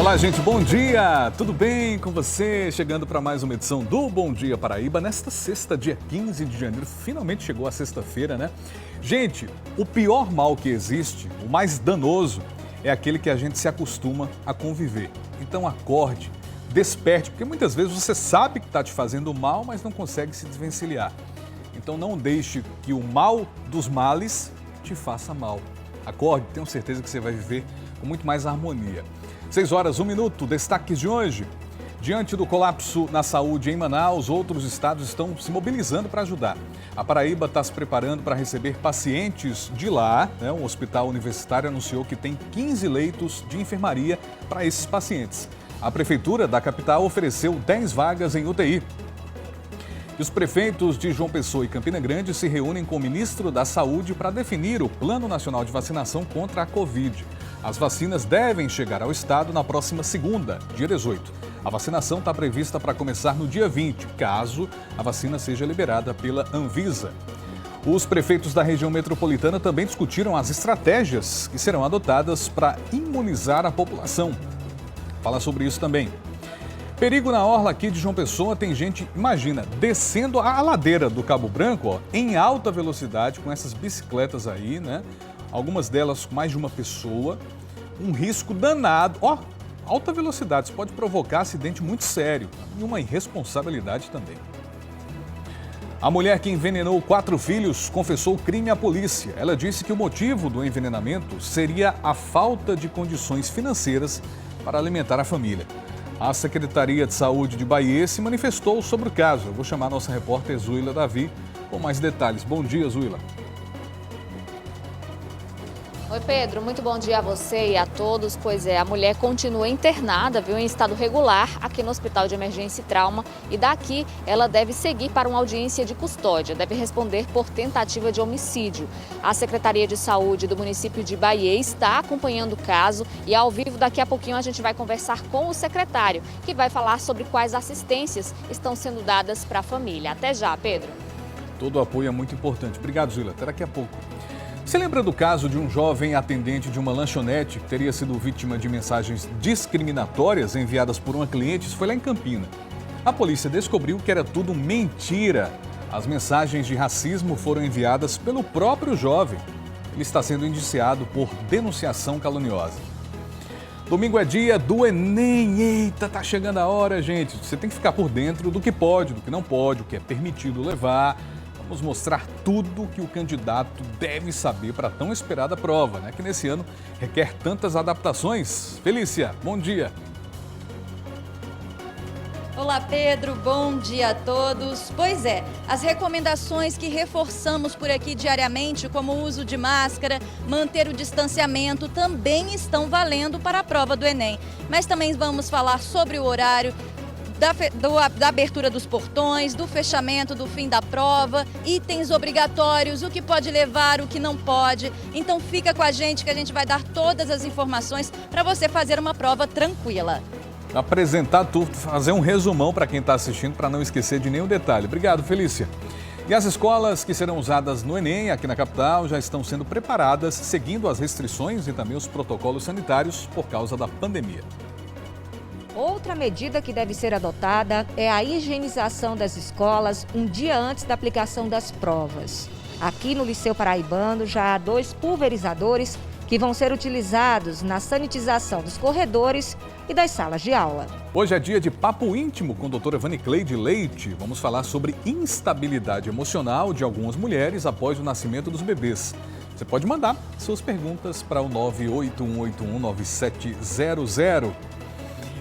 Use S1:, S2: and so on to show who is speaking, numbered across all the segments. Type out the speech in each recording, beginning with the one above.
S1: Olá, gente, bom dia! Tudo bem com você? Chegando para mais uma edição do Bom Dia Paraíba, nesta sexta, dia 15 de janeiro. Finalmente chegou a sexta-feira, né? Gente, o pior mal que existe, o mais danoso, é aquele que a gente se acostuma a conviver. Então acorde, desperte, porque muitas vezes você sabe que está te fazendo mal, mas não consegue se desvencilhar. Então não deixe que o mal dos males te faça mal. Acorde, tenho certeza que você vai viver com muito mais harmonia. 6 horas, 1 minuto, destaques de hoje. Diante do colapso na saúde em Manaus, outros estados estão se mobilizando para ajudar. A Paraíba está se preparando para receber pacientes de lá. Um hospital universitário anunciou que tem 15 leitos de enfermaria para esses pacientes. A prefeitura da capital ofereceu 10 vagas em UTI. E os prefeitos de João Pessoa e Campina Grande se reúnem com o ministro da Saúde para definir o Plano Nacional de Vacinação contra a Covid. As vacinas devem chegar ao estado na próxima segunda, dia 18. A vacinação está prevista para começar no dia 20, caso a vacina seja liberada pela Anvisa. Os prefeitos da região metropolitana também discutiram as estratégias que serão adotadas para imunizar a população. Fala sobre isso também. Perigo na orla aqui de João Pessoa, tem gente, imagina, descendo a ladeira do Cabo Branco, em alta velocidade, com essas bicicletas aí, né? Algumas delas com mais de uma pessoa, um risco danado. Alta velocidade, isso pode provocar acidente muito sério e uma irresponsabilidade também. A mulher que envenenou 4 filhos confessou o crime à polícia. Ela disse que o motivo do envenenamento seria a falta de condições financeiras para alimentar a família. A Secretaria de Saúde de Bahia se manifestou sobre o caso. Eu vou chamar a nossa repórter Zuila Davi com mais detalhes. Bom dia, Zuila.
S2: Oi, Pedro, muito bom dia a você e a todos. Pois é, a mulher continua internada, em estado regular aqui no Hospital de Emergência e Trauma, e daqui ela deve seguir para uma audiência de custódia, deve responder por tentativa de homicídio. A Secretaria de Saúde do município de Bahia está acompanhando o caso e ao vivo daqui a pouquinho a gente vai conversar com o secretário, que vai falar sobre quais assistências estão sendo dadas para a família. Até já, Pedro.
S1: Todo o apoio é muito importante. Obrigado, Zuila. Até daqui a pouco. Você lembra do caso de um jovem atendente de uma lanchonete que teria sido vítima de mensagens discriminatórias enviadas por uma cliente? Isso foi lá em Campina. A polícia descobriu que era tudo mentira. As mensagens de racismo foram enviadas pelo próprio jovem. Ele está sendo indiciado por denunciação caluniosa. Domingo é dia do Enem. Eita, tá chegando a hora, gente. Você tem que ficar por dentro do que pode, do que não pode, o que é permitido levar. Vamos mostrar tudo que o candidato deve saber para a tão esperada prova, que nesse ano requer tantas adaptações. Felícia, bom dia.
S3: Olá, Pedro, bom dia a todos. Pois é, as recomendações que reforçamos por aqui diariamente, como o uso de máscara, manter o distanciamento, também estão valendo para a prova do Enem. Mas também vamos falar sobre o horário, da abertura dos portões, do fechamento, do fim da prova, itens obrigatórios, o que pode levar, o que não pode. Então fica com a gente que a gente vai dar todas as informações para você fazer uma prova tranquila.
S1: Apresentar tudo, fazer um resumão para quem está assistindo, para não esquecer de nenhum detalhe. Obrigado, Felícia. E as escolas que serão usadas no Enem, aqui na capital, já estão sendo preparadas, seguindo as restrições e também os protocolos sanitários por causa da pandemia.
S4: Outra medida que deve ser adotada é a higienização das escolas um dia antes da aplicação das provas. Aqui no Liceu Paraibano já há 2 pulverizadores que vão ser utilizados na sanitização dos corredores e das salas de aula.
S1: Hoje é dia de papo íntimo com a doutora Vanicleide Leite. Vamos falar sobre instabilidade emocional de algumas mulheres após o nascimento dos bebês. Você pode mandar suas perguntas para o 981819700.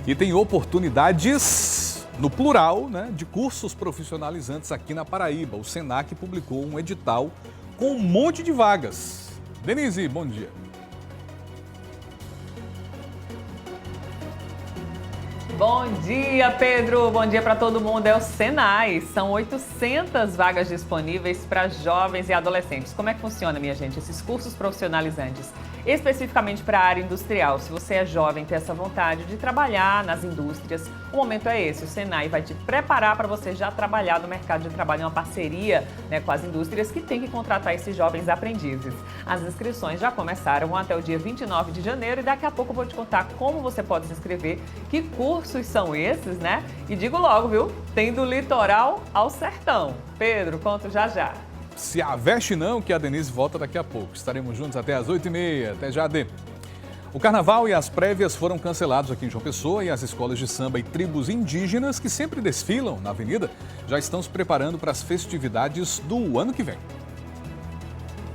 S1: E tem oportunidades, no plural, de cursos profissionalizantes aqui na Paraíba. O Senac publicou um edital com um monte de vagas. Denise, bom dia.
S5: Bom dia, Pedro. Bom dia para todo mundo. É o Senai. São 800 vagas disponíveis para jovens e adolescentes. Como é que funciona, minha gente, esses cursos profissionalizantes? especificamente para a área industrial. Se você é jovem e tem essa vontade de trabalhar nas indústrias, o momento é esse. O Senai vai te preparar para você já trabalhar no mercado de trabalho, uma parceria, né, com as indústrias que tem que contratar esses jovens aprendizes. As inscrições já começaram até o dia 29 de janeiro e daqui a pouco eu vou te contar como você pode se inscrever, que cursos são esses, né? E digo logo, viu? Tem do litoral ao sertão. Pedro, conto já já.
S1: Se aveste não, que a Denise volta daqui a pouco. Estaremos juntos até às 8h30. Até já, Dê. O carnaval e as prévias foram cancelados aqui em João Pessoa e as escolas de samba e tribos indígenas que sempre desfilam na avenida já estão se preparando para as festividades do ano que vem.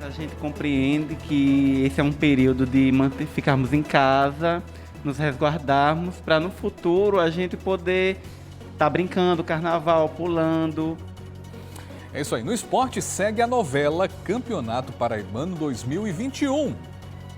S6: A gente compreende que esse é um período de ficarmos em casa, nos resguardarmos, para no futuro a gente poder estar brincando, carnaval, pulando.
S1: É isso aí. No esporte segue a novela Campeonato Paraibano 2021.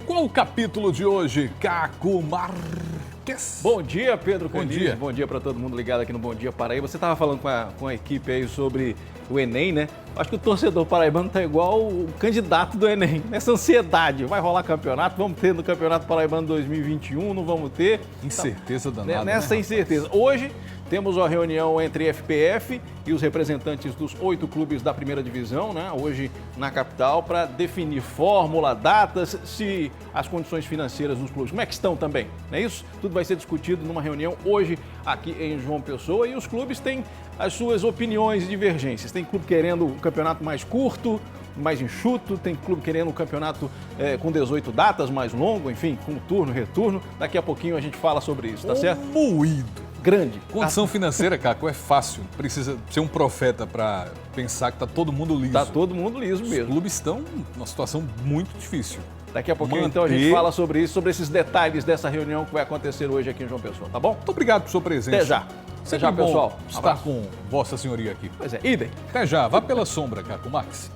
S1: Qual o capítulo de hoje, Caco Marques?
S7: Bom dia, Pedro
S1: Bom
S7: Candiz.
S1: dia.
S7: Bom dia para todo mundo ligado aqui no Bom Dia Paraíba. Você estava falando com a equipe aí sobre o Enem, né? Acho que o torcedor paraibano tá igual o candidato do Enem, nessa ansiedade. Vai rolar campeonato? Vamos ter no Campeonato Paraibano 2021? Não vamos ter?
S1: Incerteza danada,
S7: Nessa
S1: né?
S7: incerteza. Hoje temos uma reunião entre FPF e os representantes dos 8 clubes da primeira divisão, né? Hoje na capital, para definir fórmula, datas, se as condições financeiras dos clubes, como é que estão também, não é isso? Tudo vai ser discutido numa reunião hoje aqui em João Pessoa e os clubes têm as suas opiniões e divergências. Tem clube querendo um campeonato mais curto, mais enxuto, tem clube querendo um campeonato com 18 datas, mais longo, enfim, com turno, retorno. Daqui a pouquinho a gente fala sobre isso, tá certo?
S1: Moído.
S7: Grande.
S1: Condição financeira, Caco, é fácil. Precisa ser um profeta para pensar que tá todo mundo liso.
S7: Tá todo mundo liso
S1: Os
S7: mesmo.
S1: clubes estão numa situação muito difícil.
S7: Daqui a pouquinho, então, a gente fala sobre isso, sobre esses detalhes dessa reunião que vai acontecer hoje aqui em João Pessoa, tá bom?
S1: Muito obrigado por sua presença.
S7: Até já.
S1: Sempre
S7: Até já,
S1: bom
S7: pessoal.
S1: estar
S7: Abraço.
S1: com Vossa Senhoria aqui.
S7: Pois é, idem.
S1: Até já. Vá pela sombra, Caco Max.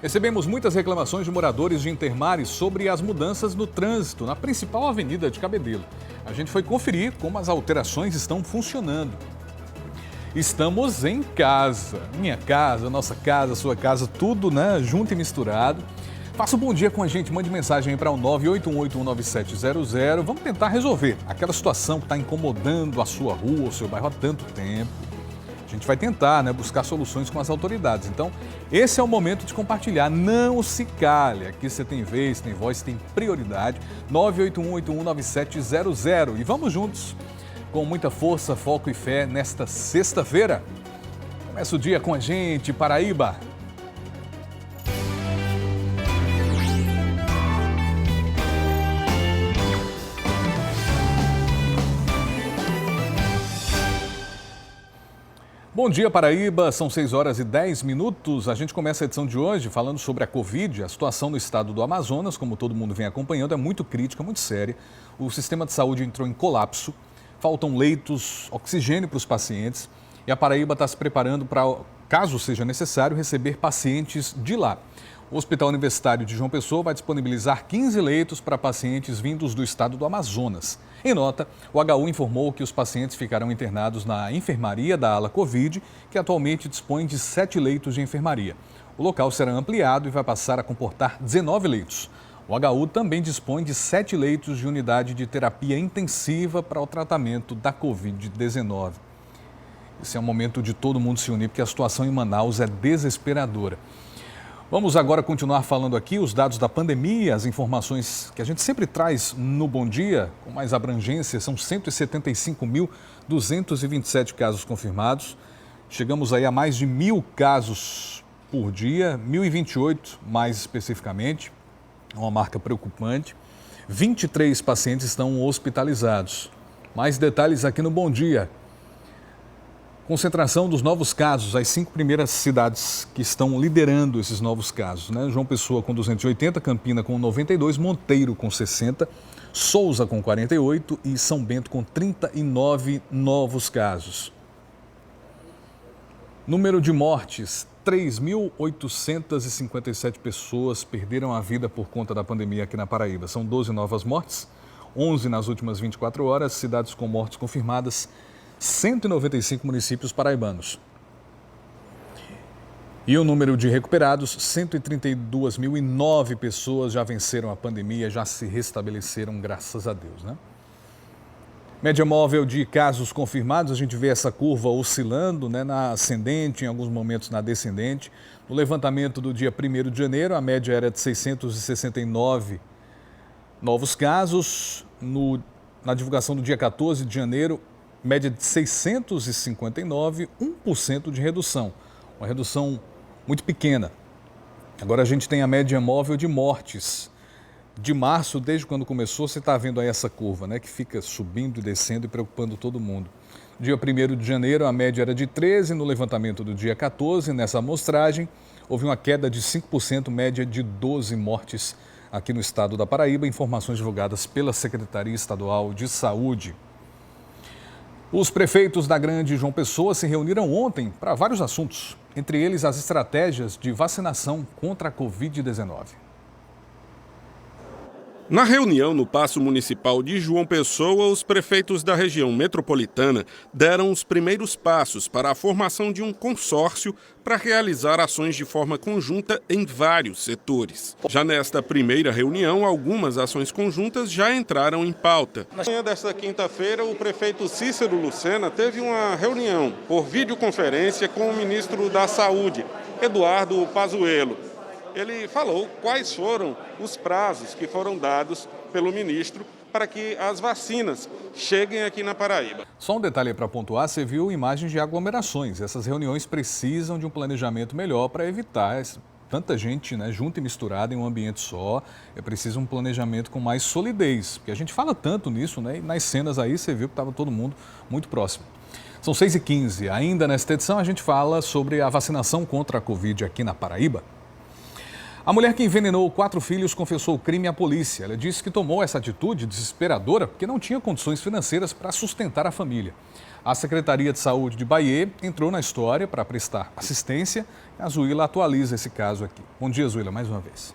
S1: Recebemos muitas reclamações de moradores de Intermares sobre as mudanças no trânsito na principal avenida de Cabedelo. A gente foi conferir como as alterações estão funcionando. Estamos em casa. Minha casa, nossa casa, sua casa, tudo, né, junto e misturado. Faça um bom dia com a gente, mande mensagem aí para o 981819700. Vamos tentar resolver aquela situação que está incomodando a sua rua, o seu bairro há tanto tempo. A gente vai tentar, né, buscar soluções com as autoridades. Então, esse é o momento de compartilhar. Não se cale. Aqui você tem vez, tem voz, tem prioridade. 981819700. E vamos juntos, com muita força, foco e fé, nesta sexta-feira. Começa o dia com a gente, Paraíba. Bom dia, Paraíba. São 6h10. A gente começa a edição de hoje falando sobre a Covid. A situação no estado do Amazonas, como todo mundo vem acompanhando, é muito crítica, muito séria. O sistema de saúde entrou em colapso. Faltam leitos, oxigênio para os pacientes. E a Paraíba está se preparando para, caso seja necessário, receber pacientes de lá. O Hospital Universitário de João Pessoa vai disponibilizar 15 leitos para pacientes vindos do estado do Amazonas. Em nota, o HU informou que os pacientes ficarão internados na enfermaria da ala Covid, que atualmente dispõe de 7 leitos de enfermaria. O local será ampliado e vai passar a comportar 19 leitos. O HU também dispõe de 7 leitos de unidade de terapia intensiva para o tratamento da Covid-19. Esse é o momento de todo mundo se unir, porque a situação em Manaus é desesperadora. Vamos agora continuar falando aqui os dados da pandemia, as informações que a gente sempre traz no Bom Dia, com mais abrangência, são 175.227 casos confirmados. Chegamos aí a mais de 1.000 casos por dia, 1.028 mais especificamente, é uma marca preocupante. 23 pacientes estão hospitalizados. Mais detalhes aqui no Bom Dia. Concentração dos novos casos, as 5 primeiras cidades que estão liderando esses novos casos, né? João Pessoa com 280, Campina com 92, Monteiro com 60, Souza com 48 e São Bento com 39 novos casos. Número de mortes, 3.857 pessoas perderam a vida por conta da pandemia aqui na Paraíba. São 12 novas mortes, 11 nas últimas 24 horas, cidades com mortes confirmadas, 195 municípios paraibanos. E o número de recuperados, 132.009 pessoas já venceram a pandemia, já se restabeleceram, graças a Deus, né? Média móvel de casos confirmados, a gente vê essa curva oscilando, né, na ascendente, em alguns momentos na descendente. No levantamento do dia 1º de janeiro, a média era de 669 novos casos. Na divulgação do dia 14 de janeiro, média de 659, 1% de redução. Uma redução muito pequena. Agora a gente tem a média móvel de mortes. De março, desde quando começou, você está vendo aí essa curva, né, que fica subindo e descendo e preocupando todo mundo. Dia 1º de janeiro, a média era de 13, no levantamento do dia 14, nessa amostragem, houve uma queda de 5%, média de 12 mortes aqui no estado da Paraíba, informações divulgadas pela Secretaria Estadual de Saúde. Os prefeitos da Grande João Pessoa se reuniram ontem para vários assuntos, entre eles as estratégias de vacinação contra a Covid-19.
S8: Na reunião no Paço Municipal de João Pessoa, os prefeitos da região metropolitana deram os primeiros passos para a formação de um consórcio para realizar ações de forma conjunta em vários setores. Já nesta primeira reunião, algumas ações conjuntas já entraram em pauta. Na manhã desta quinta-feira, o prefeito Cícero Lucena teve uma reunião por videoconferência com o ministro da Saúde, Eduardo Pazuello. Ele falou quais foram os prazos que foram dados pelo ministro para que as vacinas cheguem aqui na Paraíba.
S1: Só um detalhe para pontuar, você viu imagens de aglomerações. Essas reuniões precisam de um planejamento melhor para evitar tanta gente, né, junta e misturada em um ambiente só. É preciso um planejamento com mais solidez, porque a gente fala tanto nisso, né, e nas cenas aí você viu que estava todo mundo muito próximo. São 6h15. Ainda nesta edição a gente fala sobre a vacinação contra a Covid aqui na Paraíba. A mulher que envenenou 4 filhos confessou o crime à polícia. Ela disse que tomou essa atitude desesperadora porque não tinha condições financeiras para sustentar a família. A Secretaria de Saúde de Bahia entrou na história para prestar assistência. A Zuila atualiza esse caso aqui. Bom dia, Zuila, mais uma vez.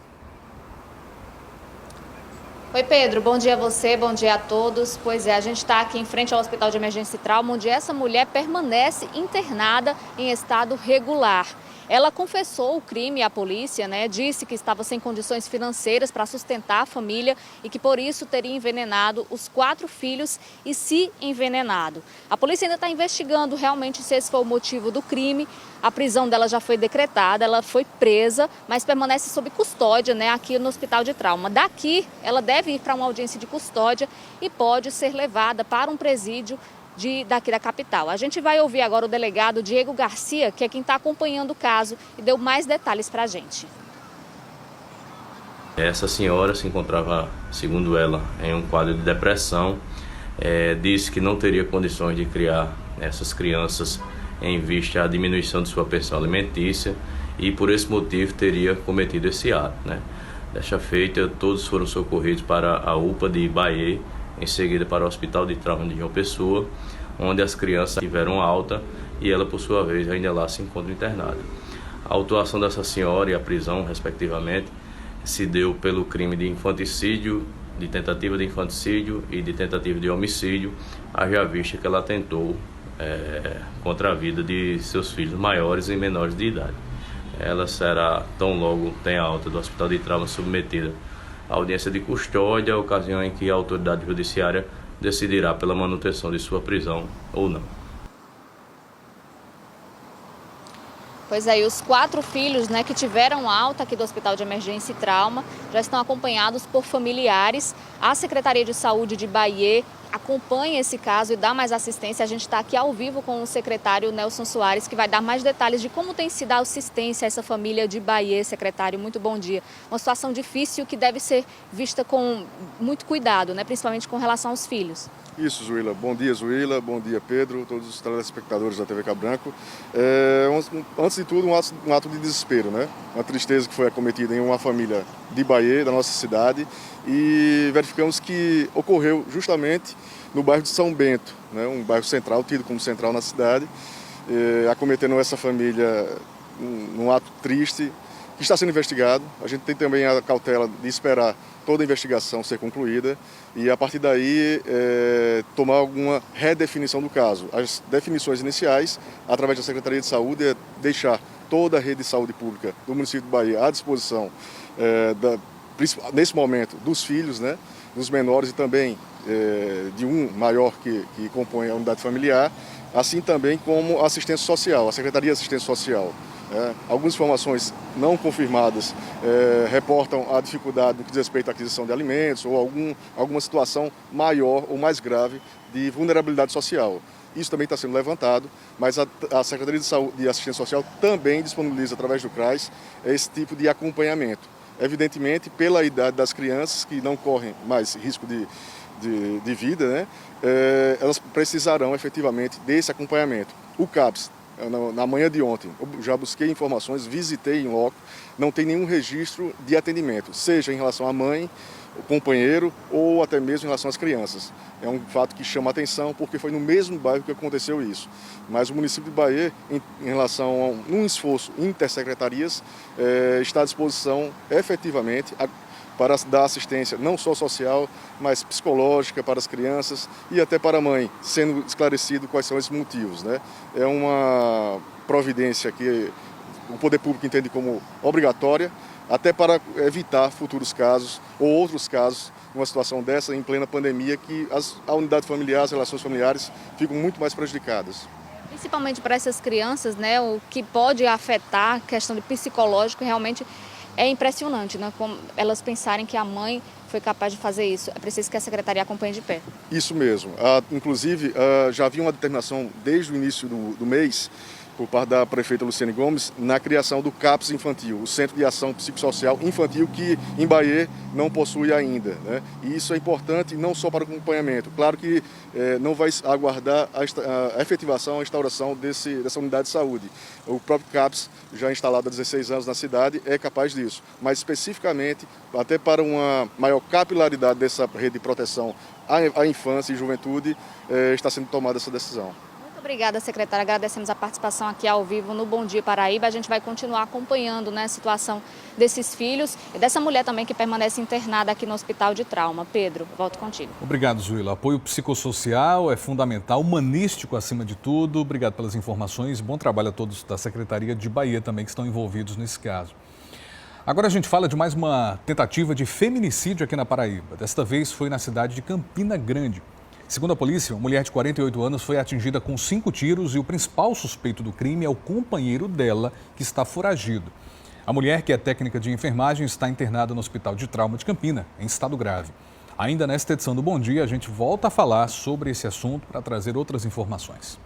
S2: Oi, Pedro. Bom dia a você, bom dia a todos. Pois é, a gente está aqui em frente ao Hospital de Emergência e Trauma, onde essa mulher permanece internada em estado regular. Ela confessou o crime à polícia, né? Disse que estava sem condições financeiras para sustentar a família e que por isso teria envenenado os 4 filhos e se envenenado. A polícia ainda está investigando realmente se esse foi o motivo do crime. A prisão dela já foi decretada, ela foi presa, mas permanece sob custódia, né, aqui no Hospital de Trauma. Daqui, ela deve ir para uma audiência de custódia e pode ser levada para um presídio daqui da capital. A gente vai ouvir agora o delegado Diego Garcia, que é quem está acompanhando o caso e deu mais detalhes para a gente.
S9: Essa senhora se encontrava, segundo ela, em um quadro de depressão. Disse que não teria condições de criar essas crianças em vista à diminuição de sua pensão alimentícia e por esse motivo teria cometido esse ato, né? Desta feita, todos foram socorridos para a UPA de Bahia, em seguida para o Hospital de Trauma de João Pessoa, onde as crianças tiveram alta e ela, por sua vez, ainda lá se encontra internada. A autuação dessa senhora e a prisão, respectivamente, se deu pelo crime de infanticídio, de tentativa de infanticídio e de tentativa de homicídio, haja vista que ela atentou contra a vida de seus filhos maiores e menores de idade. Ela será, tão logo tenha alta do Hospital de Trauma, submetida à audiência de custódia, ocasião em que a autoridade judiciária decidirá pela manutenção de sua prisão ou não.
S2: Pois é, e os 4 filhos, né, que tiveram alta aqui do Hospital de Emergência e Trauma já estão acompanhados por familiares. A Secretaria de Saúde de Bahia acompanha esse caso e dá mais assistência. A gente está aqui ao vivo com o secretário Nelson Soares, que vai dar mais detalhes de como tem sido a assistência a essa família de Bahia. Secretário, muito bom dia. Uma situação difícil que deve ser vista com muito cuidado, né, principalmente com relação aos filhos.
S10: Isso, Zuila. Bom dia, Zuila. Bom dia, Pedro, todos os telespectadores da TV Cabranco. Antes de tudo, um ato de desespero, né? Uma tristeza que foi acometida em uma família de Bahia, da nossa cidade, e verificamos que ocorreu justamente no bairro de São Bento, né? Um bairro central, tido como central na cidade, acometendo essa família num ato triste, que está sendo investigado. A gente tem também a cautela de esperar toda a investigação ser concluída e, a partir daí, tomar alguma redefinição do caso. As definições iniciais, através da Secretaria de Saúde, é deixar toda a rede de saúde pública do município de Bahia à disposição, nesse momento, dos filhos, né, dos menores e também de um maior que compõe a unidade familiar, assim também como assistência social, a Secretaria de Assistência Social. Algumas informações não confirmadas reportam a dificuldade no que diz respeito à aquisição de alimentos ou alguma situação maior ou mais grave de vulnerabilidade social. Isso também está sendo levantado, mas a Secretaria de Saúde e Assistência Social também disponibiliza, através do CRAS, esse tipo de acompanhamento. Evidentemente, pela idade das crianças, que não correm mais risco de vida, né, elas precisarão efetivamente desse acompanhamento. O CAPS, na manhã de ontem, eu já busquei informações, visitei em loco, não tem nenhum registro de atendimento, seja em relação à mãe, o companheiro ou até mesmo em relação às crianças. É um fato que chama a atenção porque foi no mesmo bairro que aconteceu isso. Mas o município de Bahia, em relação a um esforço intersecretarias, está à disposição efetivamente para dar assistência não só social, mas psicológica para as crianças e até para a mãe, sendo esclarecido quais são esses motivos, né? É uma providência que o poder público entende como obrigatória, até para evitar futuros casos ou outros casos, numa situação dessa, em plena pandemia, que a unidade familiar, as relações familiares ficam muito mais prejudicadas.
S2: Principalmente para essas crianças, né, o que pode afetar a questão de psicológico realmente é impressionante, né, como elas pensarem que a mãe foi capaz de fazer isso. É preciso que a Secretaria acompanhe de perto.
S10: Isso mesmo. Inclusive, já havia uma determinação desde o início do mês, por parte da prefeita Luciane Gomes, na criação do CAPS Infantil, o Centro de Ação Psicossocial Infantil, que em Bahia não possui ainda, né? E isso é importante não só para o acompanhamento. Claro que não vai aguardar a efetivação, a instauração dessa unidade de saúde. O próprio CAPS, já instalado há 16 anos na cidade, é capaz disso. Mas especificamente, até para uma maior capilaridade dessa rede de proteção à infância e juventude, está sendo tomada essa decisão.
S2: Obrigada, secretária. Agradecemos a participação aqui ao vivo no Bom Dia Paraíba. A gente vai continuar acompanhando, né, a situação desses filhos e dessa mulher também que permanece internada aqui no Hospital de Trauma. Pedro, volto contigo.
S1: Obrigado, Zuila. Apoio psicossocial é fundamental, humanístico acima de tudo. Obrigado pelas informações. Bom trabalho a todos da Secretaria de Bahia também que estão envolvidos nesse caso. Agora a gente fala de mais uma tentativa de feminicídio aqui na Paraíba. Desta vez foi na cidade de Campina Grande. Segundo a polícia, uma mulher de 48 anos foi atingida com 5 tiros e o principal suspeito do crime é o companheiro dela, que está foragido. A mulher, que é técnica de enfermagem, está internada no Hospital de Trauma de Campina, em estado grave. Ainda nesta edição do Bom Dia, a gente volta a falar sobre esse assunto para trazer outras informações.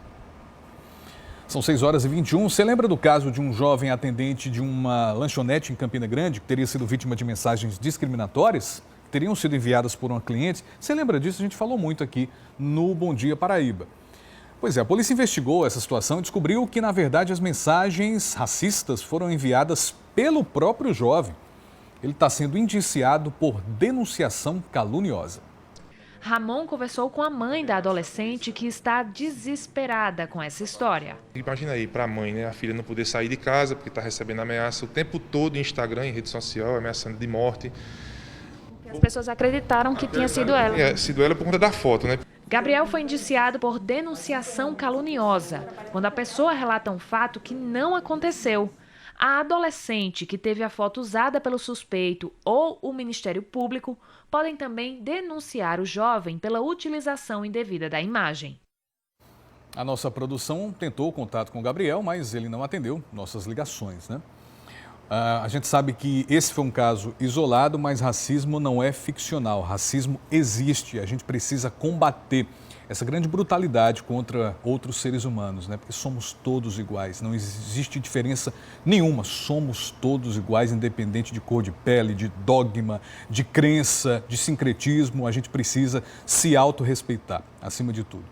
S1: São 6h21. Você lembra do caso de um jovem atendente de uma lanchonete em Campina Grande, que teria sido vítima de mensagens discriminatórias? Teriam sido enviadas por uma cliente. Você lembra disso? A gente falou muito aqui no Bom Dia Paraíba. Pois é, a polícia investigou essa situação e descobriu que, na verdade, as mensagens racistas foram enviadas pelo próprio jovem. Ele está sendo indiciado por denunciação caluniosa.
S11: Ramon conversou com a mãe da adolescente que está desesperada com essa história.
S12: Imagina aí, para a mãe, né? A filha não poder sair de casa porque está recebendo ameaça o tempo todo em Instagram, em rede social, ameaçando de morte.
S11: As pessoas acreditaram que tinha sido ela.
S12: Sido ela por conta da foto, né?
S11: Gabriel foi indiciado por denunciação caluniosa, quando a pessoa relata um fato que não aconteceu. A adolescente que teve a foto usada pelo suspeito ou o Ministério Público podem também denunciar o jovem pela utilização indevida da imagem.
S1: A nossa produção tentou contato com o Gabriel, mas ele não atendeu nossas ligações, né? A gente sabe que esse foi um caso isolado, mas racismo não é ficcional. Racismo existe. A gente precisa combater essa grande brutalidade contra outros seres humanos, né? Porque somos todos iguais. Não existe diferença nenhuma. Somos todos iguais, independente de cor de pele, de dogma, de crença, de sincretismo. A gente precisa se autorrespeitar, acima de tudo.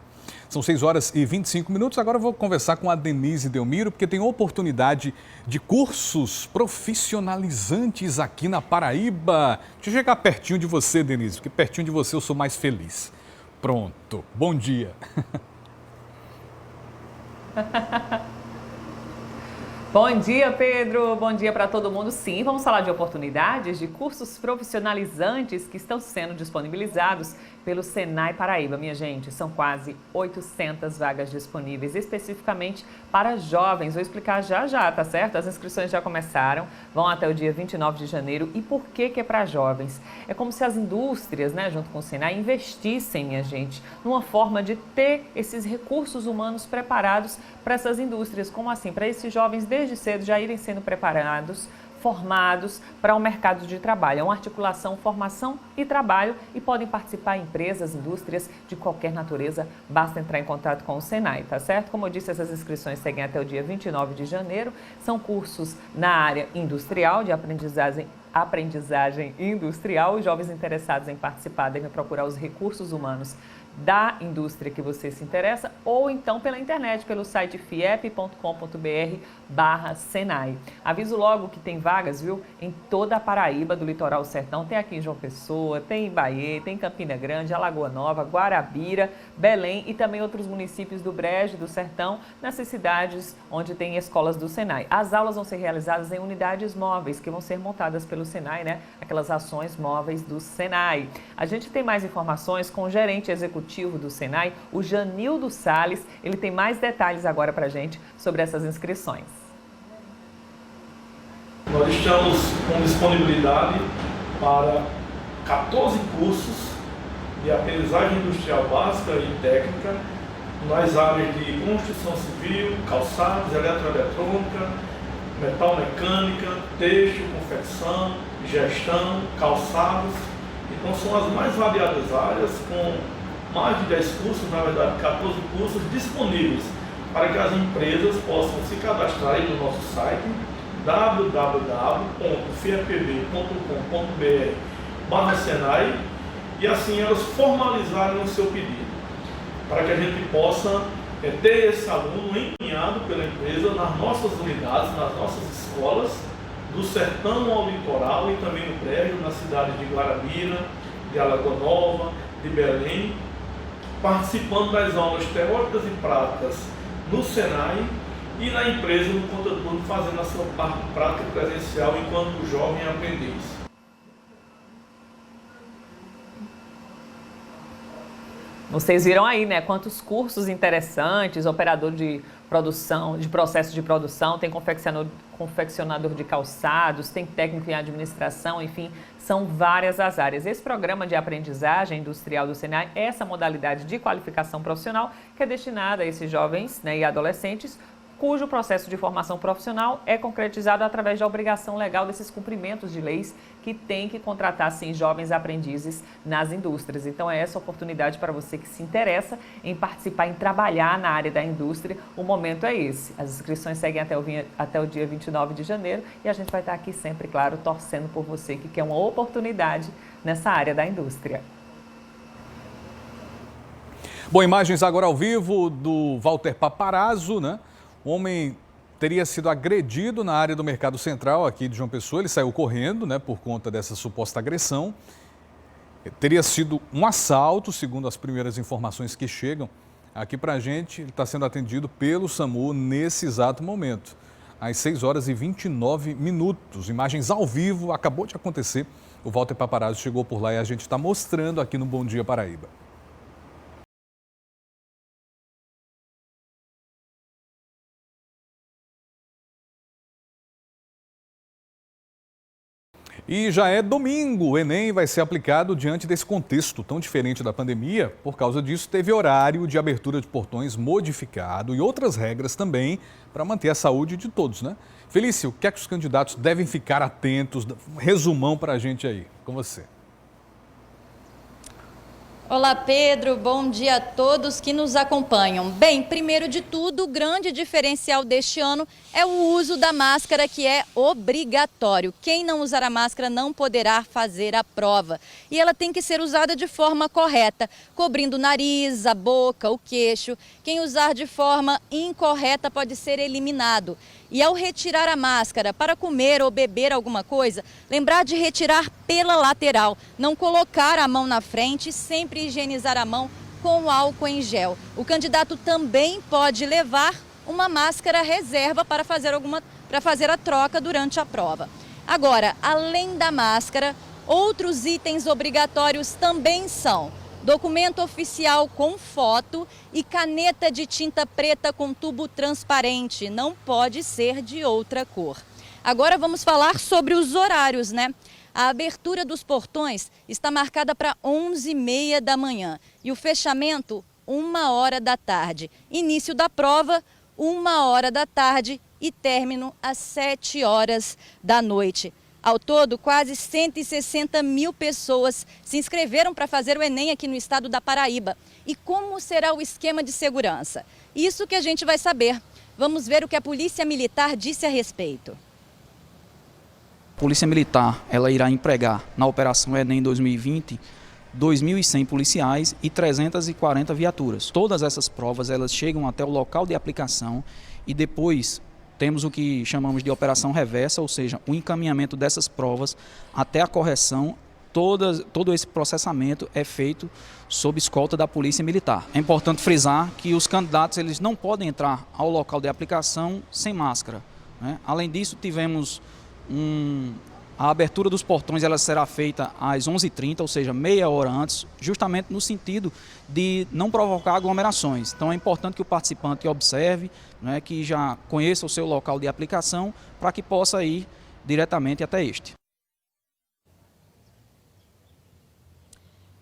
S1: São 6h25. Agora eu vou conversar com a Denise Delmiro, porque tem oportunidade de cursos profissionalizantes aqui na Paraíba. Deixa eu chegar pertinho de você, Denise, porque pertinho de você eu sou mais feliz. Pronto. Bom dia.
S5: Bom dia, Pedro. Bom dia para todo mundo. Sim, vamos falar de oportunidades de cursos profissionalizantes que estão sendo disponibilizados pelo Senai Paraíba. Minha gente, são quase 800 vagas disponíveis, especificamente para jovens. Vou explicar já, tá certo? As inscrições já começaram, vão até o dia 29 de janeiro. E por que é para jovens? É como se as indústrias, né, junto com o Senai, investissem, minha gente, numa forma de ter esses recursos humanos preparados para essas indústrias. Como assim? Para esses jovens, desde cedo, já irem sendo preparados, formados para o mercado de trabalho. É uma articulação, formação e trabalho, e podem participar empresas, indústrias de qualquer natureza. Basta entrar em contato com o Senai, tá certo? Como eu disse, essas inscrições seguem até o dia 29 de janeiro. São cursos na área industrial, de aprendizagem industrial. Os jovens interessados em participar devem procurar os recursos humanos da indústria que você se interessa, ou então pela internet, pelo site fiep.com.br/Senai. Aviso logo que tem vagas, viu, em toda a Paraíba, do litoral sertão. Tem aqui em João Pessoa, tem em Bahia, tem em Campina Grande, Alagoa Nova, Guarabira, Belém e também outros municípios do Brejo, do Sertão, nessas cidades onde tem escolas do Senai. As aulas vão ser realizadas em unidades móveis, que vão ser montadas pelo Senai, né? Aquelas ações móveis do Senai. A gente tem mais informações com o gerente executivo do Senai, o Janildo Salles. Ele tem mais detalhes agora para a gente sobre essas inscrições.
S13: Nós estamos com disponibilidade para 14 cursos de aprendizagem industrial básica e técnica nas áreas de construção civil, calçados, eletroeletrônica, metalmecânica, têxtil, confecção, gestão, calçados. Então são as mais variadas áreas, com mais de 10 cursos, na verdade 14 cursos disponíveis para que as empresas possam se cadastrar aí no nosso site www.fiapb.com.br/Senai e assim elas formalizarem o seu pedido, para que a gente possa ter esse aluno empenhado pela empresa nas nossas unidades, nas nossas escolas, do sertão ao litoral e também no prédio, nas cidades de Guarabira, de Alagoa Nova, de Belém, participando das aulas teóricas e práticas no Senai e na empresa no contraturno, fazendo a sua parte prática presencial enquanto jovem aprendiz.
S5: Vocês viram aí, né, quantos cursos interessantes, operador de produção, de processo de produção, tem confeccionador de calçados, tem técnico em administração, enfim, são várias as áreas. Esse programa de aprendizagem industrial do Senai é essa modalidade de qualificação profissional que é destinada a esses jovens, né, e adolescentes, cujo processo de formação profissional é concretizado através da obrigação legal desses cumprimentos de leis que tem que contratar, sim, jovens aprendizes nas indústrias. Então é essa oportunidade para você que se interessa em participar, em trabalhar na área da indústria. O momento é esse. As inscrições seguem até o dia 29 de janeiro e a gente vai estar aqui sempre, claro, torcendo por você que quer uma oportunidade nessa área da indústria.
S1: Bom, imagens agora ao vivo do Walter Paparazzo, né? O homem teria sido agredido na área do Mercado Central aqui de João Pessoa. Ele saiu correndo, né, por conta dessa suposta agressão. Teria sido um assalto, segundo as primeiras informações que chegam aqui para a gente. Ele está sendo atendido pelo SAMU nesse exato momento, às 6h29. Imagens ao vivo, acabou de acontecer. O Walter Paparazzo chegou por lá e a gente está mostrando aqui no Bom Dia Paraíba. E já é domingo, o Enem vai ser aplicado diante desse contexto tão diferente da pandemia. Por causa disso, teve horário de abertura de portões modificado e outras regras também para manter a saúde de todos, né? Felícia, o que é que os candidatos devem ficar atentos? Resumão para a gente aí, com você.
S3: Olá, Pedro. Bom dia a todos que nos acompanham. Bem, primeiro de tudo, o grande diferencial deste ano é o uso da máscara, que é obrigatório. Quem não usar a máscara não poderá fazer a prova. E ela tem que ser usada de forma correta, cobrindo o nariz, a boca, o queixo. Quem usar de forma incorreta pode ser eliminado. E ao retirar a máscara para comer ou beber alguma coisa, lembrar de retirar pela lateral, não colocar a mão na frente e sempre higienizar a mão com álcool em gel. O candidato também pode levar uma máscara reserva para para fazer a troca durante a prova. Agora, além da máscara, outros itens obrigatórios também são documento oficial com foto e caneta de tinta preta com tubo transparente. Não pode ser de outra cor. Agora vamos falar sobre os horários, né? A abertura dos portões está marcada para 11h30 da manhã e o fechamento 1h da tarde. Início da prova 1h da tarde e término às 7h da noite. Ao todo, quase 160 mil pessoas se inscreveram para fazer o Enem aqui no estado da Paraíba. E como será o esquema de segurança? Isso que a gente vai saber. Vamos ver o que a Polícia Militar disse a respeito.
S14: A Polícia Militar ela irá empregar na Operação Enem 2020 2.100 policiais e 340 viaturas. Todas essas provas elas chegam até o local de aplicação e depois temos o que chamamos de operação reversa, ou seja, o encaminhamento dessas provas até a correção. Todo esse processamento é feito sob escolta da Polícia Militar. É importante frisar que os candidatos eles não podem entrar ao local de aplicação sem máscara, né? Além disso, tivemos a abertura dos portões ela será feita às 11h30, ou seja, meia hora antes, justamente no sentido de não provocar aglomerações. Então é importante que o participante observe, né, que já conheça o seu local de aplicação, para que possa ir diretamente até este.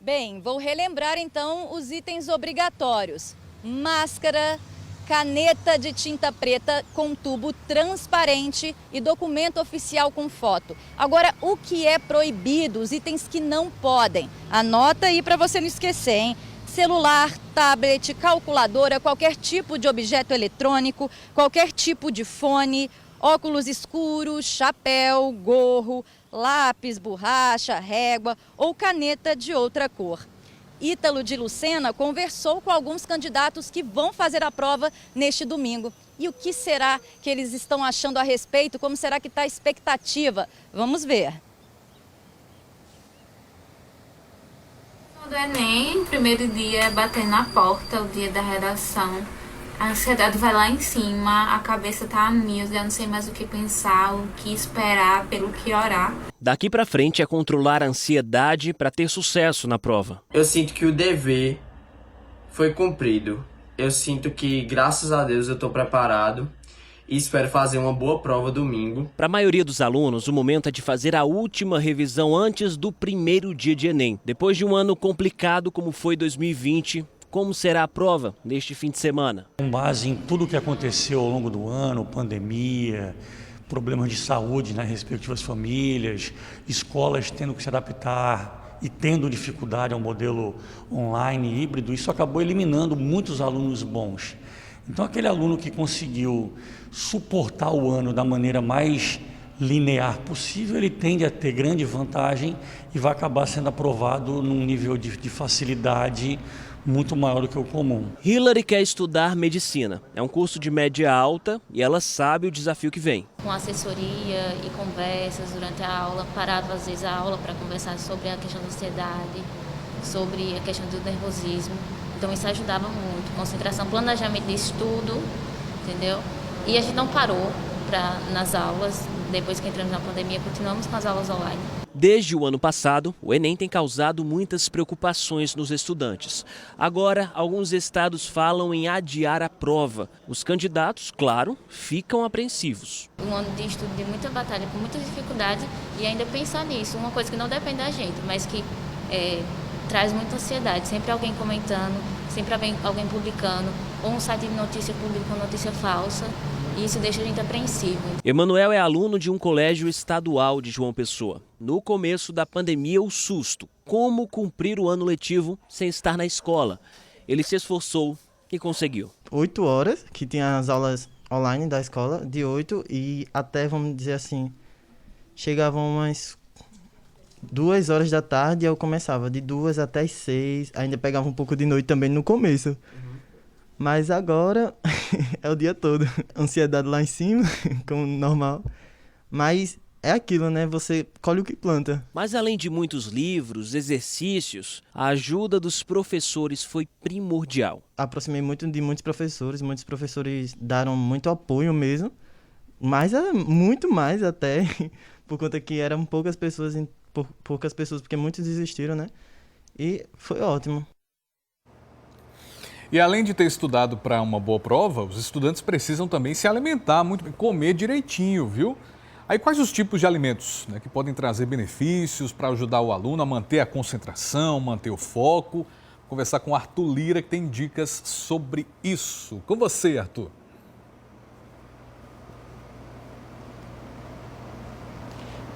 S3: Bem, vou relembrar então os itens obrigatórios. Máscara, caneta de tinta preta com tubo transparente e documento oficial com foto. Agora, o que é proibido, os itens que não podem? Anota aí para você não esquecer, hein? Celular, tablet, calculadora, qualquer tipo de objeto eletrônico, qualquer tipo de fone, óculos escuros, chapéu, gorro, lápis, borracha, régua ou caneta de outra cor. Ítalo de Lucena conversou com alguns candidatos que vão fazer a prova neste domingo. E o que será que eles estão achando a respeito? Como será que está a expectativa? Vamos ver.
S15: Do Enem, primeiro dia é bater na porta, o dia da redação. A ansiedade vai lá em cima, a cabeça tá a mil, eu não sei mais o que pensar, o que esperar, pelo que orar.
S16: Daqui pra frente é controlar a ansiedade para ter sucesso na prova.
S17: Eu sinto que o dever foi cumprido. Eu sinto que, graças a Deus, eu tô preparado e espero fazer uma boa prova domingo.
S16: Para a maioria dos alunos, o momento é de fazer a última revisão antes do primeiro dia de Enem. Depois de um ano complicado como foi 2020, como será a prova neste fim de semana?
S18: Com base em tudo o que aconteceu ao longo do ano, pandemia, problemas de saúde nas respectivas famílias, escolas tendo que se adaptar e tendo dificuldade ao modelo online híbrido, isso acabou eliminando muitos alunos bons. Então aquele aluno que conseguiu suportar o ano da maneira mais linear possível, ele tende a ter grande vantagem e vai acabar sendo aprovado num nível de facilidade muito maior do que o comum.
S16: Hillary quer estudar medicina. É um curso de média alta e ela sabe o desafio que vem.
S19: Com assessoria e conversas durante a aula, parava às vezes a aula para conversar sobre a questão da ansiedade, sobre a questão do nervosismo. Então isso ajudava muito. Concentração, planejamento de estudo, entendeu? E a gente não parou nas aulas. Depois que entramos na pandemia, continuamos com as aulas online.
S16: Desde o ano passado, o Enem tem causado muitas preocupações nos estudantes. Agora, alguns estados falam em adiar a prova. Os candidatos, claro, ficam apreensivos.
S19: Um ano de estudo de muita batalha, com muita dificuldade, e ainda pensar nisso, uma coisa que não depende da gente, mas que traz muita ansiedade. Sempre alguém comentando, sempre alguém publicando, ou um site de notícia publica uma notícia falsa. E isso deixa a gente apreensivo.
S16: Emanuel é aluno de um colégio estadual de João Pessoa. No começo da pandemia, o susto. Como cumprir o ano letivo sem estar na escola? Ele se esforçou e conseguiu.
S20: 8 horas, que tinha as aulas online da escola, de 8 e até, vamos dizer assim, chegavam umas 2 horas da tarde e eu começava de 2 até as 6, ainda pegava um pouco de noite também no começo. Mas agora é o dia todo, ansiedade lá em cima, como normal, mas é aquilo, né? Você colhe o que planta.
S16: Mas além de muitos livros, exercícios, a ajuda dos professores foi primordial.
S20: Aproximei muito de muitos professores deram muito apoio mesmo Muito mais até, por conta que eram poucas pessoas, porque muitos desistiram, né? E foi ótimo.
S1: E além de ter estudado para uma boa prova, os estudantes precisam também se alimentar muito bem, comer direitinho, viu? Aí quais os tipos de alimentos, né, que podem trazer benefícios para ajudar o aluno a manter a concentração, manter o foco? Vou conversar com o Arthur Lira, que tem dicas sobre isso. Com você, Arthur.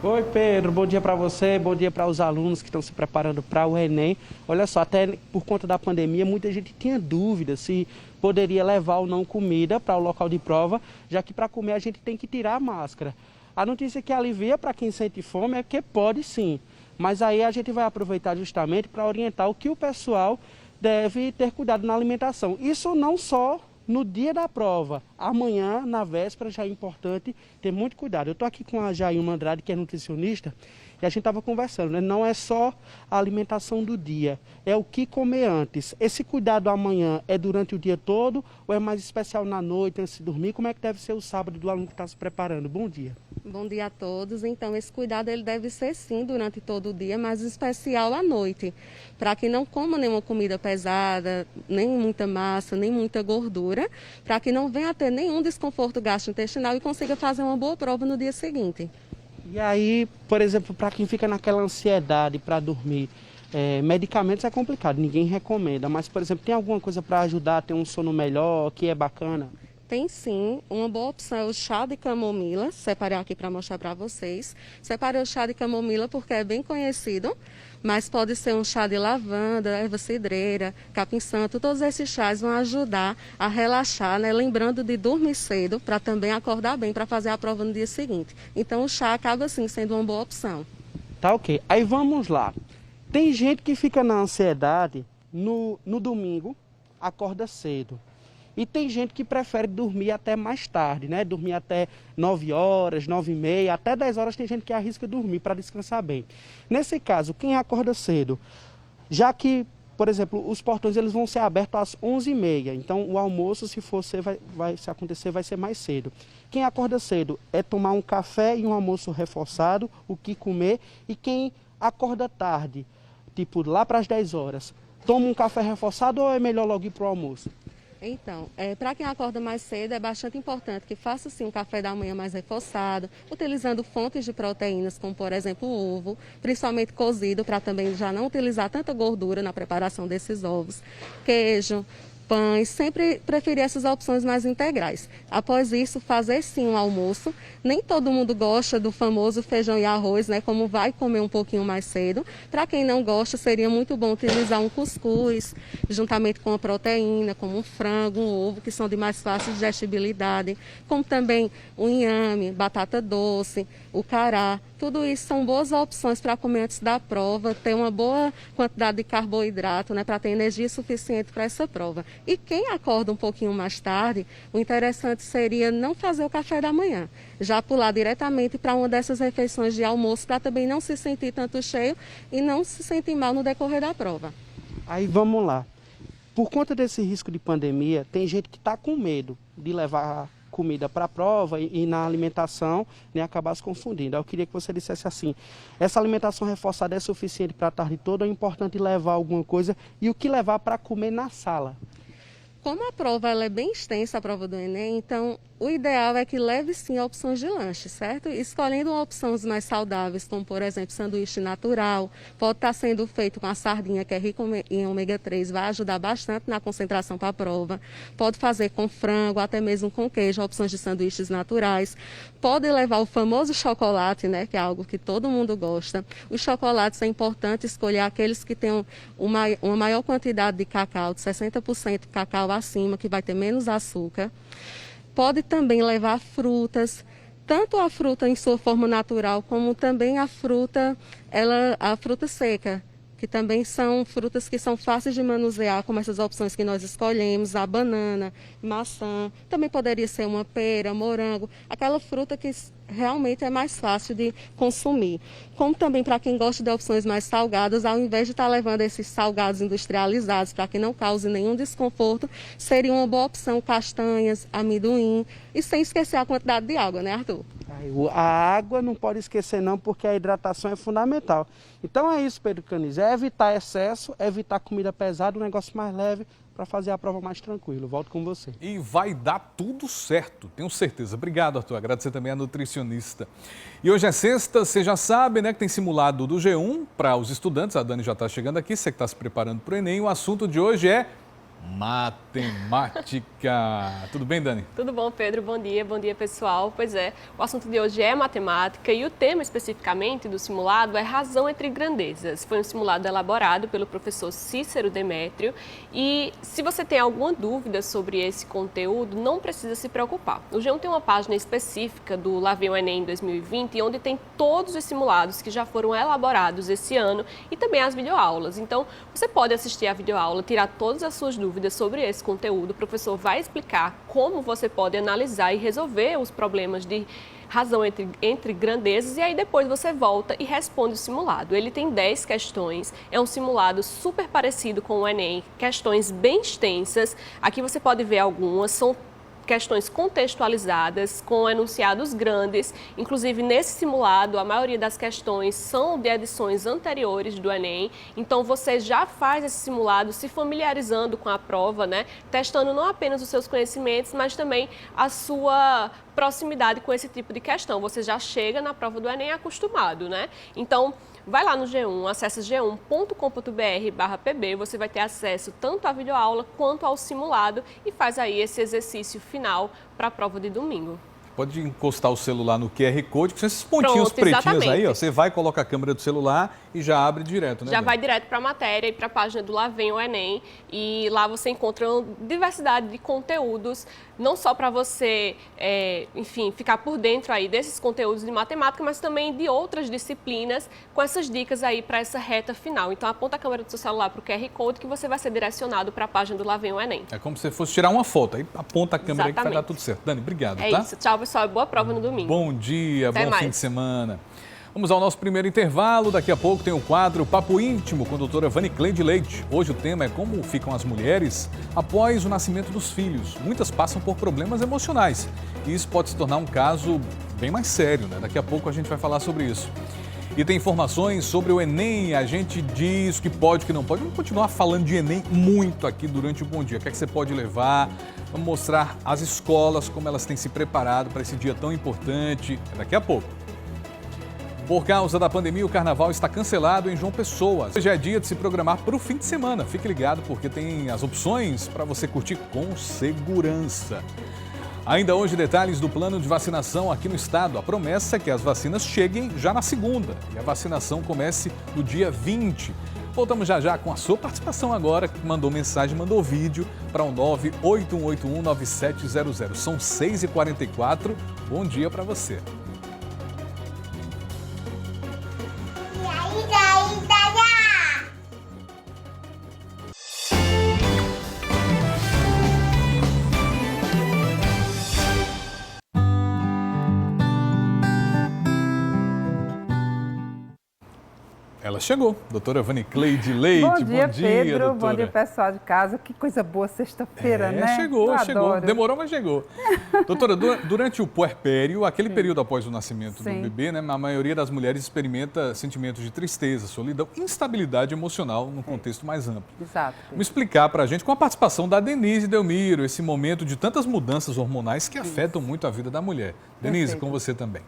S21: Oi, Pedro, bom dia para você, bom dia para os alunos que estão se preparando para o Enem. Olha só, até por conta da pandemia, muita gente tinha dúvida se poderia levar ou não comida para o local de prova, já que para comer a gente tem que tirar a máscara. A notícia que alivia para quem sente fome é que pode sim, mas aí a gente vai aproveitar justamente para orientar o que o pessoal deve ter cuidado na alimentação. Isso não só no dia da prova, amanhã, na véspera, já é importante ter muito cuidado. Eu estou aqui com a Jailma Andrade, que é nutricionista, e a gente estava conversando, né? Não é só a alimentação do dia, é o que comer antes. Esse cuidado amanhã é durante o dia todo ou é mais especial na noite, antes de dormir? Como é que deve ser o sábado do aluno que está se preparando? Bom dia.
S22: Bom dia a todos. Então, esse cuidado ele deve ser sim durante todo o dia, mas especial à noite, para que não coma nenhuma comida pesada, nem muita massa, nem muita gordura, para que não venha a ter nenhum desconforto gastrointestinal e consiga fazer uma boa prova no dia seguinte.
S21: E aí, por exemplo, para quem fica naquela ansiedade para dormir, medicamentos é complicado, ninguém recomenda, mas, por exemplo, tem alguma coisa para ajudar a ter um sono melhor, que é bacana?
S22: Tem sim, uma boa opção é o chá de camomila, separei aqui para mostrar para vocês. Separei o chá de camomila porque é bem conhecido, mas pode ser um chá de lavanda, erva cidreira, capim-santo, todos esses chás vão ajudar a relaxar, né? Lembrando de dormir cedo para também acordar bem para fazer a prova no dia seguinte. Então o chá acaba assim sendo uma boa opção.
S21: Tá ok, aí vamos lá. Tem gente que fica na ansiedade no domingo, acorda cedo. E tem gente que prefere dormir até mais tarde, né? Dormir até 9 horas, 9h30, até 10 horas tem gente que arrisca dormir para descansar bem. Nesse caso, quem acorda cedo, já que, por exemplo, os portões eles vão ser abertos às 11h30, então o almoço, se acontecer, vai ser mais cedo. Quem acorda cedo é tomar um café e um almoço reforçado, o que comer, e quem acorda tarde, tipo lá para as 10 horas, toma um café reforçado ou é melhor logo ir para o almoço?
S22: Então, para quem acorda mais cedo, é bastante importante que faça sim um café da manhã mais reforçado, utilizando fontes de proteínas, como por exemplo o ovo, principalmente cozido, para também já não utilizar tanta gordura na preparação desses ovos, queijo, pães, sempre preferir essas opções mais integrais. Após isso, fazer sim um almoço. Nem todo mundo gosta do famoso feijão e arroz, né? Como vai comer um pouquinho mais cedo. Para quem não gosta, seria muito bom utilizar um cuscuz, juntamente com a proteína, como um frango, um ovo, que são de mais fácil digestibilidade, como também o inhame, batata doce, o cará. Tudo isso são boas opções para comer antes da prova, ter uma boa quantidade de carboidrato, né, para ter energia suficiente para essa prova. E quem acorda um pouquinho mais tarde, o interessante seria não fazer o café da manhã, já pular diretamente para uma dessas refeições de almoço, para também não se sentir tanto cheio e não se sentir mal no decorrer da prova.
S21: Aí vamos lá. Por conta desse risco de pandemia, tem gente que está com medo de levar comida para a prova e na alimentação, né, acabar se confundindo. Eu queria que você dissesse assim, essa alimentação reforçada é suficiente para a tarde toda ou é importante levar alguma coisa e o que levar para comer na sala?
S22: Como a prova ela é bem extensa, a prova do Enem, então o ideal é que leve sim opções de lanche, certo? Escolhendo opções mais saudáveis, como por exemplo sanduíche natural, pode estar sendo feito com a sardinha, que é rica em ômega 3, vai ajudar bastante na concentração para a prova. Pode fazer com frango, até mesmo com queijo, opções de sanduíches naturais. Pode levar o famoso chocolate, né, que é algo que todo mundo gosta. Os chocolates é importante escolher aqueles que tenham uma maior quantidade de cacau, de 60% cacau acima, que vai ter menos açúcar. Pode também levar frutas, tanto a fruta em sua forma natural, como também a fruta seca, que também são frutas que são fáceis de manusear, como essas opções que nós escolhemos, a banana, maçã, também poderia ser uma pera, morango, aquela fruta que realmente é mais fácil de consumir. Como também para quem gosta de opções mais salgadas, ao invés de estar levando esses salgados industrializados para que não cause nenhum desconforto, seria uma boa opção castanhas, amendoim e sem esquecer a quantidade de água, né, Arthur?
S21: A água não pode esquecer não, porque a hidratação é fundamental. Então é isso, Pedro Canis, é evitar excesso, evitar comida pesada, um negócio mais leve, para fazer a prova mais tranquilo. Volto com você.
S1: E vai dar tudo certo, tenho certeza. Obrigado, Arthur. Agradecer também a nutricionista. E hoje é sexta, você já sabe, né, que tem simulado do G1 para os estudantes. A Dani já está chegando aqui, você que está se preparando para o Enem. O assunto de hoje é matemática. Tudo bem, Dani?
S4: Tudo bom, Pedro. Bom dia, pessoal. Pois é, o assunto de hoje é matemática e o tema especificamente do simulado é razão entre grandezas. Foi um simulado elaborado pelo professor Cícero Demétrio e se você tem alguma dúvida sobre esse conteúdo, não precisa se preocupar. O G1 tem uma página específica do Lá Vem o Enem 2020, onde tem todos os simulados que já foram elaborados esse ano e também as videoaulas. Então, você pode assistir a videoaula, tirar todas as suas dúvidas sobre esse conteúdo. O professor vai explicar como você pode analisar e resolver os problemas de razão entre grandezas e aí depois você volta e responde o simulado. Ele tem 10 questões, é um simulado super parecido com o Enem, questões bem extensas. Aqui você pode ver algumas, são questões contextualizadas, com enunciados grandes. Inclusive, nesse simulado, a maioria das questões são de edições anteriores do Enem. Então, você já faz esse simulado se familiarizando com a prova, né? Testando não apenas os seus conhecimentos, mas também a sua proximidade com esse tipo de questão. Você já chega na prova do Enem acostumado, né? Então, vai lá no G1, acessa g1.com.br/pb, você vai ter acesso tanto à videoaula quanto ao simulado e faz aí esse exercício final para a prova de domingo.
S1: Pode encostar o celular no QR Code, que são esses pontinhos pretinhos exatamente. Aí, ó. Você vai, coloca a câmera do celular e já abre direto, né?
S4: Já vai direto para a matéria e para a página do Lá Vem o Enem. E lá você encontra uma diversidade de conteúdos, não só para você, enfim, ficar por dentro aí desses conteúdos de matemática, mas também de outras disciplinas, com essas dicas aí para essa reta final. Então, aponta a câmera do seu celular para o QR Code que você vai ser direcionado para a página do Lá Vem o Enem.
S1: É como se você fosse tirar uma foto, aí aponta a câmera aí que vai dar tudo certo. Dani, obrigado,
S4: tá?
S1: É
S4: isso. Tchau, pessoal. Boa prova no domingo.
S1: Bom dia,
S4: até
S1: bom
S4: mais.
S1: Fim de semana. Vamos ao nosso primeiro intervalo. Daqui a pouco tem o quadro Papo Íntimo com a doutora Vanicleide Leite. Hoje o tema é como ficam as mulheres após o nascimento dos filhos. Muitas passam por problemas emocionais e isso pode se tornar um caso bem mais sério, né? Daqui a pouco a gente vai falar sobre isso. E tem informações sobre o Enem, a gente diz o que pode, o que não pode. Vamos continuar falando de Enem muito aqui durante o Bom Dia. O que é que você pode levar? Vamos mostrar as escolas, como elas têm se preparado para esse dia tão importante. Daqui a pouco. Por causa da pandemia, o carnaval está cancelado em João Pessoa. Hoje é dia de se programar para o fim de semana. Fique ligado porque tem as opções para você curtir com segurança. Ainda hoje, detalhes do plano de vacinação aqui no estado. A promessa é que as vacinas cheguem já na segunda e a vacinação comece no dia 20. Voltamos já com a sua participação agora, que mandou mensagem, mandou vídeo para o 981819700. São 6h44. Bom dia para você. Ela chegou, doutora Vanicleide Leite.
S6: Bom dia, Pedro.
S1: Doutora.
S6: Bom dia, pessoal de casa. Que coisa boa sexta-feira, né?
S1: Chegou.
S6: Adoro.
S1: Demorou, mas chegou. Doutora, durante o puerpério, aquele período após o nascimento do bebê, né, a maioria das mulheres experimenta sentimentos de tristeza, solidão, instabilidade emocional num contexto mais amplo.
S6: Exato.
S1: Vamos explicar pra gente, com a participação da Denise Delmiro, esse momento de tantas mudanças hormonais que afetam muito a vida da mulher. Denise, com você também.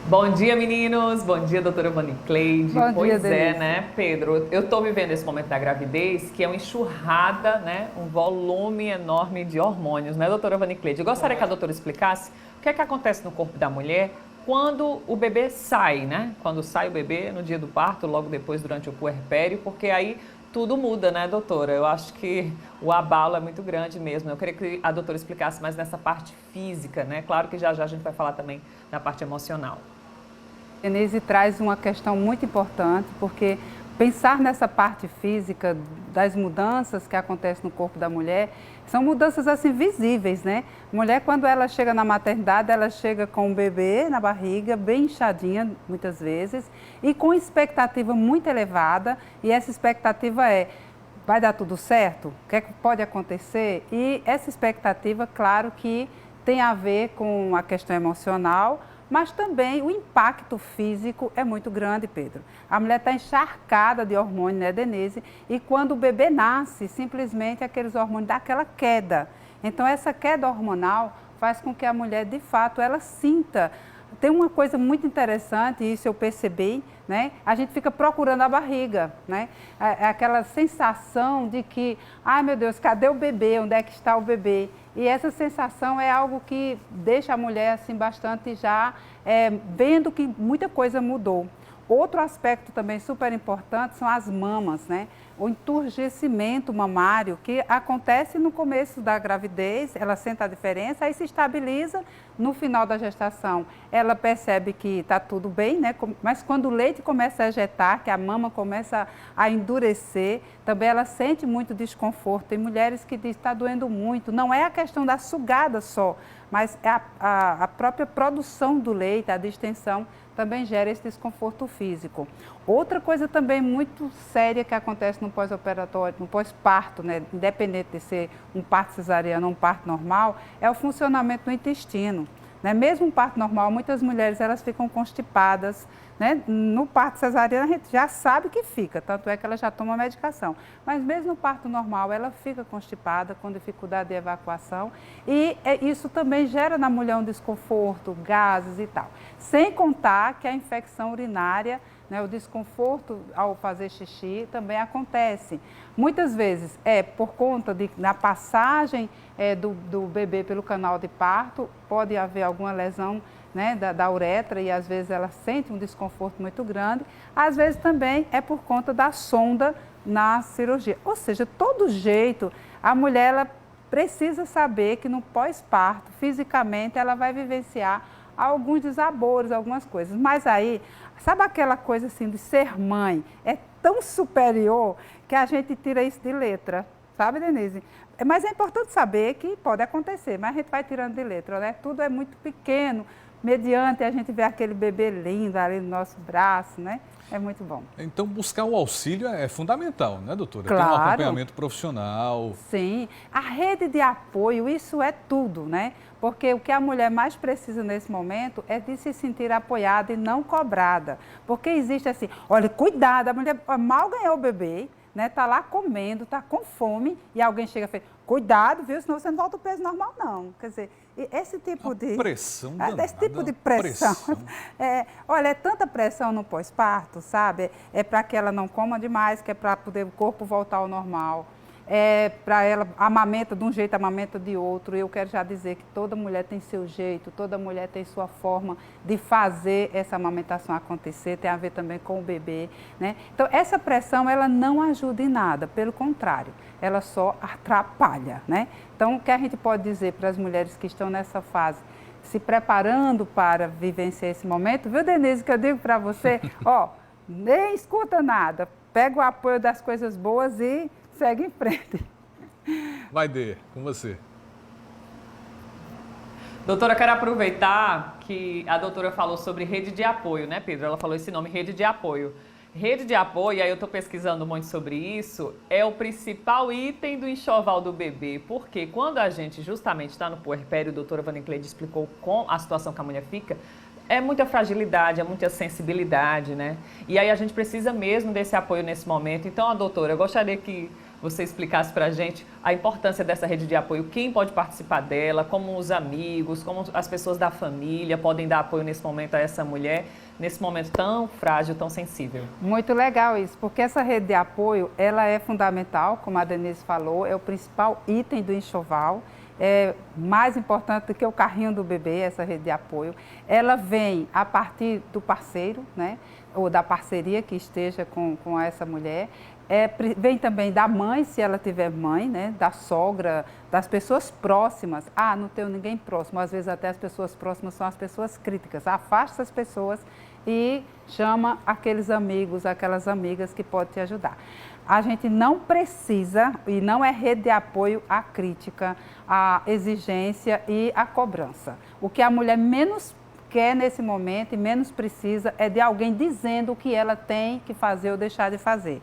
S5: Bom dia, meninos. Bom dia, doutora Vanicleide. Pois é, né, Pedro? Eu estou vivendo esse momento da gravidez, que é uma enxurrada, né? Um volume enorme de hormônios, né, doutora Vanicleide? Eu gostaria que a doutora explicasse o que é que acontece no corpo da mulher quando o bebê sai, né? Quando sai o bebê no dia do parto, logo depois durante o puerpério, porque aí tudo muda, né, doutora? Eu acho que o abalo é muito grande mesmo. Eu queria que a doutora explicasse mais nessa parte física, né? Claro que já a gente vai falar também da parte emocional.
S6: Denise traz uma questão muito importante, porque pensar nessa parte física das mudanças que acontecem no corpo da mulher, são mudanças assim visíveis, né? Mulher, quando ela chega na maternidade, ela chega com o bebê na barriga, bem inchadinha muitas vezes, e com expectativa muito elevada, e essa expectativa é: vai dar tudo certo? O que é que pode acontecer? E essa expectativa, claro que tem a ver com a questão emocional, mas também o impacto físico é muito grande, Pedro. A mulher está encharcada de hormônio, né, Denise? E quando o bebê nasce, simplesmente aqueles hormônios dão aquela queda. Então, essa queda hormonal faz com que a mulher, de fato, ela sinta. Tem uma coisa muito interessante, isso eu percebi, né? A gente fica procurando a barriga, né? É aquela sensação de que, ai meu Deus, cadê o bebê? Onde é que está o bebê? E essa sensação é algo que deixa a mulher assim bastante já vendo que muita coisa mudou. Outro aspecto também super importante são as mamas, né? O enturgecimento mamário, que acontece no começo da gravidez, ela sente a diferença, aí se estabiliza no final da gestação. Ela percebe que está tudo bem, né? Mas quando o leite começa a ejetar, que a mama começa a endurecer, também ela sente muito desconforto. Tem mulheres que dizem que está doendo muito. Não é a questão da sugada só, mas é a própria produção do leite, a distensão, também gera esse desconforto físico. Outra coisa também muito séria que acontece no pós-operatório, no pós-parto, né, independente de ser um parto cesariano ou um parto normal, é o funcionamento do intestino. Né? Mesmo um parto normal, muitas mulheres elas ficam constipadas. Né? No parto cesariano a gente já sabe que fica, tanto é que ela já toma medicação. Mas mesmo no parto normal ela fica constipada, com dificuldade de evacuação, e isso também gera na mulher um desconforto, gases e tal. Sem contar que a infecção urinária, né, o desconforto ao fazer xixi também acontece. Muitas vezes é por conta da passagem do bebê pelo canal de parto, pode haver alguma lesão, né, da uretra, e às vezes ela sente um desconforto muito grande. Às vezes também é por conta da sonda na cirurgia. Ou seja, todo jeito, a mulher ela precisa saber que no pós-parto, fisicamente, ela vai vivenciar alguns desabores, algumas coisas. Mas aí, sabe aquela coisa assim de ser mãe? É tão superior que a gente tira isso de letra, sabe, Denise? Mas é importante saber que pode acontecer, mas a gente vai tirando de letra, né? Tudo é muito pequeno, mediante a gente ver aquele bebê lindo ali no nosso braço, né? É muito bom.
S1: Então, buscar o auxílio é fundamental, né, doutora?
S6: Claro.
S1: Ter um acompanhamento profissional.
S6: Sim. A rede de apoio, isso é tudo, né? Porque o que a mulher mais precisa nesse momento é de se sentir apoiada e não cobrada. Porque existe assim, olha, cuidado, a mulher mal ganhou o bebê, né? Tá lá comendo, tá com fome, e alguém chega e fala, cuidado, viu? Senão você não volta ao peso normal, não. Quer dizer, esse tipo de
S1: pressão,
S6: esse tipo de pressão. Olha, é tanta pressão no pós-parto, sabe? É para que ela não coma demais, que é para poder o corpo voltar ao normal. É para ela, amamenta de um jeito, amamenta de outro. Eu quero já dizer que toda mulher tem seu jeito, toda mulher tem sua forma de fazer essa amamentação acontecer, tem a ver também com o bebê, né? Então, essa pressão, ela não ajuda em nada, pelo contrário, ela só atrapalha, né? Então, o que a gente pode dizer para as mulheres que estão nessa fase, se preparando para vivenciar esse momento, viu, Denise, que eu digo para você, ó, nem escuta nada, pega o apoio das coisas boas e segue em frente.
S1: Vai, Dê, com você.
S5: Doutora, quero aproveitar que a doutora falou sobre rede de apoio, né, Pedro? Ela falou esse nome, rede de apoio. Rede de apoio, aí eu estou pesquisando muito sobre isso, é o principal item do enxoval do bebê, porque quando a gente justamente está no puerpério, a doutora Vanicleide explicou com a situação que a mulher fica, é muita fragilidade, é muita sensibilidade, né? E aí a gente precisa mesmo desse apoio nesse momento. Então, doutora, eu gostaria que você explicasse para a gente a importância dessa rede de apoio, quem pode participar dela, como os amigos, como as pessoas da família podem dar apoio nesse momento a essa mulher, nesse momento tão frágil, tão sensível.
S6: Muito legal isso, porque essa rede de apoio, ela é fundamental, como a Denise falou, é o principal item do enxoval. É mais importante do que o carrinho do bebê, essa rede de apoio. Ela vem a partir do parceiro, né? Ou da parceria que esteja com essa mulher. Vem também da mãe, se ela tiver mãe, né? Da sogra, das pessoas próximas. Não tenho ninguém próximo. Às vezes até as pessoas próximas são as pessoas críticas. Afasta as pessoas e chama aqueles amigos, aquelas amigas que podem te ajudar. A gente não precisa, e não é rede de apoio à crítica, à exigência e à cobrança. O que a mulher menos quer nesse momento e menos precisa é de alguém dizendo o que ela tem que fazer ou deixar de fazer.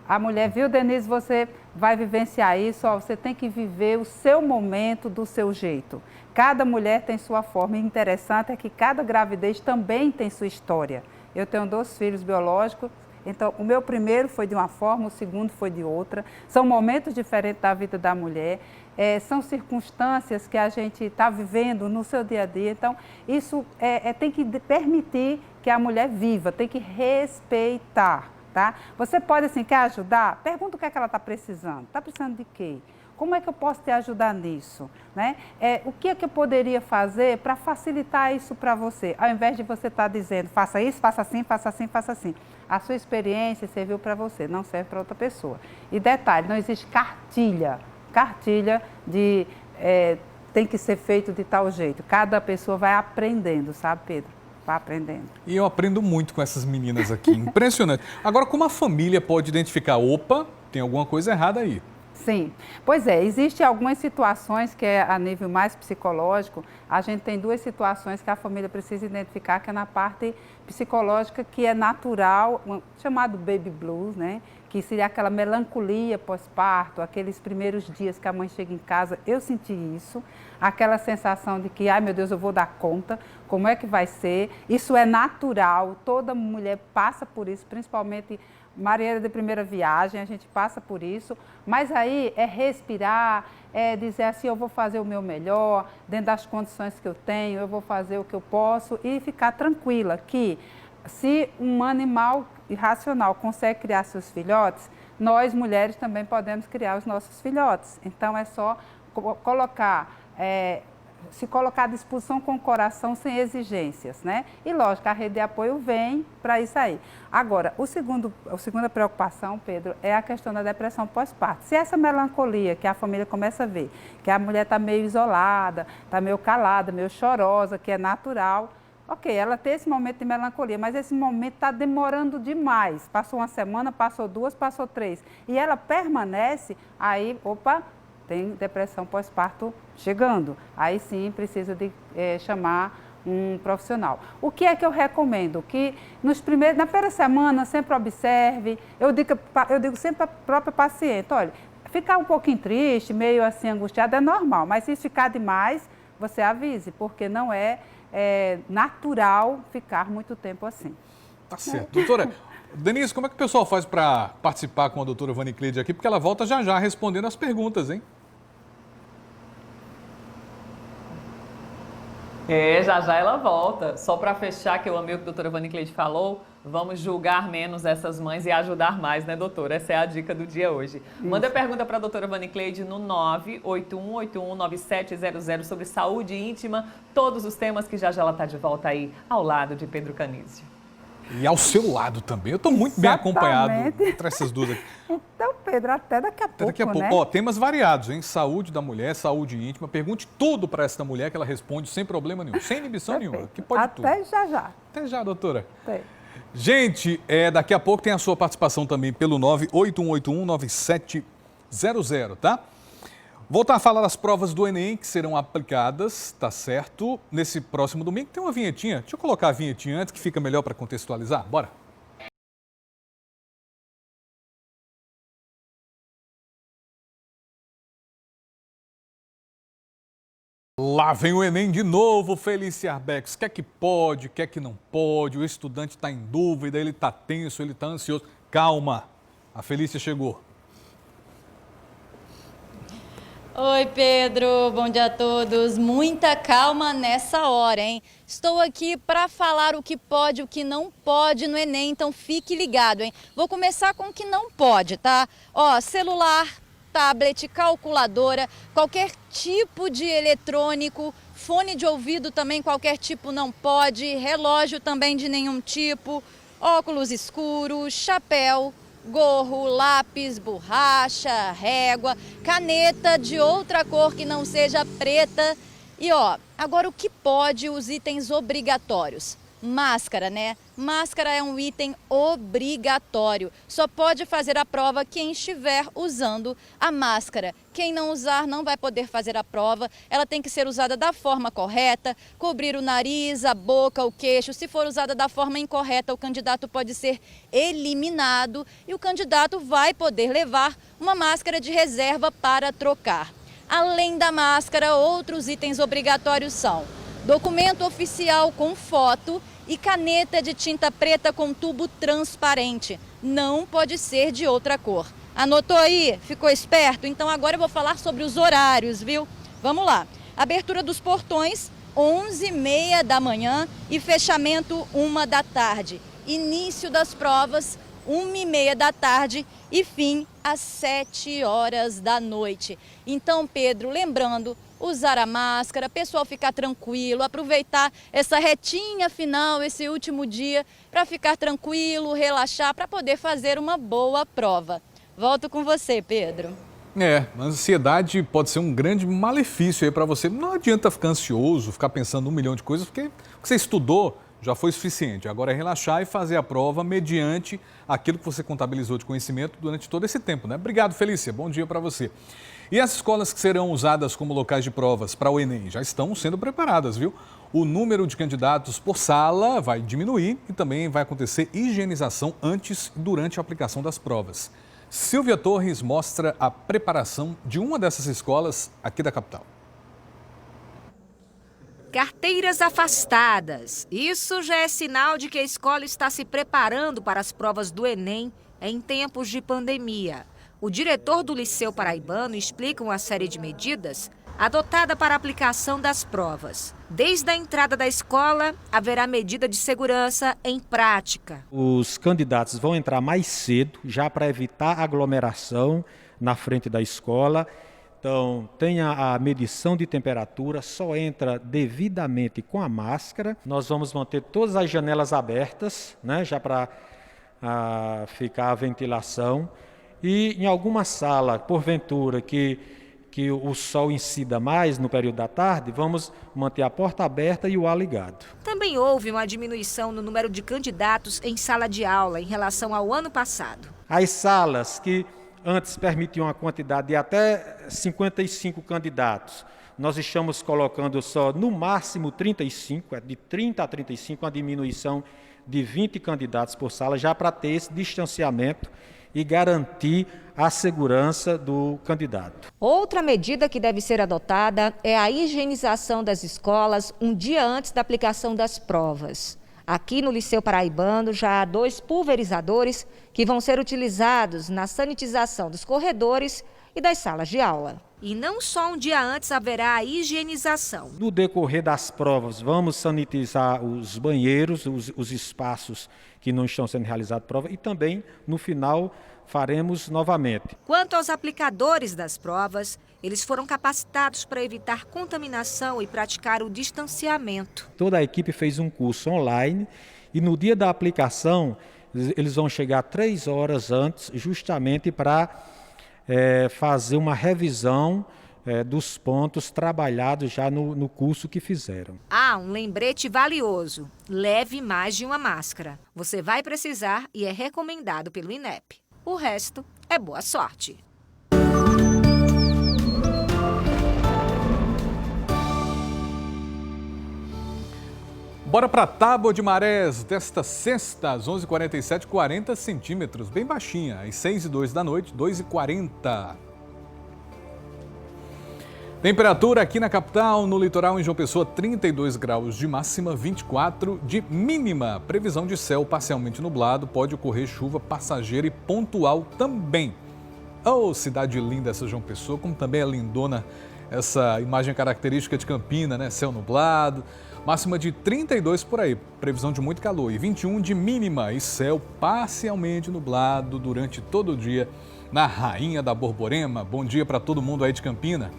S6: A mulher, viu, Denise, você vai vivenciar isso, ó, você tem que viver o seu momento do seu jeito. Cada mulher tem sua forma, e o interessante é que cada gravidez também tem sua história. Eu tenho 2 filhos biológicos, então o meu primeiro foi de uma forma, o segundo foi de outra. São momentos diferentes da vida da mulher, são circunstâncias que a gente está vivendo no seu dia a dia. Então, isso tem que permitir que a mulher viva, tem que respeitar. Tá? Você pode, assim, quer ajudar? Pergunta o que é que ela está precisando. Está precisando de quê? Como é que eu posso te ajudar nisso? Né? O que é que eu poderia fazer para facilitar isso para você? Ao invés de você estar dizendo, faça isso, faça assim, faça assim, faça assim. A sua experiência serviu para você, não serve para outra pessoa. E detalhe, não existe cartilha de tem que ser feito de tal jeito. Cada pessoa vai aprendendo, sabe, Pedro? Vai aprendendo.
S1: E eu aprendo muito com essas meninas aqui, impressionante. Agora, como a família pode identificar, opa, tem alguma coisa errada aí?
S6: Sim, pois é, existem algumas situações que é a nível mais psicológico. A gente tem 2 situações que a família precisa identificar, que é na parte psicológica, que é natural, chamado baby blues, né? Que seria aquela melancolia pós-parto, aqueles primeiros dias que a mãe chega em casa, eu senti isso, aquela sensação de que, ai meu Deus, eu vou dar conta, como é que vai ser? Isso é natural, toda mulher passa por isso, principalmente marinheira de primeira viagem, a gente passa por isso, mas aí é respirar, é dizer assim, eu vou fazer o meu melhor, dentro das condições que eu tenho, eu vou fazer o que eu posso e ficar tranquila que se um animal irracional consegue criar seus filhotes, nós mulheres também podemos criar os nossos filhotes. Então é só se colocar à disposição com o coração, sem exigências, né? E lógico, a rede de apoio vem para isso aí. Agora, a segunda preocupação, Pedro, é a questão da depressão pós-parto. Se essa melancolia que a família começa a ver, que a mulher está meio isolada, está meio calada, meio chorosa, que é natural, ok, ela tem esse momento de melancolia, mas esse momento está demorando demais. Passou uma semana, passou 2, passou 3. E ela permanece, aí, opa, tem depressão pós-parto chegando. Aí sim precisa de chamar um profissional. O que é que eu recomendo? Que na primeira semana sempre observe. Eu digo sempre para a própria paciente, olha, ficar um pouquinho triste, meio assim angustiada é normal, mas se ficar demais, você avise, porque não é natural ficar muito tempo assim.
S1: Tá certo. Doutora, Denise, como é que o pessoal faz para participar com a doutora Vanicleide aqui? Porque ela volta já já respondendo as perguntas, hein?
S5: Já já ela volta. Só para fechar, que eu amei o que a doutora Vanicleide falou, vamos julgar menos essas mães e ajudar mais, né, doutora? Essa é a dica do dia hoje. Manda pergunta para a doutora Vanicleide no 981819700 sobre saúde íntima, todos os temas que já já ela está de volta aí ao lado de Pedro Canizio.
S1: E ao seu lado também. Eu estou muito bem acompanhado entre essas duas aqui.
S6: Então, Pedro, até daqui a pouco,
S1: daqui a pouco, né? Ó, temas variados, hein? Saúde da mulher, saúde íntima. Pergunte tudo para essa mulher que ela responde sem problema nenhum, sem inibição nenhuma. Que pode tudo.
S6: Até já já.
S1: Até já, doutora.
S6: Até.
S1: Gente, daqui a pouco tem a sua participação também pelo 981819700, tá? Voltar a falar das provas do Enem que serão aplicadas, tá certo? Nesse próximo domingo tem uma vinhetinha. Deixa eu colocar a vinhetinha antes que fica melhor para contextualizar. Bora! Lá vem o Enem de novo, Felícia Arbex. Quer que pode, quer que não pode, o estudante está em dúvida, ele está tenso, ele está ansioso. Calma, a Felícia chegou.
S3: Oi, Pedro. Bom dia a todos. Muita calma nessa hora, hein? Estou aqui para falar o que pode e o que não pode no Enem, então fique ligado, hein? Vou começar com o que não pode, tá? Ó, celular, tablet, calculadora, qualquer tipo de eletrônico, fone de ouvido também, qualquer tipo não pode, relógio também de nenhum tipo, óculos escuros, chapéu, gorro, lápis, borracha, régua, caneta de outra cor que não seja preta. E ó, agora o que pode, os itens obrigatórios? Máscara, né? Máscara é um item obrigatório. Só pode fazer a prova quem estiver usando a máscara. Quem não usar não vai poder fazer a prova. Ela tem que ser usada da forma correta, cobrir o nariz, a boca, o queixo. Se for usada da forma incorreta, o candidato pode ser eliminado e o candidato vai poder levar uma máscara de reserva para trocar. Além da máscara, outros itens obrigatórios são documento oficial com foto e caneta de tinta preta com tubo transparente. Não pode ser de outra cor. Anotou aí? Ficou esperto? Então agora eu vou falar sobre os horários, viu? Vamos lá. Abertura dos portões, 11h30 da manhã e fechamento 1 da tarde. Início das provas, 1h30 da tarde e fim às 7 horas da noite. Então, Pedro, lembrando, usar a máscara, pessoal ficar tranquilo, aproveitar essa retinha final, esse último dia, para ficar tranquilo, relaxar, para poder fazer uma boa prova. Volto com você, Pedro.
S1: A ansiedade pode ser um grande malefício aí para você. Não adianta ficar ansioso, ficar pensando 1 milhão de coisas, porque o que você estudou já foi suficiente. Agora é relaxar e fazer a prova mediante aquilo que você contabilizou de conhecimento durante todo esse tempo, né? Obrigado, Felícia. Bom dia para você. E as escolas que serão usadas como locais de provas para o Enem já estão sendo preparadas, viu? O número de candidatos por sala vai diminuir e também vai acontecer higienização antes e durante a aplicação das provas. Silvia Torres mostra a preparação de uma dessas escolas aqui da capital.
S7: Carteiras afastadas. Isso já é sinal de que a escola está se preparando para as provas do Enem em tempos de pandemia. O diretor do Liceu Paraibano explica uma série de medidas adotada para a aplicação das provas. Desde a entrada da escola, haverá medida de segurança em prática.
S8: Os candidatos vão entrar mais cedo, já para evitar aglomeração na frente da escola. Então, tem a medição de temperatura, só entra devidamente com a máscara. Nós vamos manter todas as janelas abertas, né, já para ficar a ventilação. E em alguma sala, porventura, que o sol incida mais no período da tarde, vamos manter a porta aberta e o ar ligado.
S7: Também houve uma diminuição no número de candidatos em sala de aula em relação ao ano passado.
S8: As salas que antes permitiam uma quantidade de até 55 candidatos, nós estamos colocando só no máximo 35, de 30 a 35, uma diminuição de 20 candidatos por sala, já para ter esse distanciamento e garantir a segurança do candidato.
S7: Outra medida que deve ser adotada é a higienização das escolas um dia antes da aplicação das provas. Aqui no Liceu Paraibano já há 2 pulverizadores que vão ser utilizados na sanitização dos corredores e das salas de aula. E não só um dia antes haverá a higienização.
S8: No decorrer das provas, vamos sanitizar os banheiros, os espaços que não estão sendo realizadas prova e também, no final, faremos novamente.
S7: Quanto aos aplicadores das provas, eles foram capacitados para evitar contaminação e praticar o distanciamento.
S8: Toda a equipe fez um curso online e no dia da aplicação, eles vão chegar 3 horas antes, justamente para fazer uma revisão dos pontos trabalhados já no curso que fizeram.
S7: Um lembrete valioso: leve mais de uma máscara. Você vai precisar e é recomendado pelo INEP. O resto é boa sorte.
S1: Bora para a tábua de marés desta sexta, às 11h47, 40 centímetros, bem baixinha, às 6h02 da noite, 2h40. Temperatura aqui na capital, no litoral em João Pessoa, 32 graus de máxima, 24 de mínima. Previsão de céu parcialmente nublado, pode ocorrer chuva passageira e pontual também. Oh, cidade linda essa João Pessoa, como também é lindona essa imagem característica de Campina, né? Céu nublado, máxima de 32 por aí, previsão de muito calor, e 21 de mínima e céu parcialmente nublado durante todo o dia na Rainha da Borborema. Bom dia para todo mundo aí de Campina.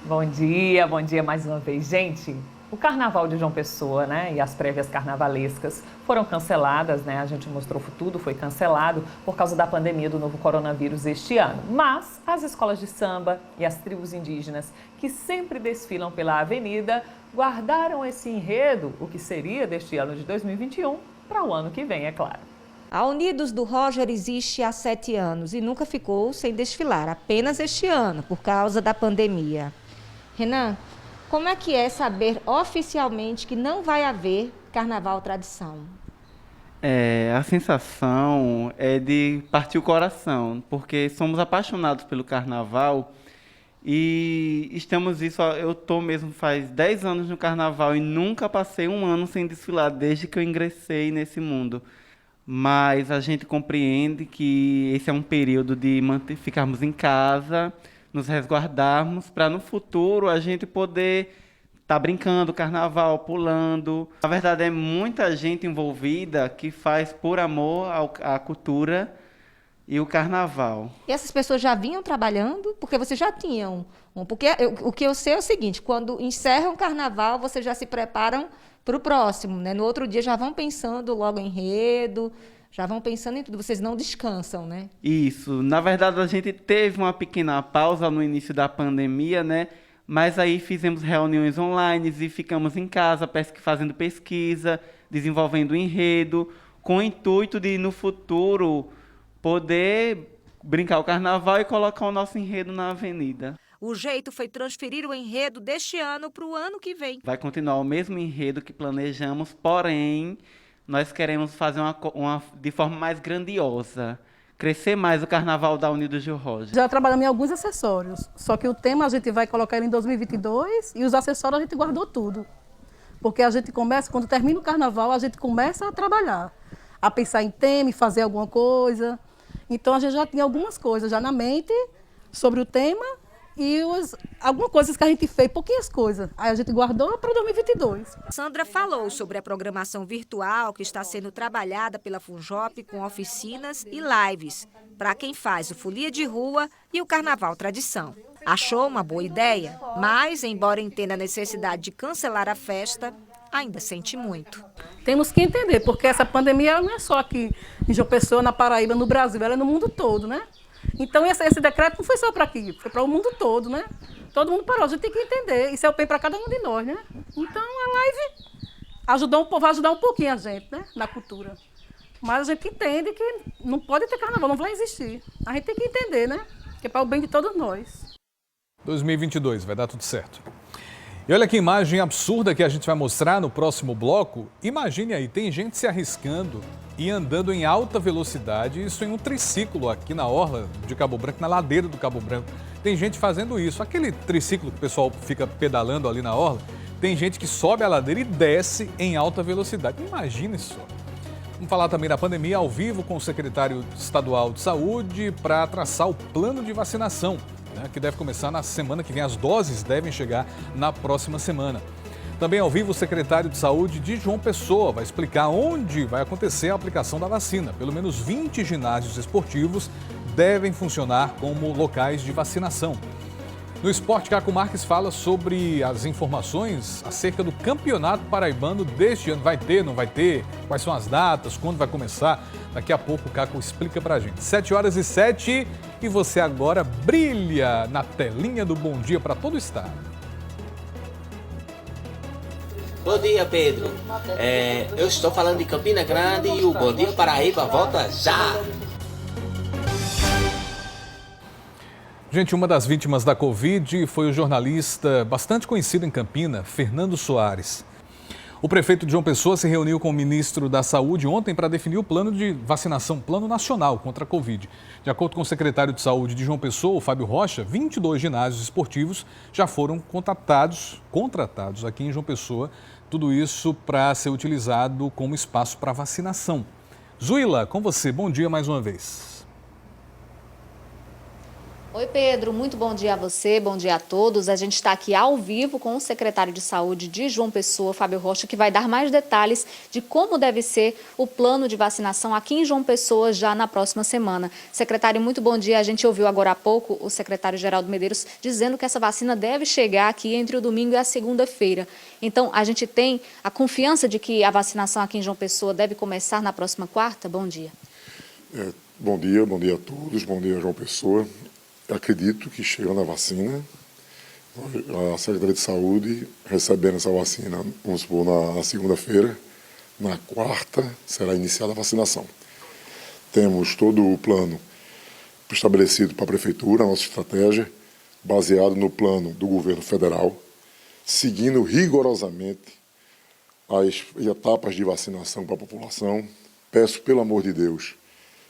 S5: Bom dia mais uma vez, gente. O Carnaval de João Pessoa, né, e as prévias carnavalescas foram canceladas, né? A gente mostrou tudo, foi cancelado por causa da pandemia do novo coronavírus este ano. Mas as escolas de samba e as tribos indígenas, que sempre desfilam pela avenida, guardaram esse enredo, o que seria deste ano de 2021, para o ano que vem, é claro.
S7: A Unidos do Roger existe há 7 anos e nunca ficou sem desfilar, apenas este ano, por causa da pandemia. Renan, como é que é saber oficialmente que não vai haver Carnaval Tradição?
S9: A sensação é de partir o coração, porque somos apaixonados pelo Carnaval e estamos isso. Eu estou mesmo faz 10 anos no Carnaval e nunca passei um ano sem desfilar desde que eu ingressei nesse mundo. Mas a gente compreende que esse é um período de ficarmos em casa, nos resguardarmos, para no futuro a gente poder estar brincando, carnaval, pulando. Na verdade, é muita gente envolvida que faz por amor à cultura e o carnaval.
S7: E essas pessoas já vinham trabalhando? Porque vocês já tinham. Porque o que eu sei é o seguinte, quando encerram o carnaval, vocês já se preparam para o próximo, né? No outro dia já vão pensando logo em enredo, já vão pensando em tudo, vocês não descansam, né?
S9: Isso, na verdade a gente teve uma pequena pausa no início da pandemia, né? Mas aí fizemos reuniões online e ficamos em casa fazendo pesquisa, desenvolvendo enredo, com o intuito de no futuro poder brincar o carnaval e colocar o nosso enredo na avenida.
S7: O jeito foi transferir o enredo deste ano para o ano que vem.
S9: Vai continuar o mesmo enredo que planejamos, porém, nós queremos fazer de forma mais grandiosa, crescer mais o Carnaval da Unidos do Roger.
S10: Já trabalhamos em alguns acessórios, só que o tema a gente vai colocar ele em 2022 e os acessórios a gente guardou tudo. Porque a gente começa, quando termina o Carnaval, a gente começa a trabalhar, a pensar em tema e fazer alguma coisa. Então a gente já tinha algumas coisas já na mente sobre o tema, e algumas coisas que a gente fez, pouquinhas coisas. Aí a gente guardou para 2022.
S7: Sandra falou sobre a programação virtual que está sendo trabalhada pela Funjop com oficinas e lives para quem faz o Folia de Rua e o Carnaval Tradição. Achou uma boa ideia, mas, embora entenda a necessidade de cancelar a festa, ainda sente muito.
S10: Temos que entender, porque essa pandemia não é só aqui em João Pessoa, na Paraíba, no Brasil, ela é no mundo todo, né? Então, esse decreto não foi só para aqui, foi para o mundo todo, né? Todo mundo parou, a gente tem que entender. Isso é o bem para cada um de nós, né? Então, a live vai ajudar um pouquinho a gente, né? Na cultura. Mas a gente entende que não pode ter carnaval, não vai existir. A gente tem que entender, né? Que é para o bem de todos nós.
S1: 2022, vai dar tudo certo. E olha que imagem absurda que a gente vai mostrar no próximo bloco. Imagine aí, tem gente se arriscando e andando em alta velocidade, isso em um triciclo aqui na orla de Cabo Branco, na ladeira do Cabo Branco. Tem gente fazendo isso. Aquele triciclo que o pessoal fica pedalando ali na orla, tem gente que sobe a ladeira e desce em alta velocidade. Imagine só. Vamos falar também da pandemia ao vivo com o secretário estadual de saúde para traçar o plano de vacinação, que deve começar na semana que vem. As doses devem chegar na próxima semana. Também ao vivo o secretário de saúde de João Pessoa vai explicar onde vai acontecer a aplicação da vacina. Pelo menos 20 ginásios esportivos devem funcionar como locais de vacinação. No esporte, Caco Marques fala sobre as informações acerca do campeonato paraibano deste ano. Vai ter, não vai ter? Quais são as datas? Quando vai começar? Daqui a pouco o Caco explica pra gente. 7h07 e você agora brilha na telinha do Bom Dia para todo o estado.
S23: Bom dia, Pedro. Eu estou falando de Campina Grande e o Bom Dia Paraíba volta já.
S1: Gente, uma das vítimas da Covid foi o jornalista bastante conhecido em Campina, Fernando Soares. O prefeito de João Pessoa se reuniu com o ministro da Saúde ontem para definir o plano de vacinação, plano nacional contra a Covid. De acordo com o secretário de Saúde de João Pessoa, o Fábio Rocha, 22 ginásios esportivos já foram contratados aqui em João Pessoa, tudo isso para ser utilizado como espaço para vacinação. Zuila, com você, bom dia mais uma vez.
S2: Oi, Pedro, muito bom dia a você, bom dia a todos. A gente está aqui ao vivo com o secretário de Saúde de João Pessoa, Fábio Rocha, que vai dar mais detalhes de como deve ser o plano de vacinação aqui em João Pessoa já na próxima semana. Secretário, muito bom dia. A gente ouviu agora há pouco o secretário Geraldo Medeiros dizendo que essa vacina deve chegar aqui entre o domingo e a segunda-feira. Então, a gente tem a confiança de que a vacinação aqui em João Pessoa deve começar na próxima quarta? Bom dia.
S11: Bom dia a todos, bom dia, João Pessoa. Acredito que chegando a vacina, a Secretaria de Saúde recebendo essa vacina, vamos supor, na segunda-feira, na quarta será iniciada a vacinação. Temos todo o plano estabelecido para a Prefeitura, a nossa estratégia, baseado no plano do governo federal, seguindo rigorosamente as etapas de vacinação para a população. Peço, pelo amor de Deus,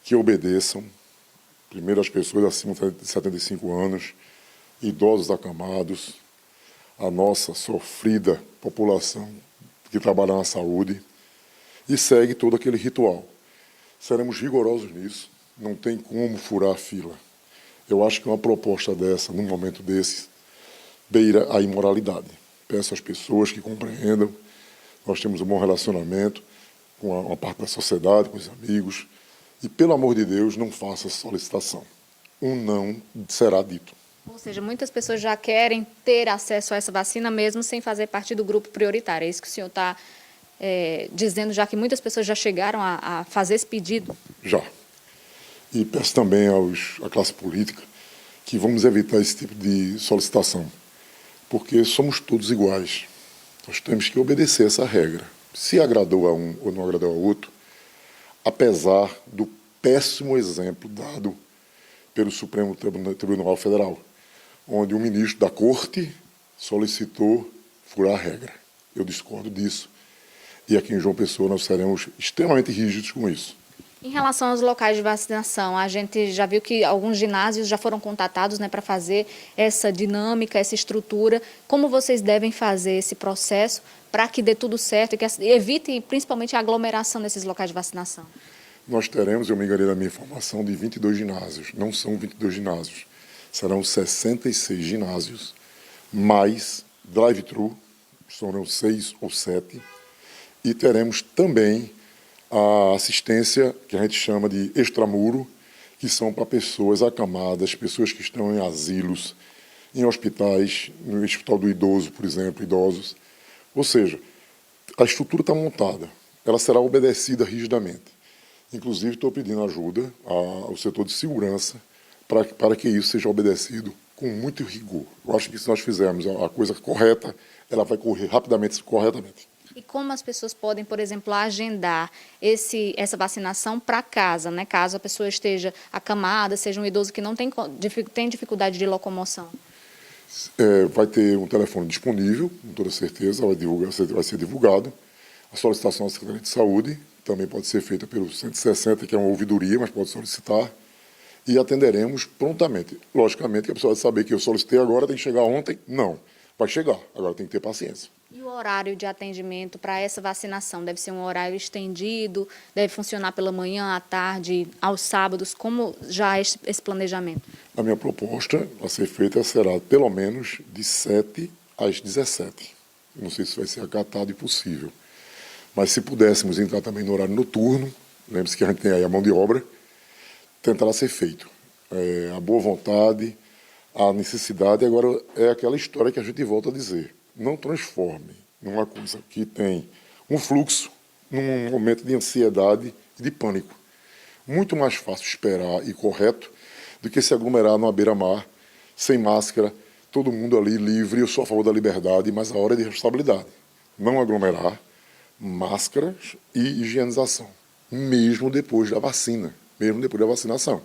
S11: que obedeçam. Primeiro as pessoas acima de 75 anos, idosos acamados, a nossa sofrida população que trabalha na saúde, e segue todo aquele ritual. Seremos rigorosos nisso, não tem como furar a fila. Eu acho que uma proposta dessa, num momento desses, beira a imoralidade. Peço às pessoas que compreendam, nós temos um bom relacionamento com uma parte da sociedade, com os amigos, e, pelo amor de Deus, não faça solicitação. Um não será dito.
S2: Ou seja, muitas pessoas já querem ter acesso a essa vacina mesmo sem fazer parte do grupo prioritário. É isso que o senhor está dizendo, já que muitas pessoas já chegaram a fazer esse pedido?
S11: Já. E peço também à classe política que vamos evitar esse tipo de solicitação, porque somos todos iguais. Nós temos que obedecer essa regra. Se agradou a um ou não agradou a outro, apesar do péssimo exemplo dado pelo Supremo Tribunal Federal, onde o ministro da Corte solicitou furar a regra. Eu discordo disso. E aqui em João Pessoa nós seremos extremamente rígidos com isso.
S2: Em relação aos locais de vacinação, a gente já viu que alguns ginásios já foram contatados, para fazer essa dinâmica, essa estrutura. Como vocês devem fazer esse processo para que dê tudo certo e que evite principalmente a aglomeração nesses locais de vacinação?
S11: Nós teremos, eu me enganei na minha informação, de 22 ginásios. Não são 22 ginásios, serão 66 ginásios, mais drive-thru, serão 6 ou 7, e teremos também a assistência, que a gente chama de extramuro, que são para pessoas acamadas, pessoas que estão em asilos, em hospitais, no Hospital do Idoso, por exemplo, idosos. Ou seja, a estrutura está montada, ela será obedecida rigidamente. Inclusive, estou pedindo ajuda ao setor de segurança para que isso seja obedecido com muito rigor. Eu acho que se nós fizermos a coisa correta, ela vai correr rapidamente, corretamente.
S2: E como as pessoas podem, por exemplo, agendar essa vacinação para casa, caso a pessoa esteja acamada, seja um idoso que não tem dificuldade de locomoção?
S11: Vai ter um telefone disponível, com toda certeza, vai ser divulgado. A solicitação da Secretaria de Saúde também pode ser feita pelo 160, que é uma ouvidoria, mas pode solicitar, e atenderemos prontamente. Logicamente que a pessoa vai saber que eu solicitei agora, tem que chegar ontem. Não, vai chegar, agora tem que ter paciência.
S2: E o horário de atendimento para essa vacinação? Deve ser um horário estendido? Deve funcionar pela manhã, à tarde, aos sábados? Como já é esse planejamento?
S11: A minha proposta a ser feita será pelo menos de 7 às 17. Não sei se vai ser acatado e possível. Mas se pudéssemos entrar também no horário noturno, lembre-se que a gente tem aí a mão de obra, tentará ser feito. A boa vontade, a necessidade, agora é aquela história que a gente volta a dizer. Não transforme numa coisa que tem um fluxo, num momento de ansiedade e de pânico. Muito mais fácil esperar e correto do que se aglomerar numa beira-mar, sem máscara, todo mundo ali livre. Eu sou a favor da liberdade, mas a hora é de responsabilidade. Não aglomerar, máscaras e higienização, mesmo depois da vacina, mesmo depois da vacinação.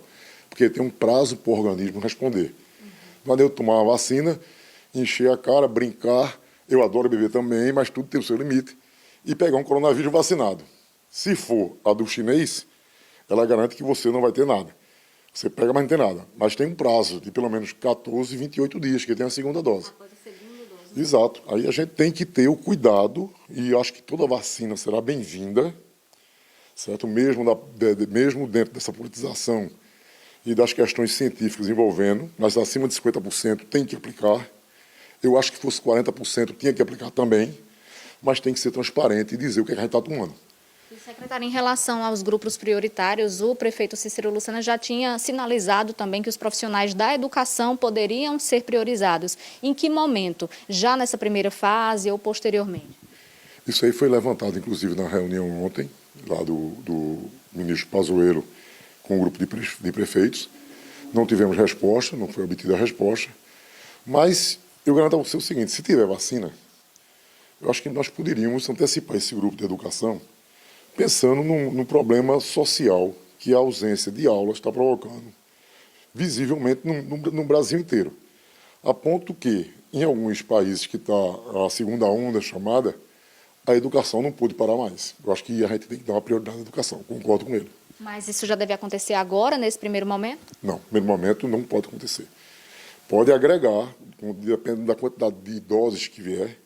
S11: Porque tem um prazo para o organismo responder. Não adianta tomar uma vacina, encher a cara, brincar. Eu adoro beber também, mas tudo tem o seu limite. E pegar um coronavírus vacinado. Se for a do chinês, ela garante que você não vai ter nada. Você pega, mas não tem nada. Mas tem um prazo de pelo menos 14, 28 dias, que tem a segunda dose. Exato. Aí a gente tem que ter o cuidado, e acho que toda vacina será bem-vinda, certo? Mesmo dentro dessa politização e das questões científicas envolvendo, mas acima de 50% tem que aplicar. Eu acho que fosse 40% tinha que aplicar também, mas tem que ser transparente e dizer o que a gente está tomando.
S2: Secretário, em relação aos grupos prioritários, o prefeito Cícero Lucena já tinha sinalizado também que os profissionais da educação poderiam ser priorizados. Em que momento? Já nessa primeira fase ou posteriormente?
S11: Isso aí foi levantado, inclusive, na reunião ontem, lá do ministro Pazuello com o grupo de prefeitos. Não tivemos resposta, não foi obtida a resposta, mas eu garanto a você o seguinte, se tiver vacina, eu acho que nós poderíamos antecipar esse grupo de educação pensando no problema social que a ausência de aulas está provocando, visivelmente no Brasil inteiro. A ponto que, em alguns países que está a segunda onda chamada, a educação não pôde parar mais. Eu acho que a gente tem que dar uma prioridade à educação, concordo com ele.
S2: Mas isso já deve acontecer agora, nesse primeiro momento?
S11: Não, no primeiro momento não pode acontecer. Pode agregar, dependendo da quantidade de doses que vier,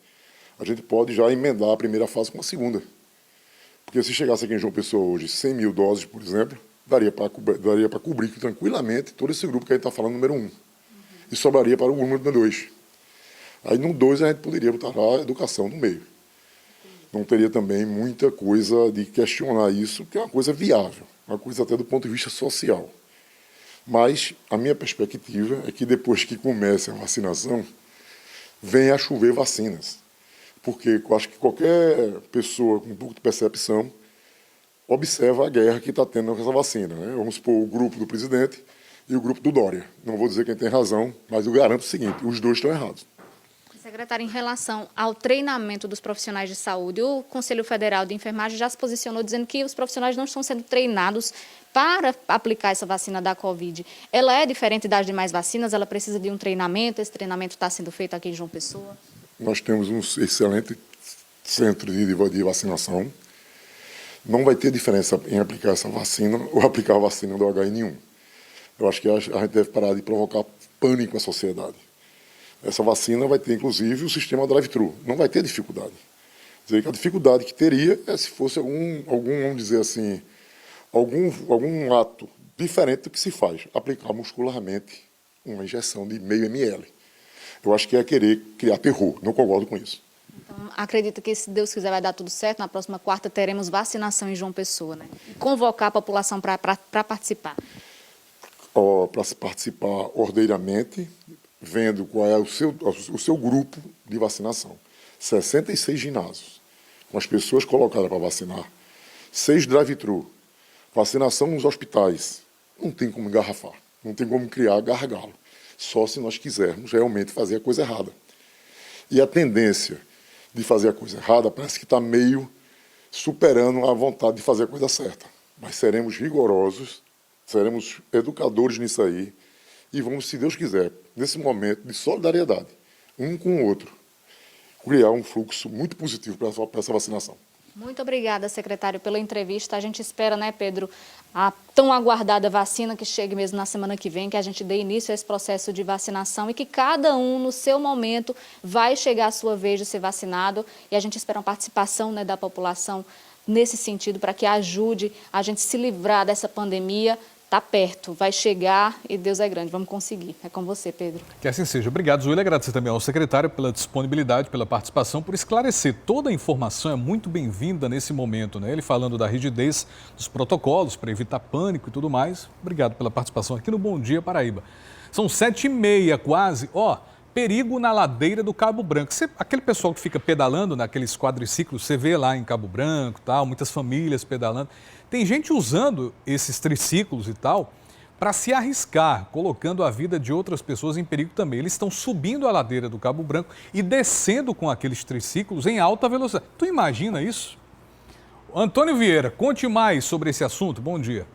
S11: a gente pode já emendar a primeira fase com a segunda. Porque se chegasse aqui em João Pessoa hoje 100 mil doses, por exemplo, daria para cobrir tranquilamente todo esse grupo que a gente está falando, número 1. E sobraria para o número 2. Aí no 2 a gente poderia botar a educação no meio. Não teria também muita coisa de questionar isso, que é uma coisa viável, uma coisa até do ponto de vista social. Mas a minha perspectiva é que depois que comece a vacinação, venha a chover vacinas. Porque eu acho que qualquer pessoa com um pouco de percepção observa a guerra que está tendo com essa vacina, né? Vamos supor o grupo do presidente e o grupo do Dória. Não vou dizer quem tem razão, mas eu garanto o seguinte, os dois estão errados.
S2: Secretário, em relação ao treinamento dos profissionais de saúde, o Conselho Federal de Enfermagem já se posicionou dizendo que os profissionais não estão sendo treinados para aplicar essa vacina da Covid. Ela é diferente das demais vacinas? Ela precisa de um treinamento? Esse treinamento está sendo feito aqui em João Pessoa?
S11: Nós temos um excelente centro de vacinação. Não vai ter diferença em aplicar essa vacina ou aplicar a vacina do H1N1. Eu acho que a gente deve parar de provocar pânico na sociedade. Essa vacina vai ter, inclusive, o sistema drive-thru. Não vai ter dificuldade. Quer dizer, que a dificuldade que teria é se fosse algum vamos dizer assim, algum ato diferente do que se faz. Aplicar muscularmente uma injeção de meio ml. Eu acho que é querer criar terror. Não concordo com isso.
S2: Então, acredita que, se Deus quiser, vai dar tudo certo? Na próxima quarta teremos vacinação em João Pessoa, né? Convocar a população para participar.
S11: Para se participar ordeiramente, vendo qual é o seu grupo de vacinação. 66 ginásios, com as pessoas colocadas para vacinar. 6 drive-thru. Vacinação nos hospitais. Não tem como engarrafar. Não tem como criar gargalo. Só se nós quisermos realmente fazer a coisa errada. E a tendência de fazer a coisa errada parece que está meio superando a vontade de fazer a coisa certa. Mas seremos rigorosos, seremos educadores nisso aí e vamos, se Deus quiser, nesse momento de solidariedade, um com o outro, criar um fluxo muito positivo para essa vacinação.
S2: Muito obrigada, secretário, pela entrevista. A gente espera, né, Pedro, a tão aguardada vacina que chegue mesmo na semana que vem, que a gente dê início a esse processo de vacinação e que cada um, no seu momento, vai chegar a sua vez de ser vacinado. E a gente espera uma participação, né, da população nesse sentido, para que ajude a gente se livrar dessa pandemia. Está perto, vai chegar e Deus é grande, vamos conseguir. É com você, Pedro.
S1: Que assim seja. Obrigado, Zuília. Agradecer também ao secretário pela disponibilidade, pela participação, por esclarecer. Toda a informação é muito bem-vinda nesse momento, né? Ele falando da rigidez dos protocolos para evitar pânico e tudo mais. Obrigado pela participação aqui no Bom Dia Paraíba. São 7h30 quase. Perigo na ladeira do Cabo Branco. Aquele pessoal que fica pedalando naqueles quadriciclos, você vê lá em Cabo Branco, tal, muitas famílias pedalando. Tem gente usando esses triciclos e tal para se arriscar, colocando a vida de outras pessoas em perigo também. Eles estão subindo a ladeira do Cabo Branco e descendo com aqueles triciclos em alta velocidade. Tu imagina isso? Antônio Vieira, conte mais sobre esse assunto. Bom dia.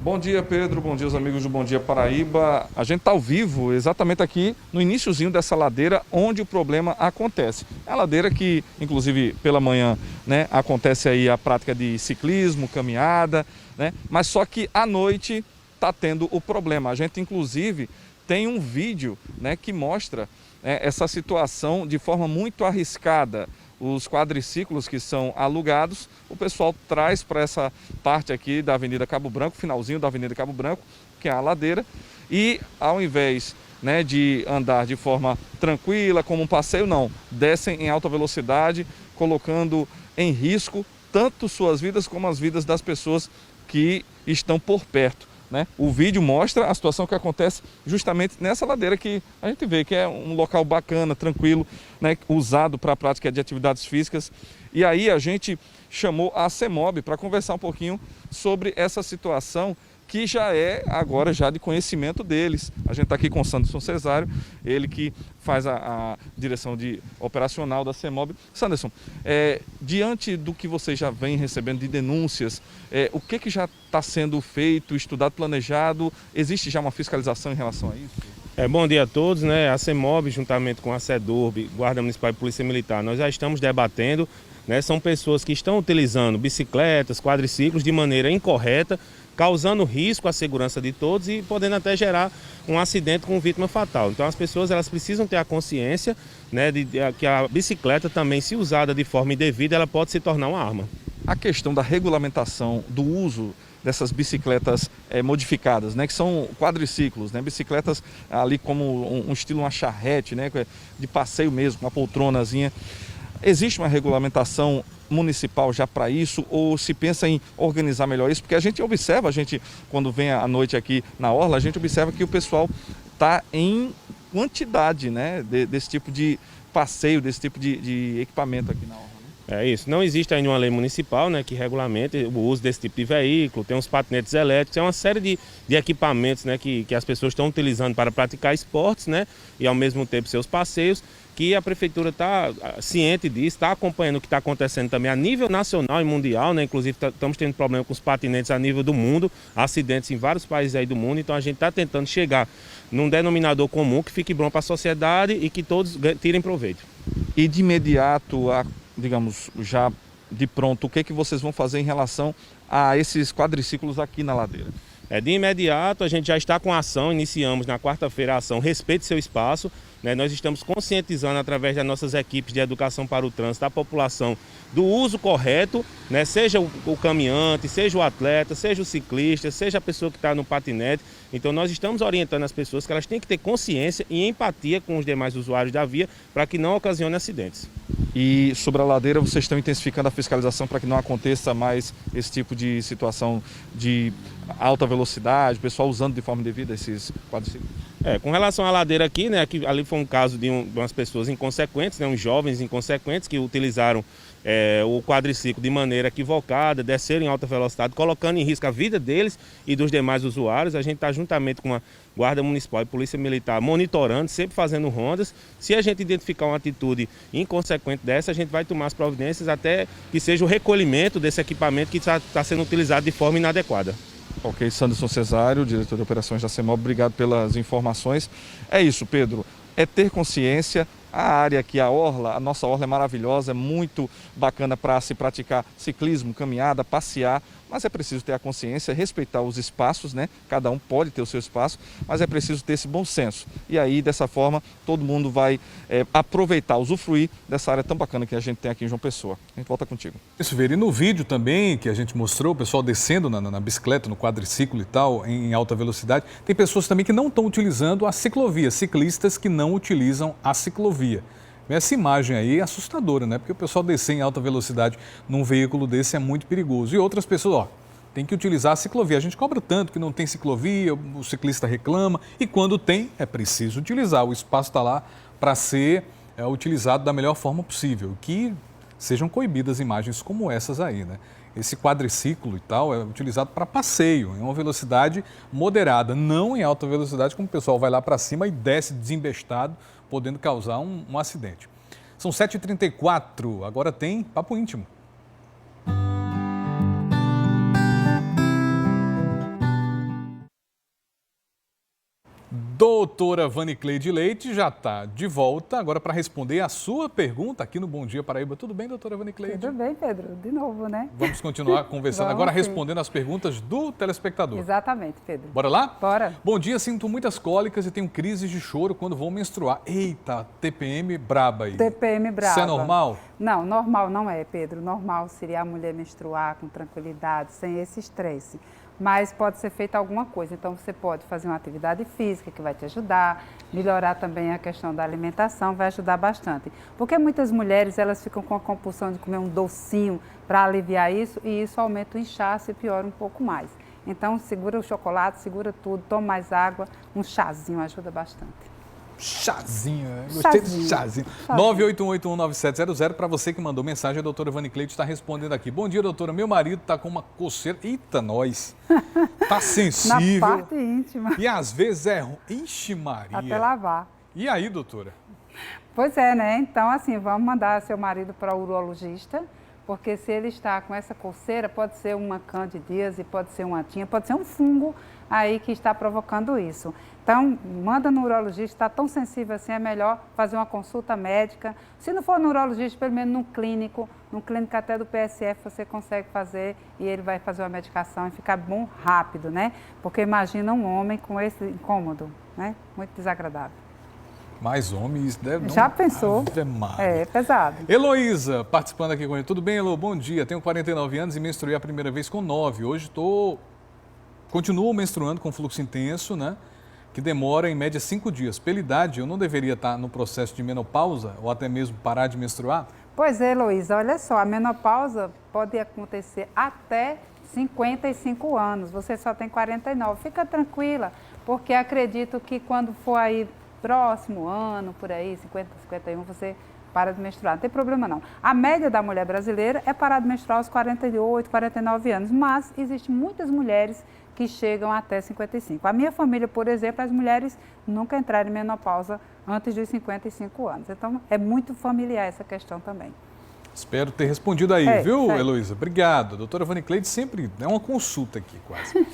S12: Bom dia, Pedro. Bom dia, os amigos do Bom Dia Paraíba. A gente está ao vivo exatamente aqui no iniciozinho dessa ladeira onde o problema acontece. É a ladeira que, inclusive, pela manhã, né, acontece aí a prática de ciclismo, caminhada, né? Mas só que à noite está tendo o problema. A gente, inclusive, tem um vídeo, né, que mostra essa situação de forma muito arriscada. os quadriciclos que são alugados, o pessoal traz para essa parte aqui da Avenida Cabo Branco, finalzinho da Avenida Cabo Branco, que é a ladeira, e ao invés, né, de andar de forma tranquila, como um passeio, não, descem em alta velocidade, colocando em risco tanto suas vidas como as vidas das pessoas que estão por perto, né? O vídeo mostra a situação que acontece justamente nessa ladeira que a gente vê que é um local bacana, tranquilo, né, usado para a prática de atividades físicas. E aí a gente chamou a CEMOB para conversar um pouquinho sobre essa situação que já é agora já de conhecimento deles. A gente está aqui com o Sanderson Cesário, ele que faz a direção operacional da CEMOB. Sanderson, diante do que você já vem recebendo de denúncias, o que já está sendo feito, estudado, planejado? Existe já uma fiscalização em relação a isso?
S13: Bom dia a todos, né? A CEMOB, juntamente com a CEDURB, Guarda Municipal e Polícia Militar, nós já estamos debatendo, né? São pessoas que estão utilizando bicicletas, quadriciclos de maneira incorreta, causando risco à segurança de todos e podendo até gerar um acidente com vítima fatal. Então as pessoas elas precisam ter a consciência, né, de que a bicicleta também, se usada de forma indevida, ela pode se tornar uma arma.
S12: A questão da regulamentação do uso dessas bicicletas modificadas, né, que são quadriciclos, né, bicicletas ali como um estilo uma charrete, né, de passeio mesmo, uma poltronazinha. Existe uma regulamentação municipal já para isso, ou se pensa em organizar melhor isso? Porque a gente observa, quando vem à noite aqui na Orla, a gente observa que o pessoal está em quantidade, né, desse tipo de passeio, desse tipo de equipamento aqui na Orla.
S13: É isso, não existe ainda uma lei municipal, né, que regulamente o uso desse tipo de veículo, tem uns patinetes elétricos, é uma série de equipamentos, né, que as pessoas estão utilizando para praticar esportes, né, e ao mesmo tempo seus passeios, que a prefeitura está ciente disso, está acompanhando o que está acontecendo também a nível nacional e mundial, né? Inclusive estamos tendo problema com os patinetes a nível do mundo, acidentes em vários países aí do mundo, então a gente está tentando chegar num denominador comum que fique bom para a sociedade e que todos tirem proveito.
S12: E de imediato, digamos, já de pronto, o que vocês vão fazer em relação a esses quadriciclos aqui na ladeira?
S13: De imediato, a gente já está com a ação, iniciamos na quarta-feira a ação Respeite Seu Espaço, né? Nós estamos conscientizando através das nossas equipes de educação para o trânsito a população do uso correto, né? Seja o caminhante, seja o atleta, seja o ciclista, seja a pessoa que está no patinete. Então nós estamos orientando as pessoas que elas têm que ter consciência e empatia com os demais usuários da via para que não ocasione acidentes.
S12: E sobre a ladeira, vocês estão intensificando a fiscalização para que não aconteça mais esse tipo de situação de alta velocidade, o pessoal usando de forma indevida esses quadriciclos?
S13: Com relação à ladeira aqui, né, que ali foi um caso de umas pessoas inconsequentes, né, uns jovens inconsequentes que utilizaram o quadriciclo de maneira equivocada, desceram em alta velocidade, colocando em risco a vida deles e dos demais usuários. A gente está juntamente com a Guarda Municipal e Polícia Militar monitorando, sempre fazendo rondas. Se a gente identificar uma atitude inconsequente dessa, a gente vai tomar as providências até que seja o recolhimento desse equipamento que está sendo utilizado de forma inadequada.
S12: Ok, Sanderson Cesário, diretor de operações da CEMOB, obrigado pelas informações. É isso, Pedro, é ter consciência. A área aqui, a Orla, a nossa Orla é maravilhosa, é muito bacana para se praticar ciclismo, caminhada, passear, mas é preciso ter a consciência, respeitar os espaços, né? Cada um pode ter o seu espaço, mas é preciso ter esse bom senso. E aí, dessa forma, todo mundo vai aproveitar, usufruir dessa área tão bacana que a gente tem aqui em João Pessoa. A gente volta contigo.
S1: Isso, Vera, e no vídeo também que a gente mostrou, o pessoal descendo na bicicleta, no quadriciclo e tal, em alta velocidade, tem pessoas também que não estão utilizando a ciclovia, ciclistas que não utilizam a ciclovia. Essa imagem aí é assustadora, né? Porque o pessoal descer em alta velocidade num veículo desse é muito perigoso. E outras pessoas, tem que utilizar a ciclovia. A gente cobra tanto que não tem ciclovia, o ciclista reclama. E quando tem, é preciso utilizar. O espaço está lá para ser utilizado da melhor forma possível. Que sejam coibidas imagens como essas aí, né? Esse quadriciclo e tal é utilizado para passeio, em uma velocidade moderada, não em alta velocidade, como o pessoal vai lá para cima e desce desembestado, podendo causar um acidente. São 7h34, agora tem Papo Íntimo. Doutora Vanicleide Leite já está de volta agora para responder a sua pergunta aqui no Bom Dia Paraíba. Tudo bem, doutora Vanicleide?
S6: Tudo bem, Pedro. De novo, né?
S1: Vamos continuar conversando agora, respondendo as perguntas do telespectador.
S6: Exatamente, Pedro.
S1: Bora lá?
S6: Bora.
S1: Bom dia, sinto muitas cólicas e tenho crises de choro quando vou menstruar. Eita, TPM braba aí.
S6: TPM braba.
S1: Isso é normal?
S6: Não, normal não é, Pedro. Normal seria a mulher menstruar com tranquilidade, sem esse estresse. Mas pode ser feita alguma coisa. Então, você pode fazer uma atividade física que vai te ajudar, melhorar também a questão da alimentação, vai ajudar bastante. Porque muitas mulheres, elas ficam com a compulsão de comer um docinho para aliviar isso, e isso aumenta o inchaço e piora um pouco mais. Então, segura o chocolate, segura tudo, toma mais água, um chazinho ajuda bastante.
S1: Chazinho, gostei do chazinho. 981819700, para você que mandou mensagem, a doutora Vanicleide está respondendo aqui. Bom dia, doutora, meu marido está com uma coceira, eita nós, tá sensível.
S6: Na parte íntima.
S1: E às vezes ixi Maria.
S6: Até lavar.
S1: E aí, doutora?
S6: Pois é, né? Então, assim, vamos mandar seu marido para o urologista, porque se ele está com essa coceira, pode ser uma candidíase, pode ser uma tinha, pode ser um fungo aí que está provocando isso. Então, manda no urologista, está tão sensível assim, é melhor fazer uma consulta médica. Se não for no urologista, pelo menos no clínico até do PSF você consegue fazer e ele vai fazer uma medicação e ficar bom rápido, né? Porque imagina um homem com esse incômodo, né? Muito desagradável.
S1: Mais homens deve
S6: Já pensou? É pesado.
S1: Heloísa, participando aqui com ele. Tudo bem, Elo? Bom dia. Tenho 49 anos e menstruei a primeira vez com 9. Hoje continuo menstruando com fluxo intenso, né? Que demora em média 5 dias. Pela idade, eu não deveria estar no processo de menopausa ou até mesmo parar de menstruar?
S6: Pois é, Heloísa, olha só, a menopausa pode acontecer até 55 anos. Você só tem 49. Fica tranquila, porque acredito que quando for aí próximo ano, por aí, 50, 51, você para de menstruar. Não tem problema não. A média da mulher brasileira é parar de menstruar aos 48, 49 anos, mas existem muitas mulheres que chegam até 55. A minha família, por exemplo, as mulheres nunca entraram em menopausa antes dos 55 anos. Então, é muito familiar essa questão também.
S1: Espero ter respondido aí, viu, Heloísa? Obrigado. Doutora Vanicleide sempre é uma consulta aqui, quase.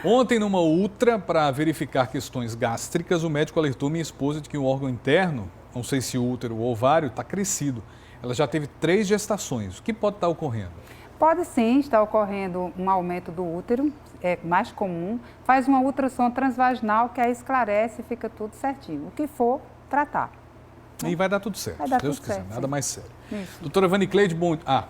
S1: Ontem, numa ultra, para verificar questões gástricas, o médico alertou minha esposa de que o órgão interno, não sei se o útero ou ovário, está crescido. Ela já teve 3 gestações. O que pode estar ocorrendo?
S6: Pode sim estar ocorrendo um aumento do útero, é mais comum. Faz uma ultrassom transvaginal que aí esclarece e fica tudo certinho. O que for, tratar.
S1: E vai dar tudo certo,
S6: vai dar
S1: se Deus
S6: tudo
S1: quiser,
S6: certo,
S1: nada mais sério.
S6: Isso.
S1: Doutora Vanicleide,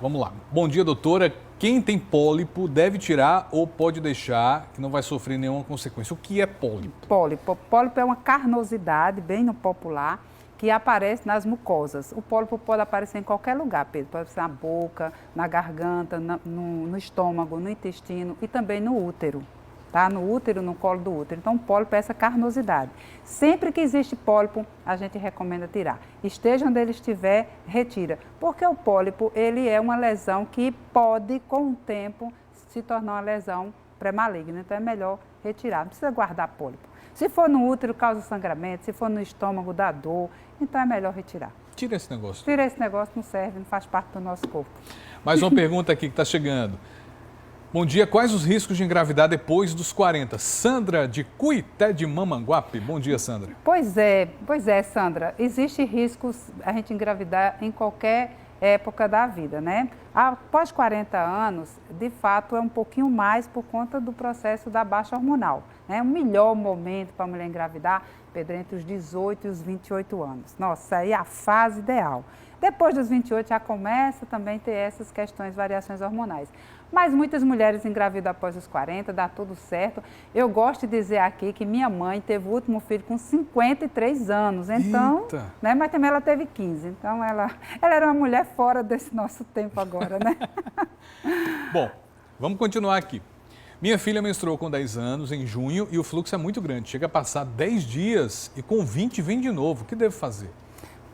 S1: vamos lá. Bom dia, doutora. Quem tem pólipo deve tirar ou pode deixar que não vai sofrer nenhuma consequência? O que é pólipo?
S6: Pólipo é uma carnosidade, bem no popular, que aparece nas mucosas. O pólipo pode aparecer em qualquer lugar, Pedro. Pode ser na boca, na garganta, no estômago, no intestino e também no útero. Tá? No útero, no colo do útero. Então, o pólipo é essa carnosidade. Sempre que existe pólipo, a gente recomenda tirar. Esteja onde ele estiver, retira. Porque o pólipo, ele é uma lesão que pode, com o tempo, se tornar uma lesão pré-maligna. Então, é melhor retirar. Não precisa guardar pólipo. Se for no útero, causa sangramento. Se for no estômago, dá dor. Então, é melhor retirar.
S1: Tira esse negócio.
S6: Tira esse negócio, não serve, não faz parte do nosso corpo.
S1: Mais uma pergunta aqui que está chegando. Bom dia, quais os riscos de engravidar depois dos 40? Sandra, de Cuité de Mamanguape. Bom dia, Sandra.
S6: Pois é, Sandra. Existem riscos a gente engravidar em qualquer época da vida, né? Após 40 anos, de fato, é um pouquinho mais por conta do processo da baixa hormonal. Né? O melhor momento para a mulher engravidar, Pedro, entre os 18 e os 28 anos. Nossa, aí é a fase ideal. Depois dos 28 já começa também a ter essas questões, variações hormonais. Mas muitas mulheres engravidam após os 40, dá tudo certo. Eu gosto de dizer aqui que minha mãe teve o último filho com 53 anos, então, né? Mas também ela teve 15, então ela era uma mulher fora desse nosso tempo agora, né?
S1: Bom, vamos continuar aqui. Minha filha menstruou com 10 anos em junho e o fluxo é muito grande, chega a passar 10 dias e com 20 vem de novo. O que devo fazer?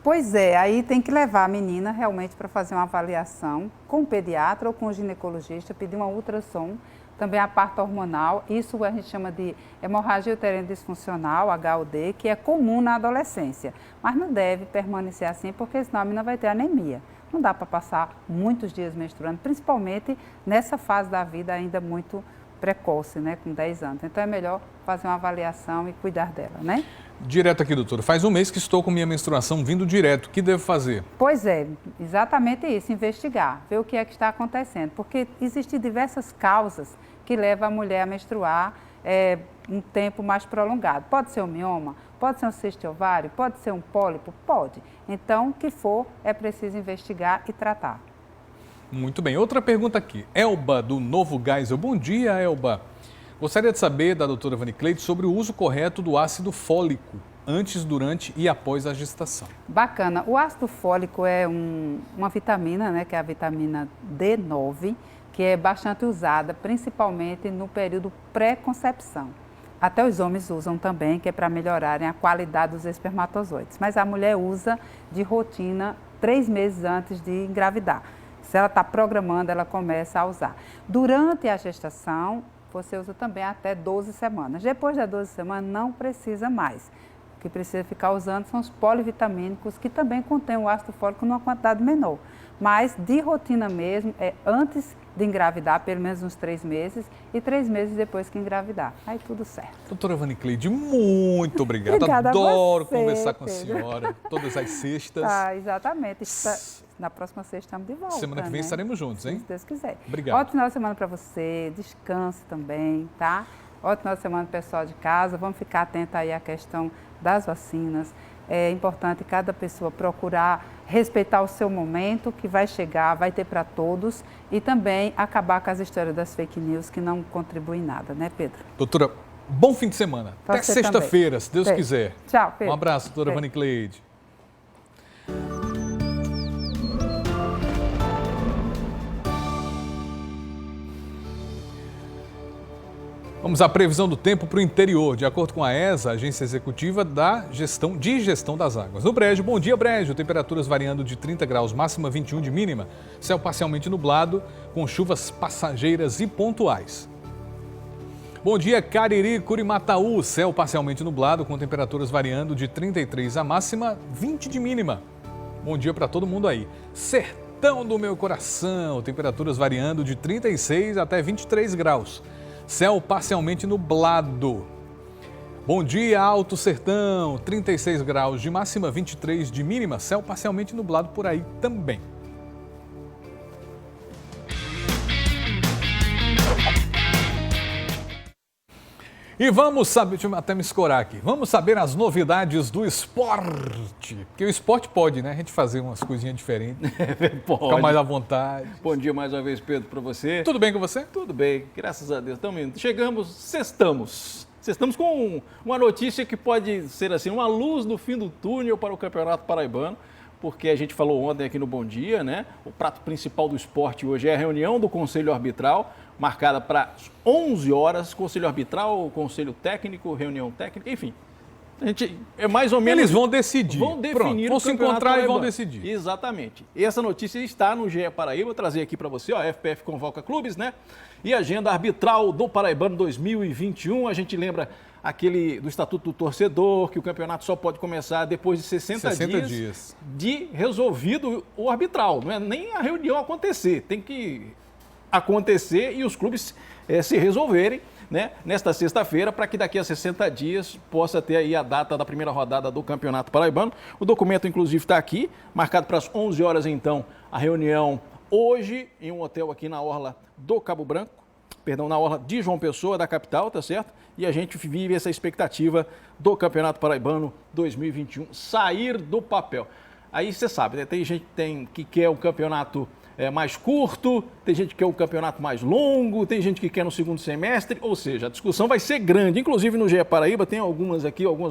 S6: Pois é, aí tem que levar a menina realmente para fazer uma avaliação com o pediatra ou com o ginecologista, pedir uma ultrassom, também a parte hormonal, isso a gente chama de hemorragia uterina disfuncional, HUD, que é comum na adolescência, mas não deve permanecer assim porque senão a menina vai ter anemia. Não dá para passar muitos dias menstruando, principalmente nessa fase da vida ainda muito precoce, né, com 10 anos. Então é melhor fazer uma avaliação e cuidar dela, né?
S1: Direto aqui, doutora. Faz um mês que estou com minha menstruação vindo direto. O que devo fazer?
S6: Pois é, exatamente isso, investigar, ver o que é que está acontecendo. Porque existem diversas causas que levam a mulher a menstruar um tempo mais prolongado. Pode ser um mioma, pode ser um cisto de ovário, pode ser um pólipo, pode. Então, o que for, é preciso investigar e tratar.
S1: Muito bem. Outra pergunta aqui. Elba, do Novo Geisel. Bom dia, Elba. Gostaria de saber da doutora Vanicleide sobre o uso correto do ácido fólico antes, durante e após a gestação.
S6: Bacana. O ácido fólico é uma vitamina, né, que é a vitamina D9, que é bastante usada, principalmente no período pré-concepção. Até os homens usam também, que é para melhorarem a qualidade dos espermatozoides. Mas a mulher usa de rotina 3 meses antes de engravidar. Se ela está programando, ela começa a usar. Durante a gestação, você usa também até 12 semanas. Depois das 12 semanas, não precisa mais. O que precisa ficar usando são os polivitamínicos, que também contêm o ácido fólico numa quantidade menor. Mas, de rotina mesmo, é antes de engravidar, pelo menos uns 3 meses, e 3 meses depois que engravidar. Aí tudo certo.
S1: Doutora Vanicleide, muito obrigado.
S6: Obrigada
S1: Adoro
S6: a você,
S1: conversar com a
S6: Pedro.
S1: senhora todas as sextas.
S6: Exatamente. Na próxima sexta estamos de volta.
S1: Semana que vem estaremos juntos, hein?
S6: Se Deus quiser.
S1: Obrigado.
S6: Ótimo final de semana para você, descanse também, tá? Ótimo final de semana pessoal de casa. Vamos ficar atento aí à questão das vacinas. É importante cada pessoa procurar respeitar o seu momento, que vai chegar, vai ter para todos, e também acabar com as histórias das fake news que não contribuem em nada, né, Pedro?
S1: Doutora, bom fim de semana.
S6: Pra
S1: Até
S6: você
S1: sexta-feira,
S6: também.
S1: se Deus
S6: Beijo.
S1: quiser.
S6: Tchau, Pedro.
S1: Um abraço, doutora
S6: Beijo.
S1: Vanicleide. Vamos à previsão do tempo para o interior. De acordo com a ESA, Agência Executiva da Gestão das Águas. No Brejo, bom dia, Brejo. Temperaturas variando de 30 graus, máxima 21 de mínima. Céu parcialmente nublado, com chuvas passageiras e pontuais. Bom dia, Cariri, Curimataú. Céu parcialmente nublado, com temperaturas variando de 33 a máxima 20 de mínima. Bom dia para todo mundo aí. Sertão do meu coração. Temperaturas variando de 36 até 23 graus. Céu parcialmente nublado. Bom dia, Alto Sertão, 36 graus de máxima, 23 de mínima, céu parcialmente nublado por aí também. E vamos saber, deixa eu até me escorar aqui, vamos saber as novidades do esporte. Porque o esporte pode, né? A gente fazer umas coisinhas diferentes,
S14: Pode.
S1: ficar mais à vontade.
S14: Bom dia mais uma vez, Pedro, para você.
S1: Tudo bem com você?
S14: Tudo bem, graças a Deus. Sextamos com uma notícia que pode ser assim, uma luz no fim do túnel para o Campeonato Paraibano, porque a gente falou ontem aqui no Bom Dia, né? O prato principal do esporte hoje é a reunião do Conselho Arbitral, marcada para as 11 horas, Conselho Arbitral, Conselho Técnico, reunião técnica, enfim. A gente é mais ou menos...
S1: Eles vão decidir.
S14: Vão definir.
S1: Pronto, vão se encontrar
S14: Paraibano.
S1: e vão decidir.
S14: Exatamente. E essa notícia está no GE Paraíba, vou trazer aqui para você, ó, FPF convoca clubes, né? E agenda arbitral do Paraibano 2021, a gente lembra aquele do Estatuto do Torcedor, que o campeonato só pode começar depois de 60 dias de resolvido o arbitral, não é nem a reunião acontecer, tem que acontecer e os clubes se resolverem, né, nesta sexta-feira, para que daqui a 60 dias possa ter aí a data da primeira rodada do Campeonato Paraibano. O documento, inclusive, está aqui, marcado para as 11 horas, então, a reunião hoje em um hotel aqui na orla do Cabo Branco, na orla de João Pessoa, da capital, tá certo? E a gente vive essa expectativa do Campeonato Paraibano 2021 sair do papel. Aí você sabe, né? Tem gente que quer um campeonato mais curto, tem gente que quer um campeonato mais longo, tem gente que quer no segundo semestre, ou seja, a discussão vai ser grande. Inclusive no GE Paraíba tem algumas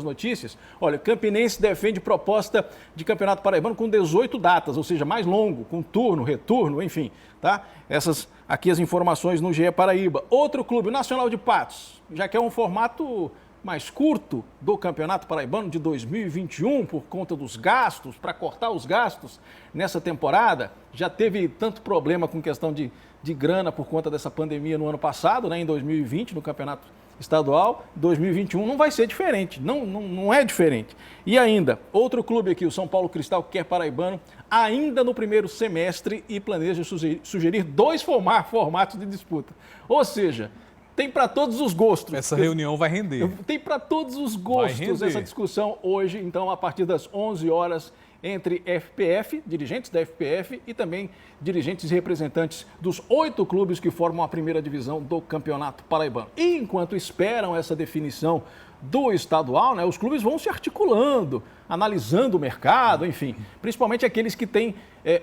S14: notícias. Olha, o Campinense defende proposta de Campeonato Paraibano com 18 datas, ou seja, mais longo, com turno, retorno, enfim, tá? Essas aqui as informações no GE Paraíba. Outro clube, o Nacional de Patos, já quer um formato mais curto do Campeonato Paraibano de 2021 por conta dos gastos, para cortar os gastos nessa temporada. Já teve tanto problema com questão de grana por conta dessa pandemia no ano passado, né, em 2020, no Campeonato Estadual. 2021 não vai ser diferente, não é diferente. E ainda, outro clube aqui, o São Paulo Cristal, que quer paraibano, ainda no primeiro semestre e planeja sugerir 2 formatos de disputa. Ou seja, Tem para todos os gostos.
S1: Essa reunião vai render.
S14: Tem para todos os gostos essa discussão hoje, então, a partir das 11 horas, entre FPF, dirigentes da FPF e também dirigentes e representantes dos 8 clubes que formam a primeira divisão do Campeonato Paraibano. E enquanto esperam essa definição do estadual, né, os clubes vão se articulando, analisando o mercado, enfim, principalmente aqueles que têm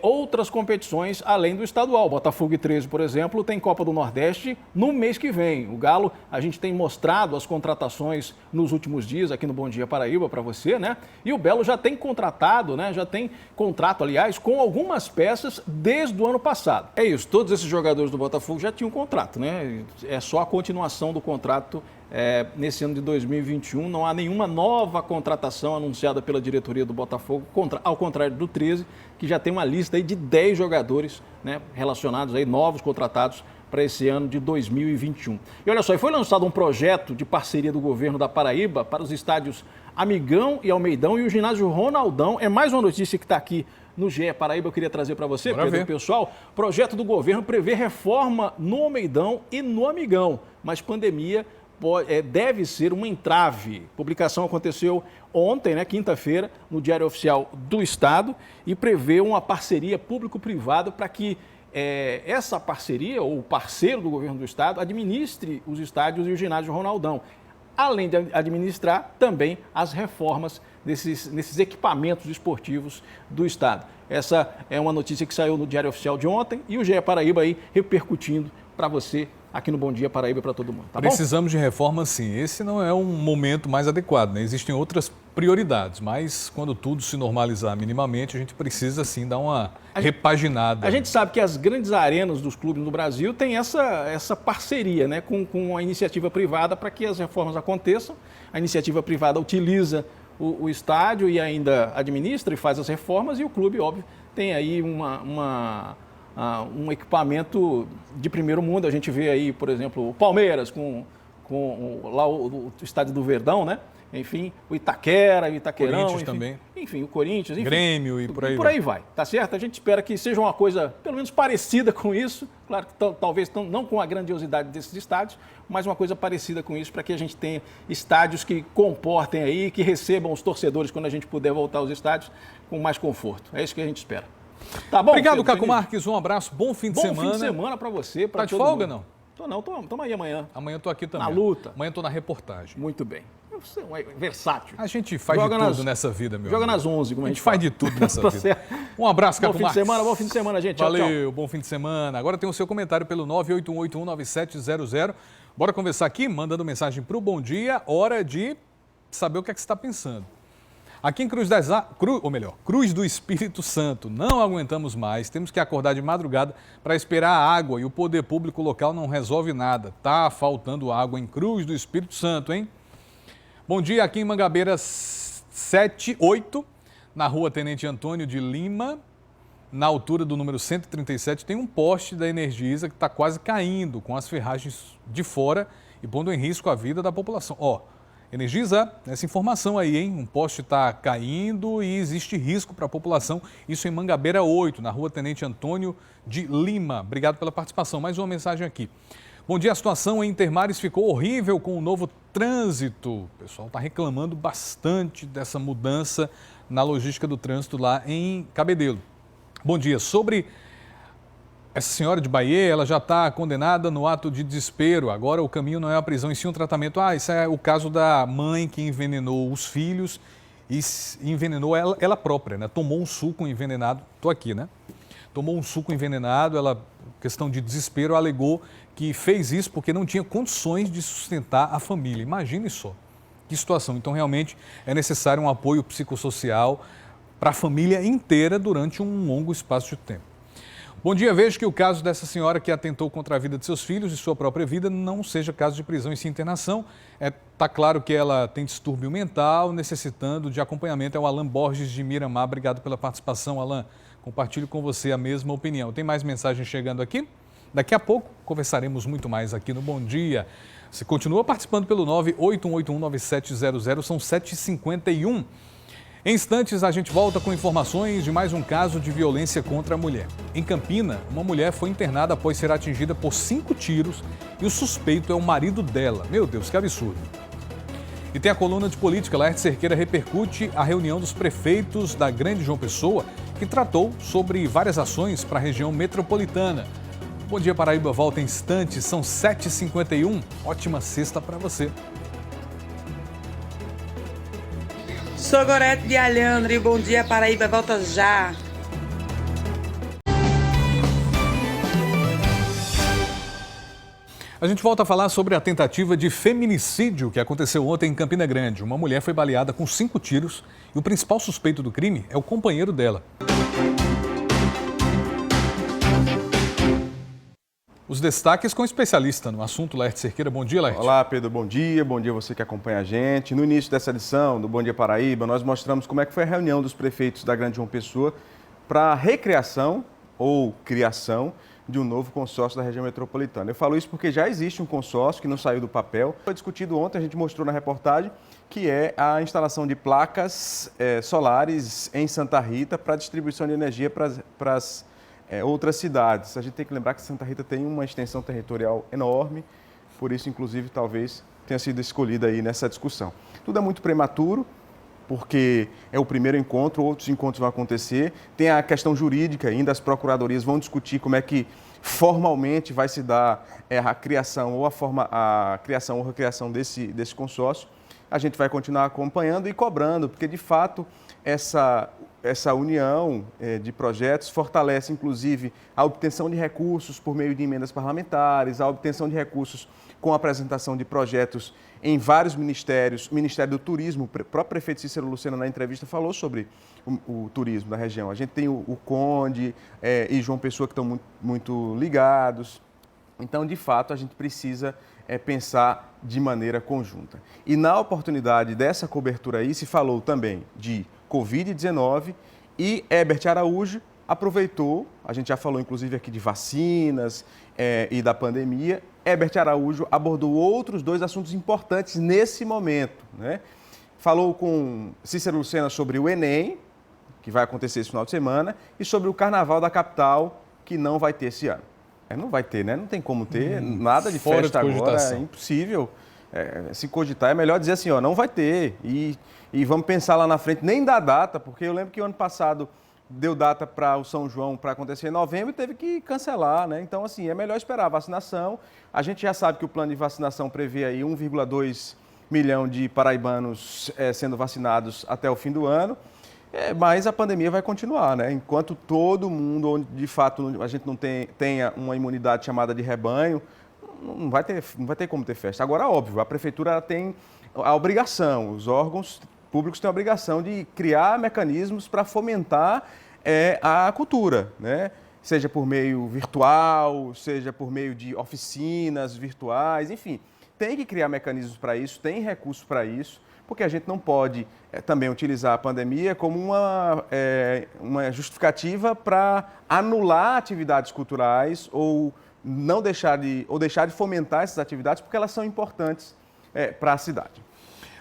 S14: outras competições além do estadual. Botafogo e 13, por exemplo, tem Copa do Nordeste no mês que vem. O Galo, a gente tem mostrado as contratações nos últimos dias aqui no Bom Dia Paraíba para você, né? E o Belo já tem contratado, né? Já tem contrato, aliás, com algumas peças desde o ano passado. É isso, todos esses jogadores do Botafogo já tinham contrato, né? É só a continuação do contrato nesse ano de 2021. Não há nenhuma nova contratação anunciada pela diretoria do Botafogo, ao contrário do 13, que já tem uma lista aí de 10 jogadores, né, relacionados aí, novos contratados para esse ano de 2021. E olha só, foi lançado um projeto de parceria do governo da Paraíba para os estádios Amigão e Almeidão e o ginásio Ronaldão. É mais uma notícia que está aqui no GE Paraíba, eu queria trazer para você, Pedro, pessoal. Projeto do governo prevê reforma no Almeidão e no Amigão, mas pandemia deve ser um entrave. A publicação aconteceu ontem, né, quinta-feira, no Diário Oficial do Estado, e prevê uma parceria público-privada para que essa parceria, ou parceiro do governo do Estado, administre os estádios e o ginásio Ronaldão, além de administrar também as reformas nesses equipamentos esportivos do Estado. Essa é uma notícia que saiu no Diário Oficial de ontem e o GE Paraíba aí repercutindo para você aqui no Bom Dia Paraíba para todo mundo. Tá
S1: Precisamos de reforma, sim. Esse não é um momento mais adequado, né? Existem outras prioridades, mas quando tudo se normalizar minimamente, a gente precisa, sim, dar uma repaginada.
S14: A gente sabe que as grandes arenas dos clubes no Brasil têm essa parceria, né, com a iniciativa privada para que as reformas aconteçam. A iniciativa privada utiliza o estádio e ainda administra e faz as reformas, e o clube, óbvio, tem aí um equipamento de primeiro mundo. A gente vê aí, por exemplo, o Palmeiras lá o estádio do Verdão, né? Enfim, o Itaquera, o Itaquerão.
S1: Corinthians também.
S14: Enfim, o Corinthians. Enfim,
S1: Grêmio e por aí vai.
S14: Por aí vai, tá certo? A gente espera que seja uma coisa, pelo menos, parecida com isso. Claro que talvez não com a grandiosidade desses estádios, mas uma coisa parecida com isso, para que a gente tenha estádios que comportem aí, que recebam os torcedores quando a gente puder voltar aos estádios com mais conforto. É isso que a gente espera. Tá bom?
S1: Obrigado, Caco Marques. Um abraço. Bom fim de semana.
S14: Bom fim de semana para você.
S1: Tá de folga, não?
S14: Tô aí amanhã.
S1: Amanhã eu tô aqui também.
S14: Na luta.
S1: Amanhã eu tô na reportagem.
S14: Muito bem. Você é versátil.
S1: A gente faz de tudo nessa vida, meu
S14: Joga
S1: amigo.
S14: nas 11, como a gente
S1: faz de tudo nessa
S14: Tá
S1: vida.
S14: certo.
S1: Um abraço, Caco Marques.
S14: Bom fim de semana, gente.
S1: Valeu,
S14: tchau, tchau.
S1: bom fim de semana. Agora tem o seu comentário pelo 981819700. Bora conversar aqui, mandando mensagem pro Bom Dia. Hora de saber o que é que você está pensando. Aqui em Cruz do Espírito Santo, não aguentamos mais, temos que acordar de madrugada para esperar a água e o poder público local não resolve nada. Tá faltando água em Cruz do Espírito Santo, hein? Bom dia, aqui em Mangabeira 78, na rua Tenente Antônio de Lima, na altura do número 137, tem um poste da Energisa que está quase caindo, com as ferragens de fora e pondo em risco a vida da população. Energisa, essa informação aí, hein? Um poste está caindo e existe risco para a população. Isso em Mangabeira 8, na rua Tenente Antônio de Lima. Obrigado pela participação. Mais uma mensagem aqui. Bom dia, a situação em Intermares ficou horrível com o novo trânsito. O pessoal está reclamando bastante dessa mudança na logística do trânsito lá em Cabedelo. Bom dia, sobre essa senhora de Bahia, ela já está condenada no ato de desespero. Agora o caminho não é a prisão, e sim um tratamento. Isso é o caso da mãe que envenenou os filhos e envenenou ela própria, né? Tomou um suco envenenado. Estou aqui, né? Tomou um suco envenenado, ela, questão de desespero, alegou que fez isso porque não tinha condições de sustentar a família. Imagine só que situação. Então, realmente, é necessário um apoio psicossocial para a família inteira durante um longo espaço de tempo. Bom dia, vejo que o caso dessa senhora que atentou contra a vida de seus filhos e sua própria vida não seja caso de prisão e sim internação. Está claro que ela tem distúrbio mental, necessitando de acompanhamento. É o Alan Borges de Miramar. Obrigado pela participação, Alan. Compartilho com você a mesma opinião. Tem mais mensagens chegando aqui? Daqui a pouco conversaremos muito mais aqui no Bom Dia. Você continua participando pelo 981819700, são 7h51. Em instantes, a gente volta com informações de mais um caso de violência contra a mulher. Em Campina, uma mulher foi internada após ser atingida por 5 tiros e o suspeito é o marido dela. Meu Deus, que absurdo. E tem a coluna de política. Laerte Cerqueira repercute a reunião dos prefeitos da Grande João Pessoa, que tratou sobre várias ações para a região metropolitana. Bom Dia Paraíba volta em instantes, são 7h51. Ótima sexta para você.
S15: Sou Gorete de Alhandre, Bom Dia Paraíba, volta já.
S1: A gente volta a falar sobre a tentativa de feminicídio que aconteceu ontem em Campina Grande. Uma mulher foi baleada com 5 tiros e o principal suspeito do crime é o companheiro dela. Os destaques com o especialista no assunto, Laerte Cerqueira. Bom dia, Laerte.
S17: Olá, Pedro, bom dia você que acompanha a gente. No início dessa edição do Bom Dia Paraíba, nós mostramos como é que foi a reunião dos prefeitos da Grande João Pessoa para a recriação ou criação de um novo consórcio da região metropolitana. Eu falo isso porque já existe um consórcio que não saiu do papel. Foi discutido ontem, a gente mostrou na reportagem, que é a instalação de placas solares em Santa Rita para distribuição de energia para as outras cidades. A gente tem que lembrar que Santa Rita tem uma extensão territorial enorme, por isso, inclusive, talvez tenha sido escolhida aí nessa discussão. Tudo é muito prematuro, porque é o primeiro encontro, outros encontros vão acontecer. Tem a questão jurídica ainda, as procuradorias vão discutir como é que formalmente vai se dar a criação ou a criação ou recriação desse consórcio. A gente vai continuar acompanhando e cobrando, porque de fato essa união de projetos fortalece, inclusive, a obtenção de recursos por meio de emendas parlamentares, a obtenção de recursos com a apresentação de projetos em vários ministérios. O Ministério do Turismo, o próprio prefeito Cícero Lucena, na entrevista, falou sobre o turismo da região. A gente tem o Conde e João Pessoa que estão muito ligados. Então, de fato, a gente precisa pensar de maneira conjunta. E na oportunidade dessa cobertura aí, se falou também de Covid-19 e Herbert Araújo aproveitou, a gente já falou inclusive aqui de vacinas e da pandemia, Herbert Araújo abordou outros 2 assuntos importantes nesse momento, né? Falou com Cícero Lucena sobre o Enem, que vai acontecer esse final de semana, e sobre o Carnaval da capital, que não vai ter esse ano. Não vai ter, né? Não tem como ter, nada de festa agora, é impossível. Se cogitar, é melhor dizer assim, ó, não vai ter. E vamos pensar lá na frente, nem dá data, porque eu lembro que o ano passado deu data para o São João para acontecer em novembro e teve que cancelar, né? Então, assim, é melhor esperar a vacinação. A gente já sabe que o plano de vacinação prevê aí 1,2 milhão de paraibanos sendo vacinados até o fim do ano. Mas a pandemia vai continuar, né? Enquanto todo mundo, onde de fato a gente não tenha uma imunidade chamada de rebanho, não vai ter como ter festa. Agora, óbvio, a prefeitura tem a obrigação, os órgãos públicos têm a obrigação de criar mecanismos para fomentar a cultura, né? Seja por meio virtual, seja por meio de oficinas virtuais, enfim. Tem que criar mecanismos para isso, tem recursos para isso, porque a gente não pode também utilizar a pandemia como uma justificativa para anular atividades culturais ou deixar de fomentar essas atividades, porque elas são importantes para a cidade.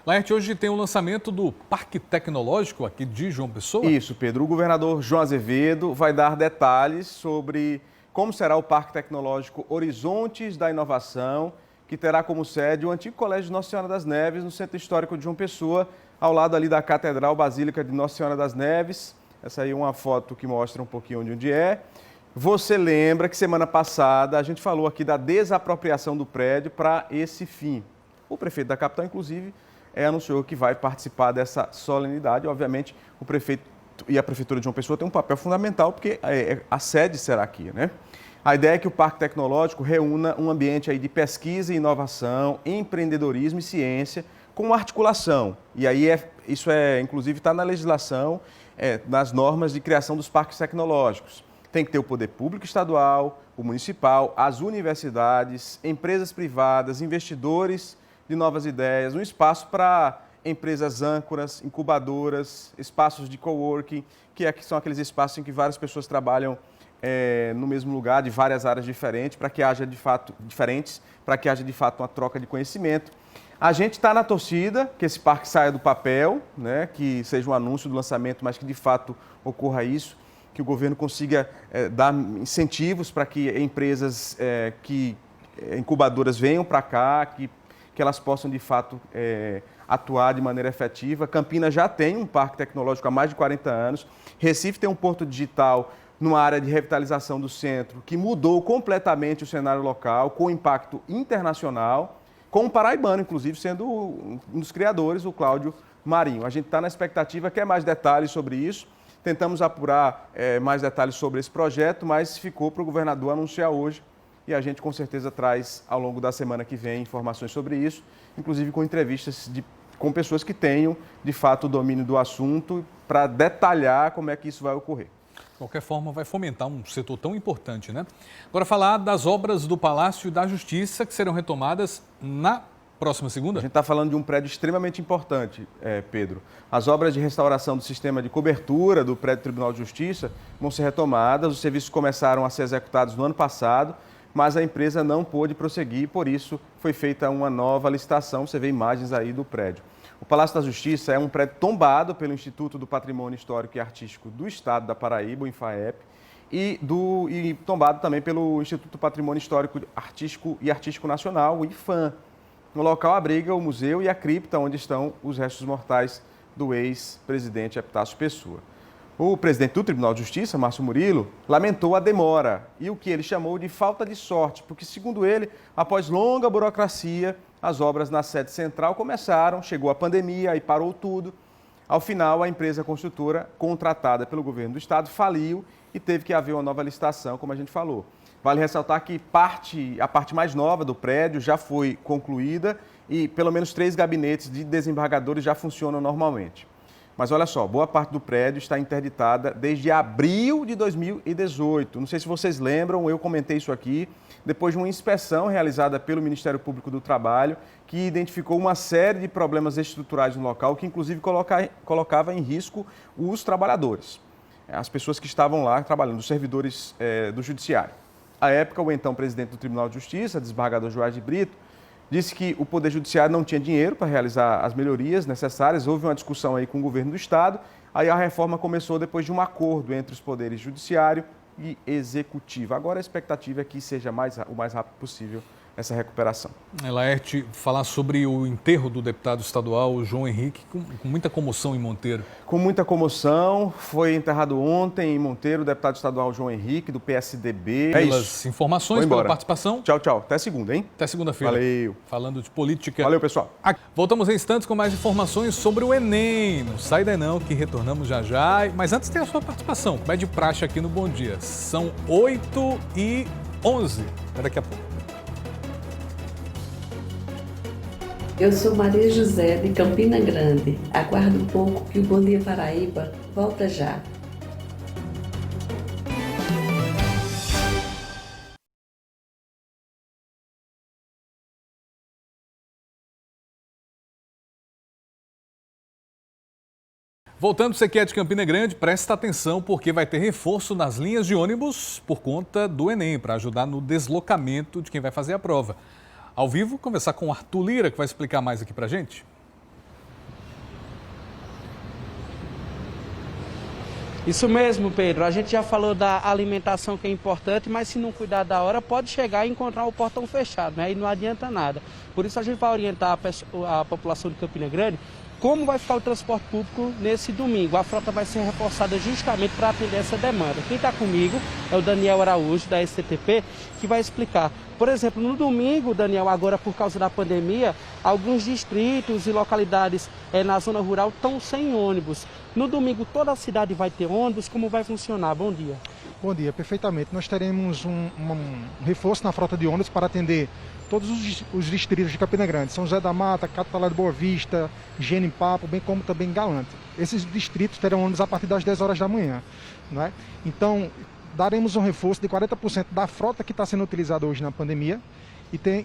S1: Laerte, hoje tem o lançamento do Parque Tecnológico aqui de João Pessoa?
S17: Isso, Pedro. O governador João Azevedo vai dar detalhes sobre como será o Parque Tecnológico Horizontes da Inovação, que terá como sede o antigo Colégio de Nossa Senhora das Neves, no Centro Histórico de João Pessoa, ao lado ali da Catedral Basílica de Nossa Senhora das Neves. Essa aí é uma foto que mostra um pouquinho de onde é. Você lembra que semana passada a gente falou aqui da desapropriação do prédio para esse fim. O prefeito da capital, inclusive, anunciou que vai participar dessa solenidade. Obviamente, o prefeito e a Prefeitura de João Pessoa têm um papel fundamental, porque a sede será aqui, né? A ideia é que o Parque Tecnológico reúna um ambiente aí de pesquisa e inovação, empreendedorismo e ciência, com articulação. E aí, inclusive, está na legislação, nas normas de criação dos parques tecnológicos. Tem que ter o poder público estadual, o municipal, as universidades, empresas privadas, investidores de novas ideias, um espaço para empresas âncoras, incubadoras, espaços de coworking, que são aqueles espaços em que várias pessoas trabalham no mesmo lugar, de várias áreas diferentes, para que haja de fato uma troca de conhecimento. A gente está na torcida que esse parque saia do papel, né, que seja um anúncio do lançamento, mas que de fato ocorra isso, que o governo consiga dar incentivos para que empresas, incubadoras venham para cá, que elas possam de fato atuar de maneira efetiva. Campinas já tem um parque tecnológico há mais de 40 anos. Recife tem um porto digital numa área de revitalização do centro, que mudou completamente o cenário local, com impacto internacional, com o paraibano, inclusive, sendo um dos criadores, o Cláudio Marinho. A gente está na expectativa, quer mais detalhes sobre isso. Tentamos apurar mais detalhes sobre esse projeto, mas ficou para o governador anunciar hoje. E a gente, com certeza, traz ao longo da semana que vem informações sobre isso, inclusive com entrevistas com pessoas que tenham, de fato, o domínio do assunto, para detalhar como é que isso vai ocorrer.
S1: De qualquer forma, vai fomentar um setor tão importante, né? Agora, falar das obras do Palácio da Justiça que serão retomadas na próxima segunda?
S17: A gente está falando de um prédio extremamente importante, Pedro. As obras de restauração do sistema de cobertura do prédio do Tribunal de Justiça vão ser retomadas. Os serviços começaram a ser executados no ano passado, mas a empresa não pôde prosseguir, por isso foi feita uma nova licitação. Você vê imagens aí do prédio. O Palácio da Justiça é um prédio tombado pelo Instituto do Patrimônio Histórico e Artístico do Estado da Paraíba, o INFAEP, e tombado também pelo Instituto do Patrimônio Histórico e Artístico Nacional, o IFAM. No local abriga o museu e a cripta onde estão os restos mortais do ex-presidente Epitácio Pessoa. O presidente do Tribunal de Justiça, Márcio Murilo, lamentou a demora e o que ele chamou de falta de sorte, porque, segundo ele, após longa burocracia, as obras na sede central começaram, chegou a pandemia e parou tudo. Ao final, a empresa construtora, contratada pelo governo do estado, faliu e teve que haver uma nova licitação, como a gente falou. Vale ressaltar que a parte mais nova do prédio já foi concluída e pelo menos 3 gabinetes de desembargadores já funcionam normalmente. Mas olha só, boa parte do prédio está interditada desde abril de 2018. Não sei se vocês lembram, eu comentei isso aqui, depois de uma inspeção realizada pelo Ministério Público do Trabalho, que identificou uma série de problemas estruturais no local, que inclusive colocava em risco os trabalhadores, as pessoas que estavam lá trabalhando, os servidores do Judiciário. À época, o então presidente do Tribunal de Justiça, desembargador Joás de Brito, disse que o Poder Judiciário não tinha dinheiro para realizar as melhorias necessárias. Houve uma discussão aí com o governo do Estado. Aí a reforma começou depois de um acordo entre os poderes Judiciário e Executivo. Agora a expectativa é que seja o mais rápido possível essa recuperação.
S1: Laerte, falar sobre o enterro do deputado estadual João Henrique, com muita comoção em Monteiro.
S17: Com muita comoção, foi enterrado ontem em Monteiro o deputado estadual João Henrique, do PSDB.
S1: Pelas informações, pela participação.
S17: Tchau, tchau. Até segunda, hein?
S1: Até segunda-feira.
S17: Valeu.
S1: Falando de política.
S17: Valeu, pessoal.
S1: Voltamos em instantes com mais informações sobre o Enem. Não sai daí não, que retornamos já já. Mas antes tem a sua participação, como é de praxe aqui no Bom Dia. São 8h11. Até daqui a pouco.
S16: Eu sou Maria José, de Campina Grande. Aguardo um pouco que o Bom Dia Paraíba volta já.
S1: Voltando, você que é de Campina Grande, presta atenção porque vai ter reforço nas linhas de ônibus por conta do Enem, para ajudar no deslocamento de quem vai fazer a prova. Ao vivo, conversar com o Arthur Lira, que vai explicar mais aqui pra gente.
S21: Isso mesmo, Pedro. A gente já falou da alimentação, que é importante, mas se não cuidar da hora, pode chegar e encontrar o portão fechado, né? E não adianta nada. Por isso a gente vai orientar a população de Campina Grande como vai ficar o transporte público nesse domingo. A frota vai ser reforçada justamente para atender essa demanda. Quem está comigo é o Daniel Araújo, da STTP, que vai explicar. Por exemplo, no domingo, Daniel, agora por causa da pandemia, alguns distritos e localidades na zona rural estão sem ônibus. No domingo, toda a cidade vai ter ônibus. Como vai funcionar? Bom dia.
S18: Bom dia, perfeitamente. Nós teremos um reforço na frota de ônibus para atender todos os distritos de Campina Grande, São José da Mata, Catalá de Boa Vista, Genipapo, bem como também Galante. Esses distritos terão ônibus a partir das 10 horas da manhã, não é? Então, daremos um reforço de 40% da frota que está sendo utilizada hoje na pandemia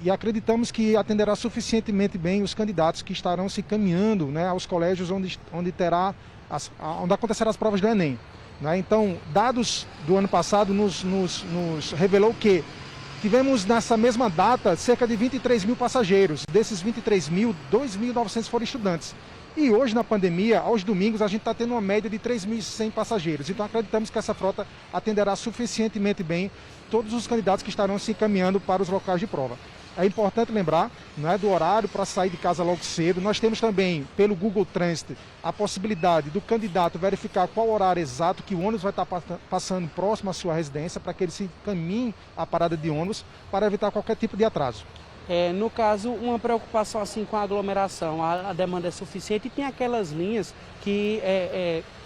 S18: e acreditamos que atenderá suficientemente bem os candidatos que estarão se caminhando, né, aos colégios onde acontecerão as provas do Enem. né? Então, dados do ano passado nos revelou que tivemos nessa mesma data cerca de 23 mil passageiros. Desses 23 mil, 2.900 foram estudantes. E hoje, na pandemia, aos domingos, a gente está tendo uma média de 3.100 passageiros. Então, acreditamos que essa frota atenderá suficientemente bem todos os candidatos que estarão se encaminhando para os locais de prova. É importante lembrar, não é, do horário para sair de casa logo cedo. Nós temos também, pelo Google Transit, a possibilidade do candidato verificar qual horário exato que o ônibus vai estar passando próximo à sua residência, para que ele se encaminhe à parada de ônibus, para evitar qualquer tipo de atraso.
S21: No caso, uma preocupação assim com a aglomeração, a demanda é suficiente e tem aquelas linhas que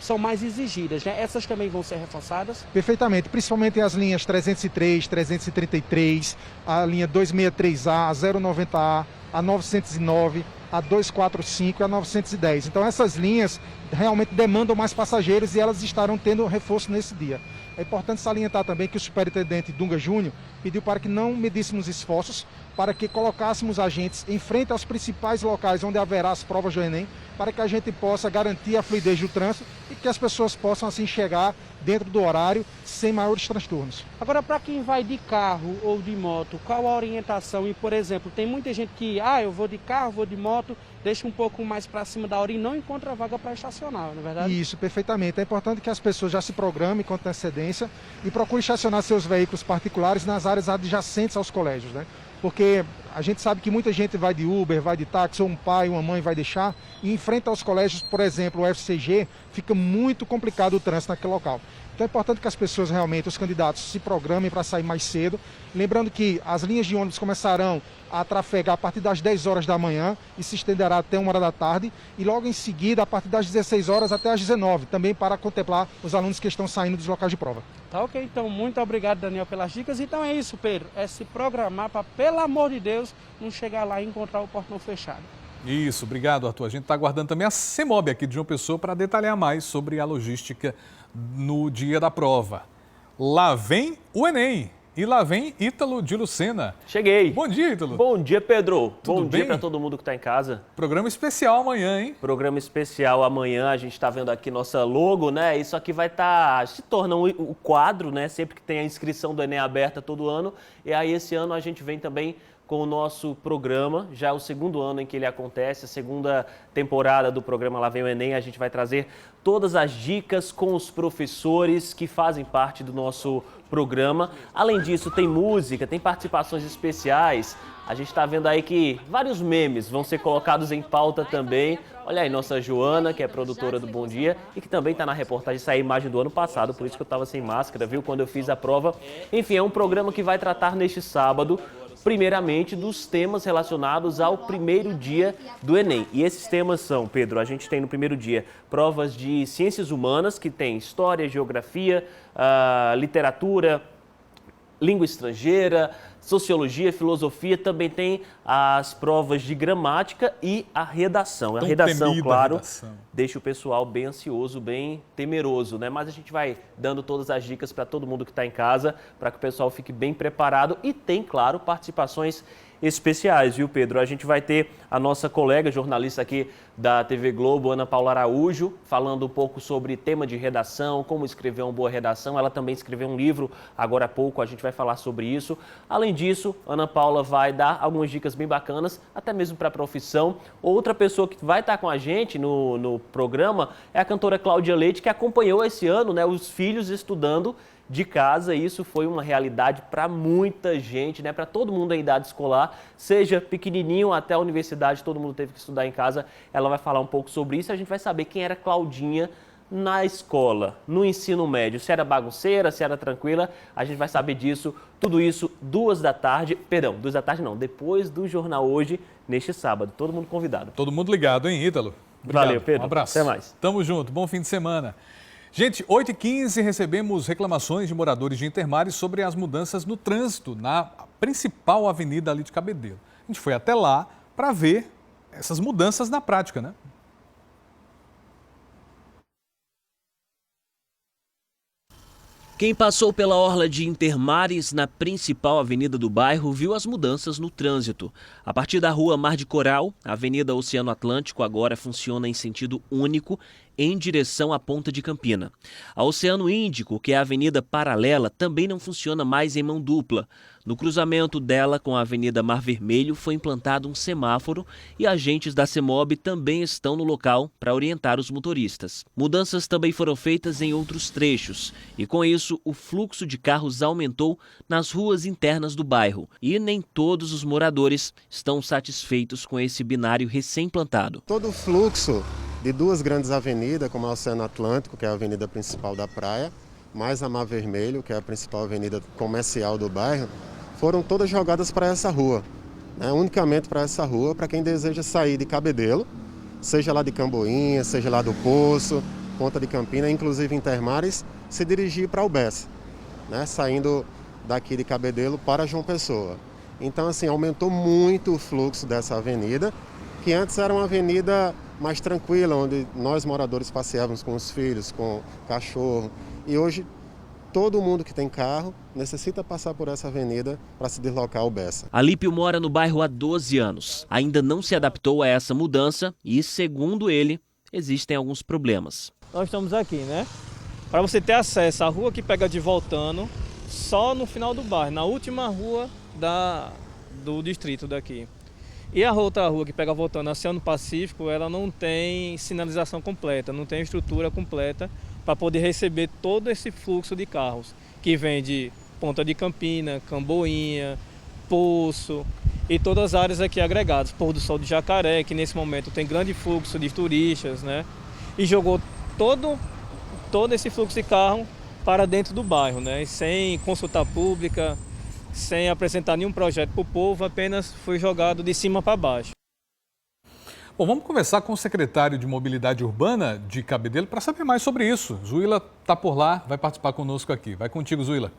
S21: são mais exigidas, né? Essas também vão ser reforçadas?
S18: Perfeitamente, principalmente as linhas 303, 333, a linha 263A, a 090A, a 909, a 245 e a 910. Então essas linhas realmente demandam mais passageiros e elas estarão tendo reforço nesse dia. É importante salientar também que o superintendente Dunga Júnior pediu para que não medíssemos esforços, para que colocássemos agentes em frente aos principais locais onde haverá as provas do Enem, para que a gente possa garantir a fluidez do trânsito e que as pessoas possam assim chegar dentro do horário sem maiores transtornos.
S21: Agora, para quem vai de carro ou de moto, qual a orientação? E, por exemplo, tem muita gente que, eu vou de carro, vou de moto, deixa um pouco mais para cima da hora e não encontra vaga para estacionar, não é verdade?
S18: Isso, perfeitamente. É importante que as pessoas já se programem com antecedência e procurem estacionar seus veículos particulares nas áreas adjacentes aos colégios, né? Porque a gente sabe que muita gente vai de Uber, vai de táxi, ou um pai, uma mãe vai deixar, e em frente aos colégios, por exemplo, o FCG, fica muito complicado o trânsito naquele local. Então é importante que as pessoas realmente, os candidatos, se programem para sair mais cedo. Lembrando que as linhas de ônibus começarão a trafegar a partir das 10 horas da manhã e se estenderá até 1 hora da tarde. E logo em seguida, a partir das 16 horas até as 19, também para contemplar os alunos que estão saindo dos locais de prova.
S21: Tá ok, então muito obrigado, Daniel, pelas dicas. Então é isso, Pedro, é se programar para, pelo amor de Deus, não chegar lá e encontrar o portão fechado.
S1: Isso, obrigado, Arthur. A gente está aguardando também a CEMOB aqui de João Pessoa para detalhar mais sobre a logística no dia da prova. Lá vem o Enem e lá vem Ítalo de Lucena.
S19: Cheguei.
S1: Bom dia, Ítalo.
S19: Bom dia, Pedro.
S1: Tudo
S19: Bom
S1: bem?
S19: dia para todo mundo que está em casa.
S1: Programa especial amanhã, hein?
S19: Programa especial amanhã. A gente está vendo aqui nossa logo, né? Isso aqui vai estar... se torna o quadro, né? Sempre que tem a inscrição do Enem aberta todo ano. E aí esse ano a gente vem também com o nosso programa, já é o segundo ano em que ele acontece, a segunda temporada do programa Lá Vem o Enem. A gente vai trazer todas as dicas com os professores que fazem parte do nosso programa. Além disso, tem música, tem participações especiais. A gente está vendo aí que vários memes vão ser colocados em pauta também. Olha aí, nossa Joana, que é produtora do Bom Dia e que também está na reportagem, essa imagem do ano passado, por isso que eu estava sem máscara, viu, quando eu fiz a prova. Enfim, é um programa que vai tratar neste sábado, primeiramente, dos temas relacionados ao primeiro dia do Enem. E esses temas são, Pedro, a gente tem no primeiro dia provas de ciências humanas, que tem história, geografia, literatura, língua estrangeira, sociologia, filosofia, também tem as provas de gramática e a redação. A redação, claro, deixa o pessoal bem ansioso, bem temeroso, né? Mas a gente vai dando todas as dicas para todo mundo que está em casa, para que o pessoal fique bem preparado e tem, claro, participações especiais, viu, Pedro? A gente vai ter a nossa colega jornalista aqui da TV Globo, Ana Paula Araújo, falando um pouco sobre tema de redação, como escrever uma boa redação. Ela também escreveu um livro agora há pouco, a gente vai falar sobre isso. Além disso, Ana Paula vai dar algumas dicas bem bacanas, até mesmo para a profissão. Outra pessoa que vai estar com a gente no programa é a cantora Cláudia Leite, que acompanhou esse ano, né, os filhos estudando de casa, e isso foi uma realidade para muita gente, né? Para todo mundo em idade escolar, seja pequenininho até a universidade, todo mundo teve que estudar em casa. Ela vai falar um pouco sobre isso, a gente vai saber quem era Claudinha na escola, no ensino médio, se era bagunceira, se era tranquila, a gente vai saber disso, tudo isso 2 da tarde, perdão, 2 da tarde não, depois do Jornal Hoje, neste sábado, todo mundo convidado.
S1: Todo mundo ligado, hein, Ítalo? Obrigado.
S19: Valeu, Pedro.
S1: Um abraço.
S19: Até mais.
S1: Tamo junto, bom fim de semana. Gente, 8h15, recebemos reclamações de moradores de Intermares sobre as mudanças no trânsito na principal avenida ali de Cabedelo. A gente foi até lá para ver essas mudanças na prática, né?
S20: Quem passou pela orla de Intermares, na principal avenida do bairro, viu as mudanças no trânsito. A partir da rua Mar de Coral, a Avenida Oceano Atlântico agora funciona em sentido único em direção à Ponta de Campina. A Oceano Índico, que é a avenida paralela, também não funciona mais em mão dupla. No cruzamento dela com a Avenida Mar Vermelho foi implantado um semáforo e agentes da CEMOB também estão no local para orientar os motoristas. Mudanças também foram feitas em outros trechos e, com isso, o fluxo de carros aumentou nas ruas internas do bairro e nem todos os moradores estão satisfeitos com esse binário recém-implantado.
S3: Todo o fluxo de duas grandes avenidas, como a Oceano Atlântico, que é a avenida principal da praia, mais a Mar Vermelho, que é a principal avenida comercial do bairro, foram todas jogadas para essa rua, né? Unicamente para essa rua, para quem deseja sair de Cabedelo, seja lá de Camboinha, seja lá do Poço, Ponta de Campina, inclusive Intermares, se dirigir para o Bessa, né? Saindo daqui de Cabedelo para João Pessoa. Então, assim, aumentou muito o fluxo dessa avenida, que antes era uma avenida mais tranquila, onde nós moradores passeávamos com os filhos, com cachorro, e hoje todo mundo que tem carro necessita passar por essa avenida para se deslocar ao Bessa.
S20: Alípio mora no bairro há 12 anos. Ainda não se adaptou a essa mudança e, segundo ele, existem alguns problemas.
S4: Nós estamos aqui, né? Para você ter acesso à rua que pega de Voltano, só no final do bairro, na última rua do distrito daqui. E a outra rua que pega Voltano, Oceano Pacífico, ela não tem sinalização completa, não tem estrutura completa para poder receber todo esse fluxo de carros que vem de Ponta de Campina, Camboinha, Poço e todas as áreas aqui agregadas. Pôr do Sol de Jacaré, que nesse momento tem grande fluxo de turistas, né? E jogou todo esse fluxo de carro para dentro do bairro, né? E sem consulta pública, sem apresentar nenhum projeto para o povo, apenas foi jogado de cima para baixo.
S1: Bom, vamos conversar com o secretário de Mobilidade Urbana de Cabedelo para saber mais sobre isso. Zuila está por lá, vai participar conosco aqui. Vai contigo, Zuila.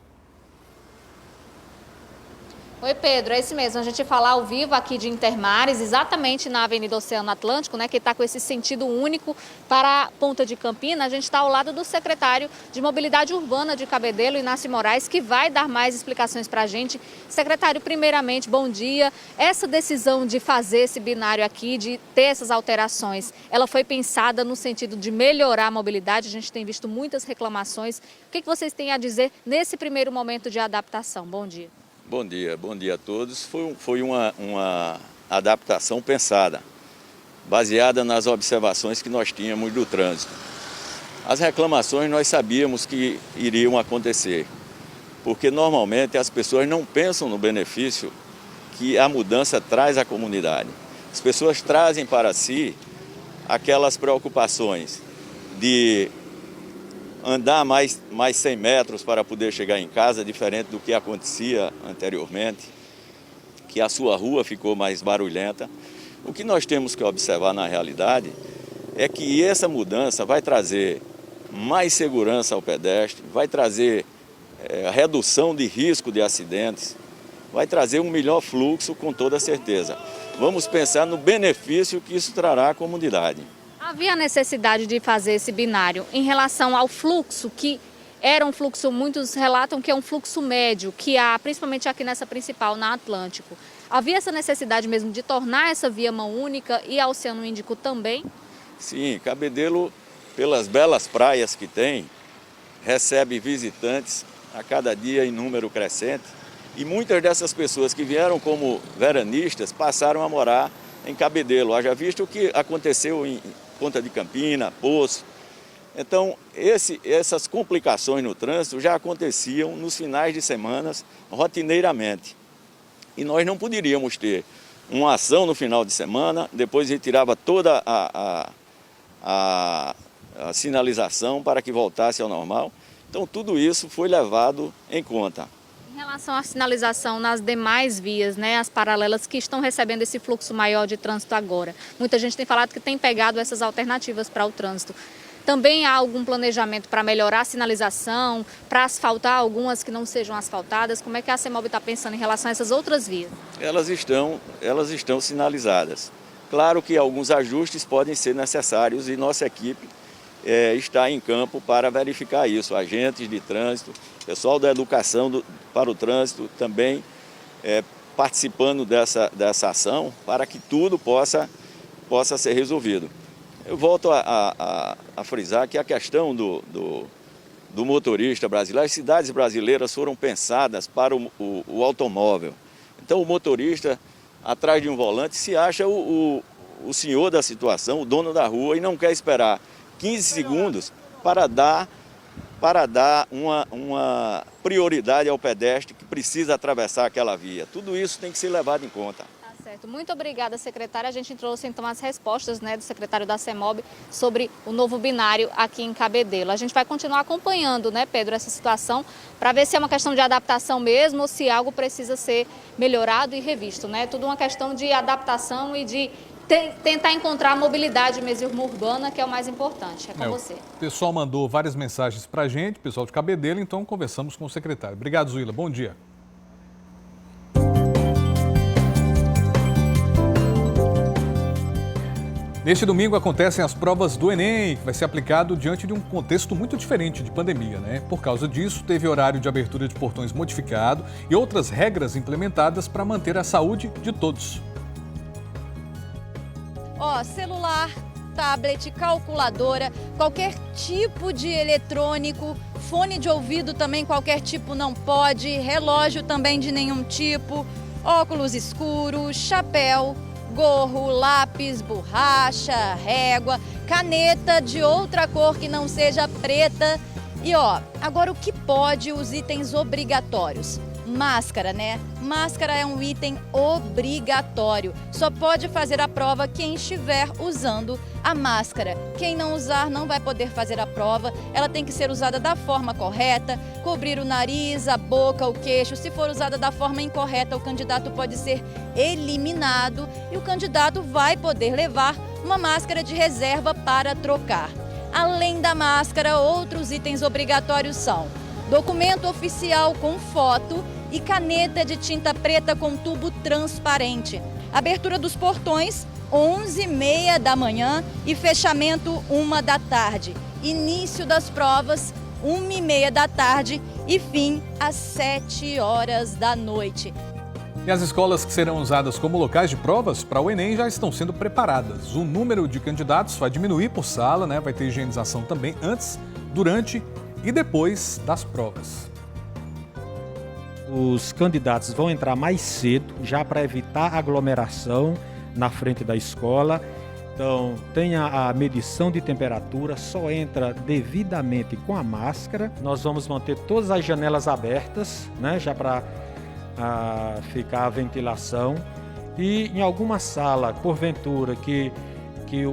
S2: Oi, Pedro, é isso mesmo. A gente fala ao vivo aqui de Intermares, exatamente na Avenida Oceano Atlântico, né, que está com esse sentido único para a Ponta de Campina. A gente está ao lado do secretário de Mobilidade Urbana de Cabedelo, Inácio Moraes, que vai dar mais explicações para a gente. Secretário, primeiramente, bom dia. Essa decisão de fazer esse binário aqui, de ter essas alterações, ela foi pensada no sentido de melhorar a mobilidade? A gente tem visto muitas reclamações. O que vocês têm a dizer nesse primeiro momento de adaptação? Bom dia.
S22: Bom dia a todos. Foi uma adaptação pensada, baseada nas observações que nós tínhamos do trânsito. As reclamações nós sabíamos que iriam acontecer, porque normalmente as pessoas não pensam no benefício que a mudança traz à comunidade. As pessoas trazem para si aquelas preocupações de andar mais 100 metros para poder chegar em casa, diferente do que acontecia anteriormente, que a sua rua ficou mais barulhenta. O que nós temos que observar na realidade é que essa mudança vai trazer mais segurança ao pedestre, vai trazer redução de risco de acidentes, vai trazer um melhor fluxo com toda certeza. Vamos pensar no benefício que isso trará à comunidade.
S2: Havia necessidade de fazer esse binário em relação ao fluxo, que era um fluxo, muitos relatam que é um fluxo médio, que há principalmente aqui nessa principal, na Atlântico. Havia essa necessidade mesmo de tornar essa via mão única e a Oceano Índico também?
S22: Sim, Cabedelo, pelas belas praias que tem, recebe visitantes a cada dia em número crescente. E muitas dessas pessoas que vieram como veranistas passaram a morar em Cabedelo. Haja visto o que aconteceu em Ponta de Campina, Poço. Então, essas complicações no trânsito já aconteciam nos finais de semana rotineiramente. E nós não poderíamos ter uma ação no final de semana, depois retirava toda a sinalização para que voltasse ao normal. Então, tudo isso foi levado em conta.
S2: Em relação à sinalização nas demais vias, né, as paralelas que estão recebendo esse fluxo maior de trânsito agora, muita gente tem falado que tem pegado essas alternativas para o trânsito. Também há algum planejamento para melhorar a sinalização, para asfaltar algumas que não sejam asfaltadas? Como é que a CEMOB está pensando em relação a essas outras vias?
S22: Elas estão sinalizadas. Claro que alguns ajustes podem ser necessários e nossa equipe está em campo para verificar isso. Agentes de trânsito, pessoal da educação para o trânsito também participando dessa ação para que tudo possa ser resolvido. Eu volto a frisar que a questão do motorista brasileiro, as cidades brasileiras foram pensadas para o automóvel. Então o motorista, atrás de um volante, se acha o senhor da situação, o dono da rua, e não quer esperar 15 segundos para dar uma prioridade ao pedestre que precisa atravessar aquela via. Tudo isso tem que ser levado em conta.
S2: Certo. Muito obrigada, secretária. A gente trouxe então as respostas, né, do secretário da CEMOB sobre o novo binário aqui em Cabedelo. A gente vai continuar acompanhando, né, Pedro, essa situação para ver se é uma questão de adaptação mesmo ou se algo precisa ser melhorado e revisto, né? Tudo uma questão de adaptação e de tentar encontrar a mobilidade mesmo urbana, que é o mais importante. É com você.
S1: O pessoal mandou várias mensagens para a gente, pessoal de Cabedelo, então conversamos com o secretário. Obrigado, Zuila. Bom dia. Neste domingo acontecem as provas do Enem, que vai ser aplicado diante de um contexto muito diferente de pandemia, né? Por causa disso, teve horário de abertura de portões modificado e outras regras implementadas para manter a saúde de todos.
S5: Celular, tablet, calculadora, qualquer tipo de eletrônico, fone de ouvido também qualquer tipo não pode, relógio também de nenhum tipo, óculos escuros, chapéu, gorro, lápis, borracha, régua, caneta de outra cor que não seja preta. E agora o que pode, os itens obrigatórios? Máscara, né? Máscara é um item obrigatório. Só pode fazer a prova quem estiver usando a máscara. Quem não usar não vai poder fazer a prova. Ela tem que ser usada da forma correta, cobrir o nariz, a boca, o queixo. Se for usada da forma incorreta, o candidato pode ser eliminado e o candidato vai poder levar uma máscara de reserva para trocar. Além da máscara, outros itens obrigatórios são documento oficial com foto e caneta de tinta preta com tubo transparente. Abertura dos portões, 11h30 da manhã e fechamento 1 da tarde. Início das provas, 1h30 da tarde e fim às 7 horas da noite.
S1: E as escolas que serão usadas como locais de provas para o Enem já estão sendo preparadas. O número de candidatos vai diminuir por sala, né? Vai ter higienização também antes, durante e depois das provas.
S8: Os candidatos vão entrar mais cedo, já para evitar aglomeração na frente da escola. Então, tem a medição de temperatura, só entra devidamente com a máscara. Nós vamos manter todas as janelas abertas, né, já para ficar a ventilação. E em alguma sala, porventura, que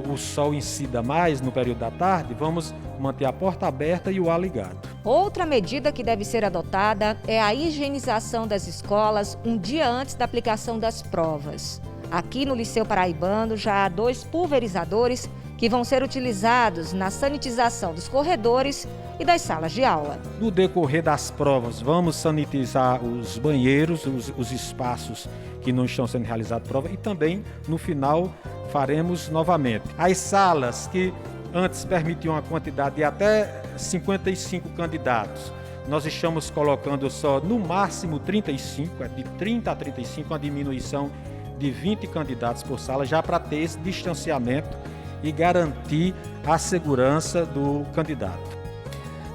S8: o sol incida mais no período da tarde, vamos manter a porta aberta e o ar ligado.
S7: Outra medida que deve ser adotada é a higienização das escolas um dia antes da aplicação das provas. Aqui no Liceu Paraibano já há 2 pulverizadores que vão ser utilizados na sanitização dos corredores e das salas de aula.
S8: No decorrer das provas, vamos sanitizar os banheiros, os espaços que não estão sendo realizadas prova e também, no final, faremos novamente. As salas que antes permitiam uma quantidade de até 55 candidatos, nós estamos colocando só no máximo 35, de 30 a 35, uma diminuição de 20 candidatos por sala, já para ter esse distanciamento e garantir a segurança do candidato.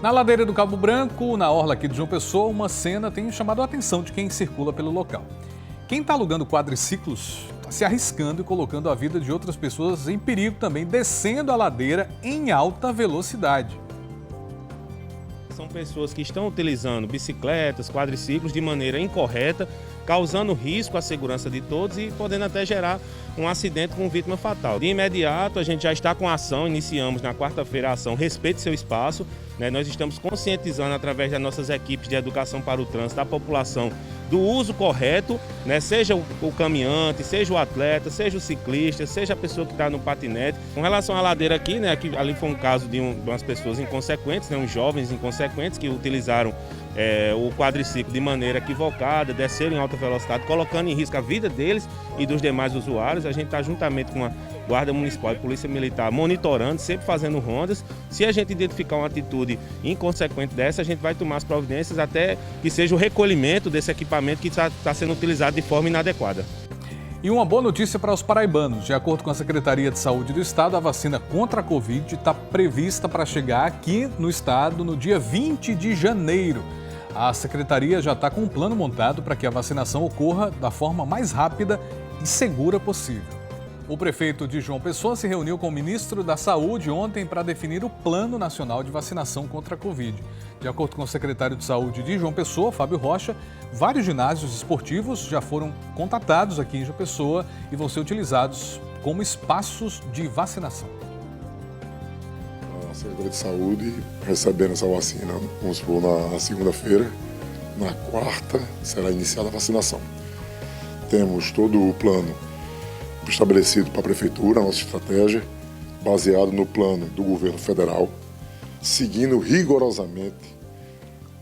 S1: Na ladeira do Cabo Branco, na orla aqui de João Pessoa, uma cena tem chamado a atenção de quem circula pelo local. Quem está alugando quadriciclos está se arriscando e colocando a vida de outras pessoas em perigo também, descendo a ladeira em alta velocidade.
S13: São pessoas que estão utilizando bicicletas, quadriciclos de maneira incorreta, causando risco à segurança de todos e podendo até gerar um acidente com vítima fatal. De imediato, a gente já está com a ação, iniciamos na quarta-feira a ação Respeite Seu Espaço. Nós estamos conscientizando através das nossas equipes de educação para o trânsito a população do uso correto, seja o caminhante, seja o atleta, seja o ciclista, seja a pessoa que está no patinete. Com relação à ladeira aqui, aqui ali foi um caso de umas pessoas inconsequentes, uns jovens inconsequentes que utilizaram o quadriciclo de maneira equivocada, desceram em alta velocidade, colocando em risco a vida deles e dos demais usuários. A gente está juntamente com a Guarda Municipal e Polícia Militar monitorando, sempre fazendo rondas. Se a gente identificar uma atitude inconsequente dessa, a gente vai tomar as providências até que seja o recolhimento desse equipamento que está sendo utilizado de forma inadequada.
S1: E uma boa notícia para os paraibanos. De acordo com a Secretaria de Saúde do Estado, a vacina contra a Covid está prevista para chegar aqui no estado no dia 20 de janeiro. A Secretaria já está com um plano montado para que a vacinação ocorra da forma mais rápida e segura possível. O prefeito de João Pessoa se reuniu com o ministro da Saúde ontem para definir o Plano Nacional de Vacinação contra a Covid. De acordo com o secretário de Saúde de João Pessoa, Fábio Rocha, vários ginásios esportivos já foram contatados aqui em João Pessoa e vão ser utilizados como espaços de vacinação.
S11: A Secretaria de Saúde recebendo essa vacina, vamos supor, na segunda-feira, na quarta será iniciada a vacinação. Temos todo o plano estabelecido para a Prefeitura, a nossa estratégia, baseado no plano do governo federal, seguindo rigorosamente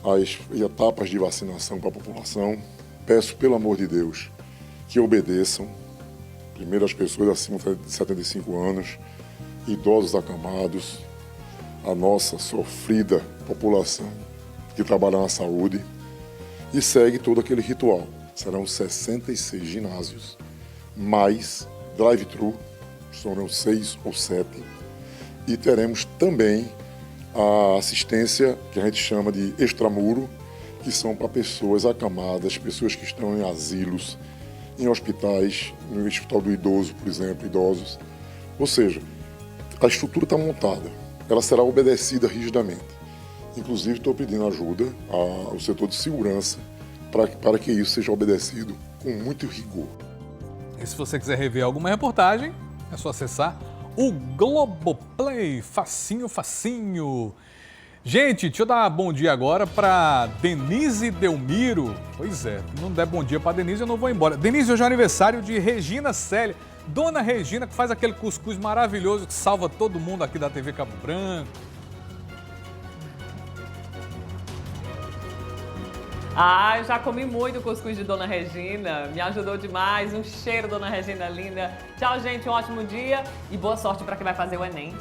S11: as etapas de vacinação para a população. Peço, pelo amor de Deus, que obedeçam, primeiro as pessoas acima de 75 anos, idosos acamados, a nossa sofrida população que trabalha na saúde e segue todo aquele ritual. Serão 66 ginásios, mais drive-thru, serão 6 ou 7, e teremos também a assistência que a gente chama de extramuro, que são para pessoas acamadas, pessoas que estão em asilos, em hospitais, no Hospital do Idoso, por exemplo, idosos. Ou seja, a estrutura está montada, ela será obedecida rigidamente. Inclusive, estou pedindo ajuda ao setor de segurança para que isso seja obedecido com muito rigor.
S1: E se você quiser rever alguma reportagem, é só acessar o Globoplay. Facinho, facinho. Gente, deixa eu dar bom dia agora para Denise Delmiro. Pois é, se não der bom dia para Denise, eu não vou embora. Denise, hoje é aniversário de Regina Célia. Dona Regina, que faz aquele cuscuz maravilhoso que salva todo mundo aqui da TV Cabo Branco.
S9: Ah, eu já comi muito cuscuz de Dona Regina, me ajudou demais, um cheiro, Dona Regina linda. Tchau, gente, um ótimo dia e boa sorte para quem vai fazer o Enem.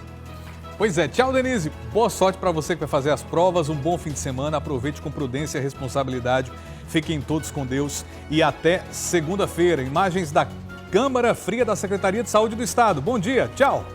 S1: Pois é, tchau, Denise. Boa sorte para você que vai fazer as provas, um bom fim de semana, aproveite com prudência e responsabilidade, fiquem todos com Deus e até segunda-feira. Imagens da Câmara Fria da Secretaria de Saúde do Estado. Bom dia, tchau.